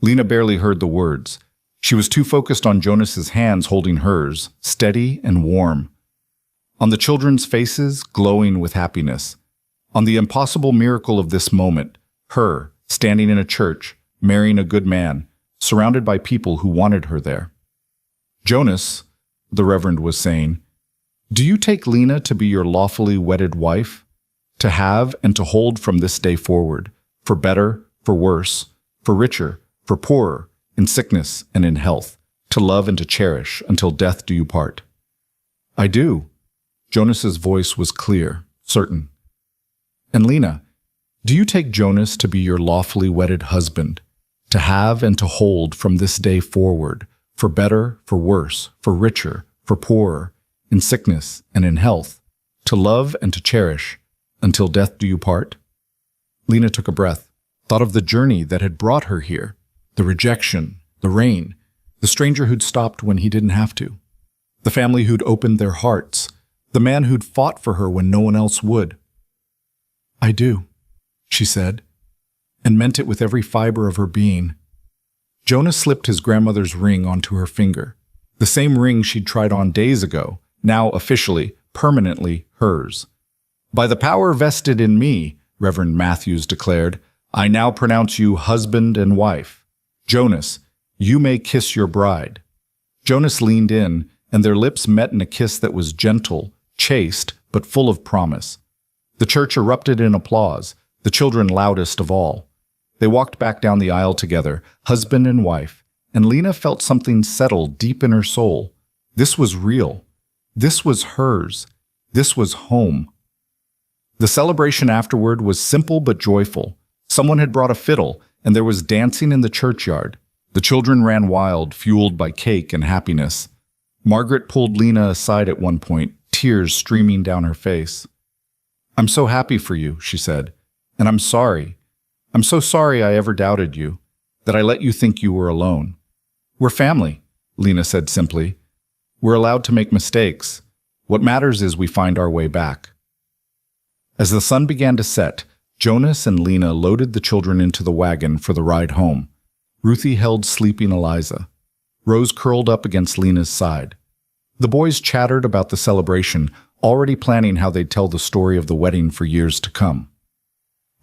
Lena barely heard the words. She was too focused on Jonas's hands holding hers, steady and warm. On the children's faces, glowing with happiness. On the impossible miracle of this moment, her, standing in a church, marrying a good man, surrounded by people who wanted her there. "Jonas," the Reverend was saying, "do you take Lena to be your lawfully wedded wife? To have and to hold from this day forward, for better, for worse, for richer, for poorer, in sickness and in health, to love and to cherish until death do you part?" "I do." Jonas's voice was clear, certain. "And Lena, do you take Jonas to be your lawfully wedded husband, to have and to hold from this day forward, for better, for worse, for richer, for poorer, in sickness and in health, to love and to cherish, until death do you part?" Lena took a breath, thought of the journey that had brought her here, the rejection, the rain, the stranger who'd stopped when he didn't have to, the family who'd opened their hearts, the man who'd fought for her when no one else would. "I do," she said, and meant it with every fiber of her being. Jonas slipped his grandmother's ring onto her finger, the same ring she'd tried on days ago, now officially, permanently hers. "By the power vested in me," Reverend Matthews declared, "I now pronounce you husband and wife. Jonas, you may kiss your bride." Jonas leaned in, and their lips met in a kiss that was gentle, chaste, but full of promise. The church erupted in applause, the children loudest of all. They walked back down the aisle together, husband and wife, and Lena felt something settle deep in her soul. This was real. This was hers. This was home. The celebration afterward was simple but joyful. Someone had brought a fiddle, and there was dancing in the churchyard. The children ran wild, fueled by cake and happiness. Margaret pulled Lena aside at one point, tears streaming down her face. "I'm so happy for you," she said, "and I'm sorry. I'm so sorry I ever doubted you, that I let you think you were alone. We're family," Lena said simply. "We're allowed to make mistakes. What matters is we find our way back." As the sun began to set, Jonas and Lena loaded the children into the wagon for the ride home. Ruthie held sleeping Eliza. Rose curled up against Lena's side. The boys chattered about the celebration, already planning how they'd tell the story of the wedding for years to come.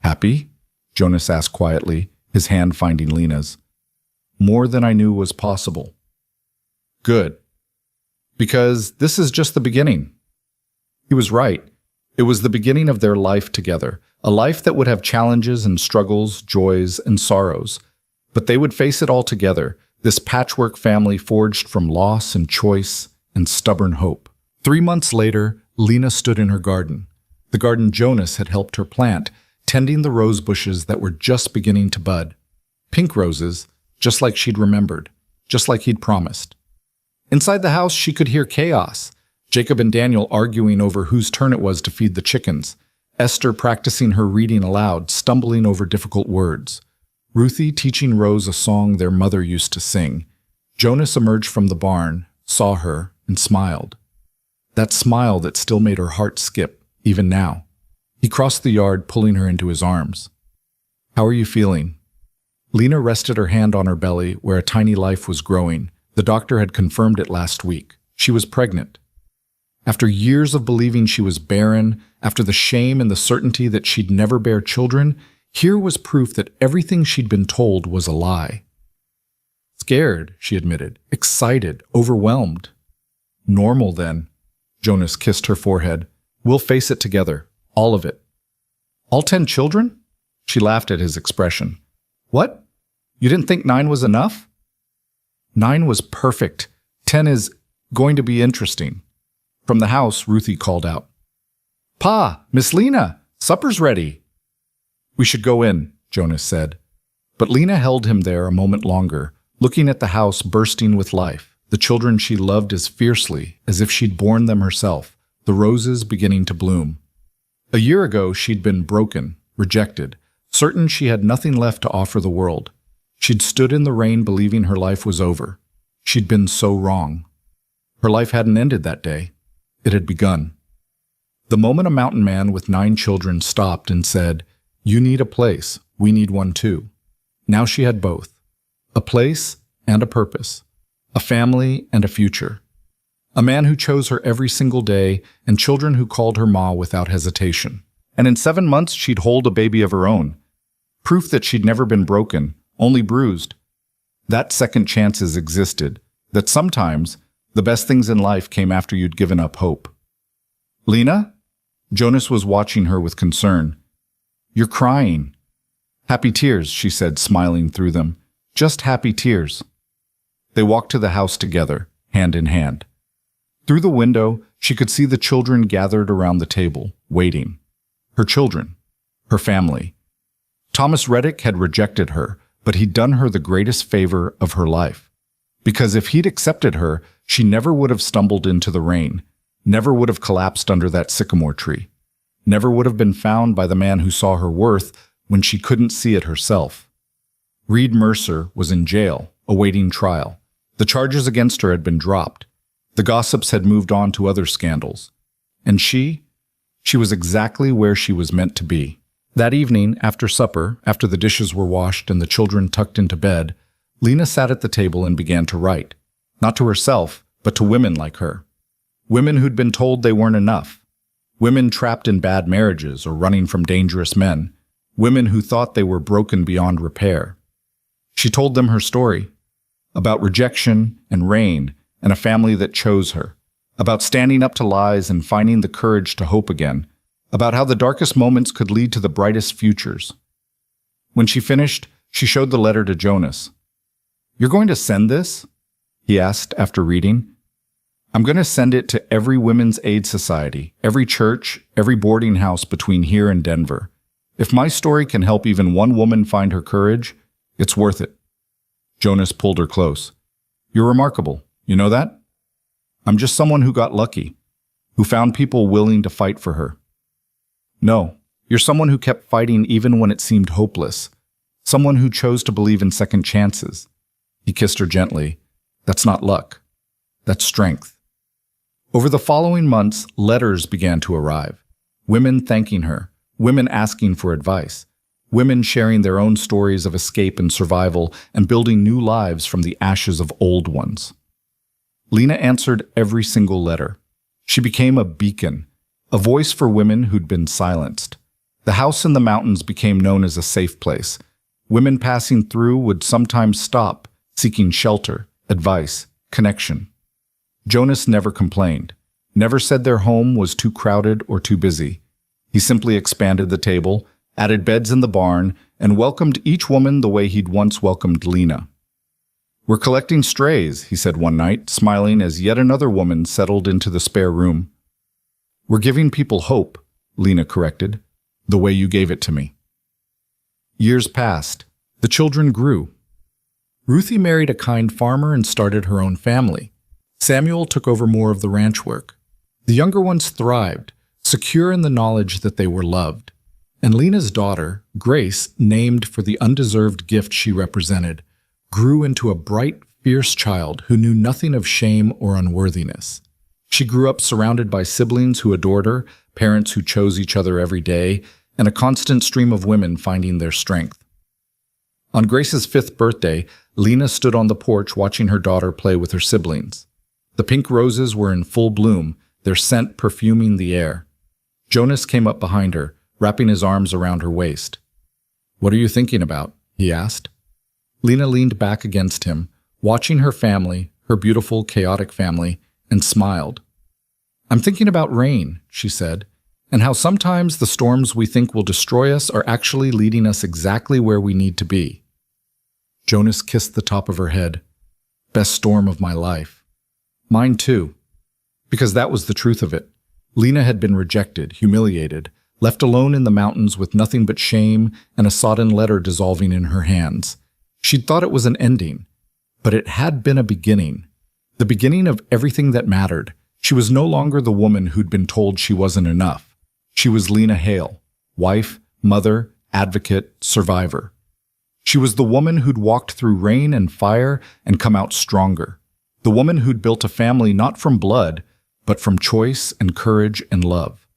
"Happy?" Jonas asked quietly, his hand finding Lena's. "More than I knew was possible." "Good. Because this is just the beginning." He was right. It was the beginning of their life together, a life that would have challenges and struggles, joys and sorrows. But they would face it all together, this patchwork family forged from loss and choice and stubborn hope. 3 months later, Lena stood in her garden, the garden Jonas had helped her plant, tending the rose bushes that were just beginning to bud. Pink roses, just like she'd remembered, just like he'd promised. Inside the house, she could hear chaos. Jacob and Daniel arguing over whose turn it was to feed the chickens. Esther practicing her reading aloud, stumbling over difficult words. Ruthie teaching Rose a song their mother used to sing. Jonas emerged from the barn, saw her, and smiled. That smile that still made her heart skip, even now. He crossed the yard, pulling her into his arms. "How are you feeling?" Lena rested her hand on her belly, where a tiny life was growing. The doctor had confirmed it last week. She was pregnant. After years of believing she was barren, after the shame and the certainty that she'd never bear children, here was proof that everything she'd been told was a lie. Scared, she admitted, excited, overwhelmed. "Normal, then." Jonas kissed her forehead. "We'll face it together, all of it." "All 10 children?" She laughed at his expression. "What? You didn't think 9 was enough?" "9 was perfect. 10 is going to be interesting." From the house, Ruthie called out, "Pa, Miss Lena, supper's ready." "We should go in," Jonas said. But Lena held him there a moment longer, looking at the house bursting with life, the children she loved as fiercely as if she'd borne them herself, the roses beginning to bloom. A year ago, she'd been broken, rejected, certain she had nothing left to offer the world. She'd stood in the rain believing her life was over. She'd been so wrong. Her life hadn't ended that day. It had begun. The moment a mountain man with 9 children stopped and said, "You need a place, we need one too." Now she had both. A place and a purpose. A family and a future. A man who chose her every single day, and children who called her Ma without hesitation. And in 7 months, she'd hold a baby of her own. Proof that she'd never been broken, only bruised. That second chances existed, that sometimes the best things in life came after you'd given up hope. "Lena?" Jonas was watching her with concern. "You're crying." "Happy tears," she said, smiling through them. "Just happy tears." They walked to the house together, hand in hand. Through the window, she could see the children gathered around the table, waiting. Her children. Her family. Thomas Reddick had rejected her, but he'd done her the greatest favor of her life. Because if he'd accepted her, she never would have stumbled into the rain, never would have collapsed under that sycamore tree, never would have been found by the man who saw her worth when she couldn't see it herself. Reed Mercer was in jail, awaiting trial. The charges against her had been dropped. The gossips had moved on to other scandals. And she was exactly where she was meant to be. That evening, after supper, after the dishes were washed and the children tucked into bed, Lena sat at the table and began to write. Not to herself, but to women like her. Women who'd been told they weren't enough. Women trapped in bad marriages or running from dangerous men. Women who thought they were broken beyond repair. She told them her story. About rejection and rain and a family that chose her. About standing up to lies and finding the courage to hope again. About how the darkest moments could lead to the brightest futures. When she finished, she showed the letter to Jonas. "You're going to send this?" he asked after reading. "I'm going to send it to every Women's Aid Society, every church, every boarding house between here and Denver. If my story can help even one woman find her courage, it's worth it." Jonas pulled her close. "You're remarkable. You know that? I'm just someone who got lucky, who found people willing to fight for her." "No, you're someone who kept fighting even when it seemed hopeless. Someone who chose to believe in second chances." He kissed her gently. "That's not luck. That's strength." Over the following months, letters began to arrive. Women thanking her, women asking for advice, women sharing their own stories of escape and survival and building new lives from the ashes of old ones. Lena answered every single letter. She became a beacon, a voice for women who'd been silenced. The house in the mountains became known as a safe place. Women passing through would sometimes stop, seeking shelter, advice, connection. Jonas never complained, never said their home was too crowded or too busy. He simply expanded the table, added beds in the barn, and welcomed each woman the way he'd once welcomed Lena. "We're collecting strays," he said one night, smiling as yet another woman settled into the spare room. "We're giving people hope," Lena corrected, "the way you gave it to me." Years passed. The children grew. Ruthie married a kind farmer and started her own family. Samuel took over more of the ranch work. The younger ones thrived, secure in the knowledge that they were loved. And Lena's daughter, Grace, named for the undeserved gift she represented, grew into a bright, fierce child who knew nothing of shame or unworthiness. She grew up surrounded by siblings who adored her, parents who chose each other every day, and a constant stream of women finding their strength. On Grace's 5th birthday, Lena stood on the porch watching her daughter play with her siblings. The pink roses were in full bloom, their scent perfuming the air. Jonas came up behind her, wrapping his arms around her waist. "What are you thinking about?" he asked. Lena leaned back against him, watching her family, her beautiful, chaotic family, and smiled. "I'm thinking about rain," she said, "and how sometimes the storms we think will destroy us are actually leading us exactly where we need to be." Jonas kissed the top of her head. "Best storm of my life." "Mine too." Because that was the truth of it. Lena had been rejected, humiliated, left alone in the mountains with nothing but shame and a sodden letter dissolving in her hands. She'd thought it was an ending, but it had been a beginning. The beginning of everything that mattered. She was no longer the woman who'd been told she wasn't enough. She was Lena Hale, wife, mother, advocate, survivor. She was the woman who'd walked through rain and fire and come out stronger. The woman who'd built a family not from blood, but from choice and courage and love.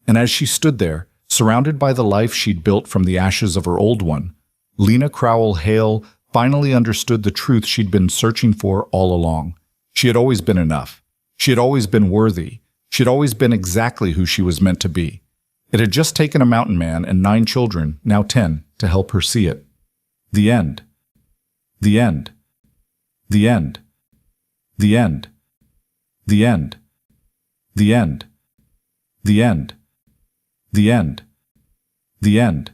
And as she stood there, surrounded by the life she'd built from the ashes of her old one, Lena Crowell Hale finally understood the truth she'd been searching for all along. She had always been enough. She had always been worthy. She had always been exactly who she was meant to be. It had just taken a mountain man and 9 children, now 10, to help her see it. The end. The end. The end. The end. The end. The end. The end. The end. The end.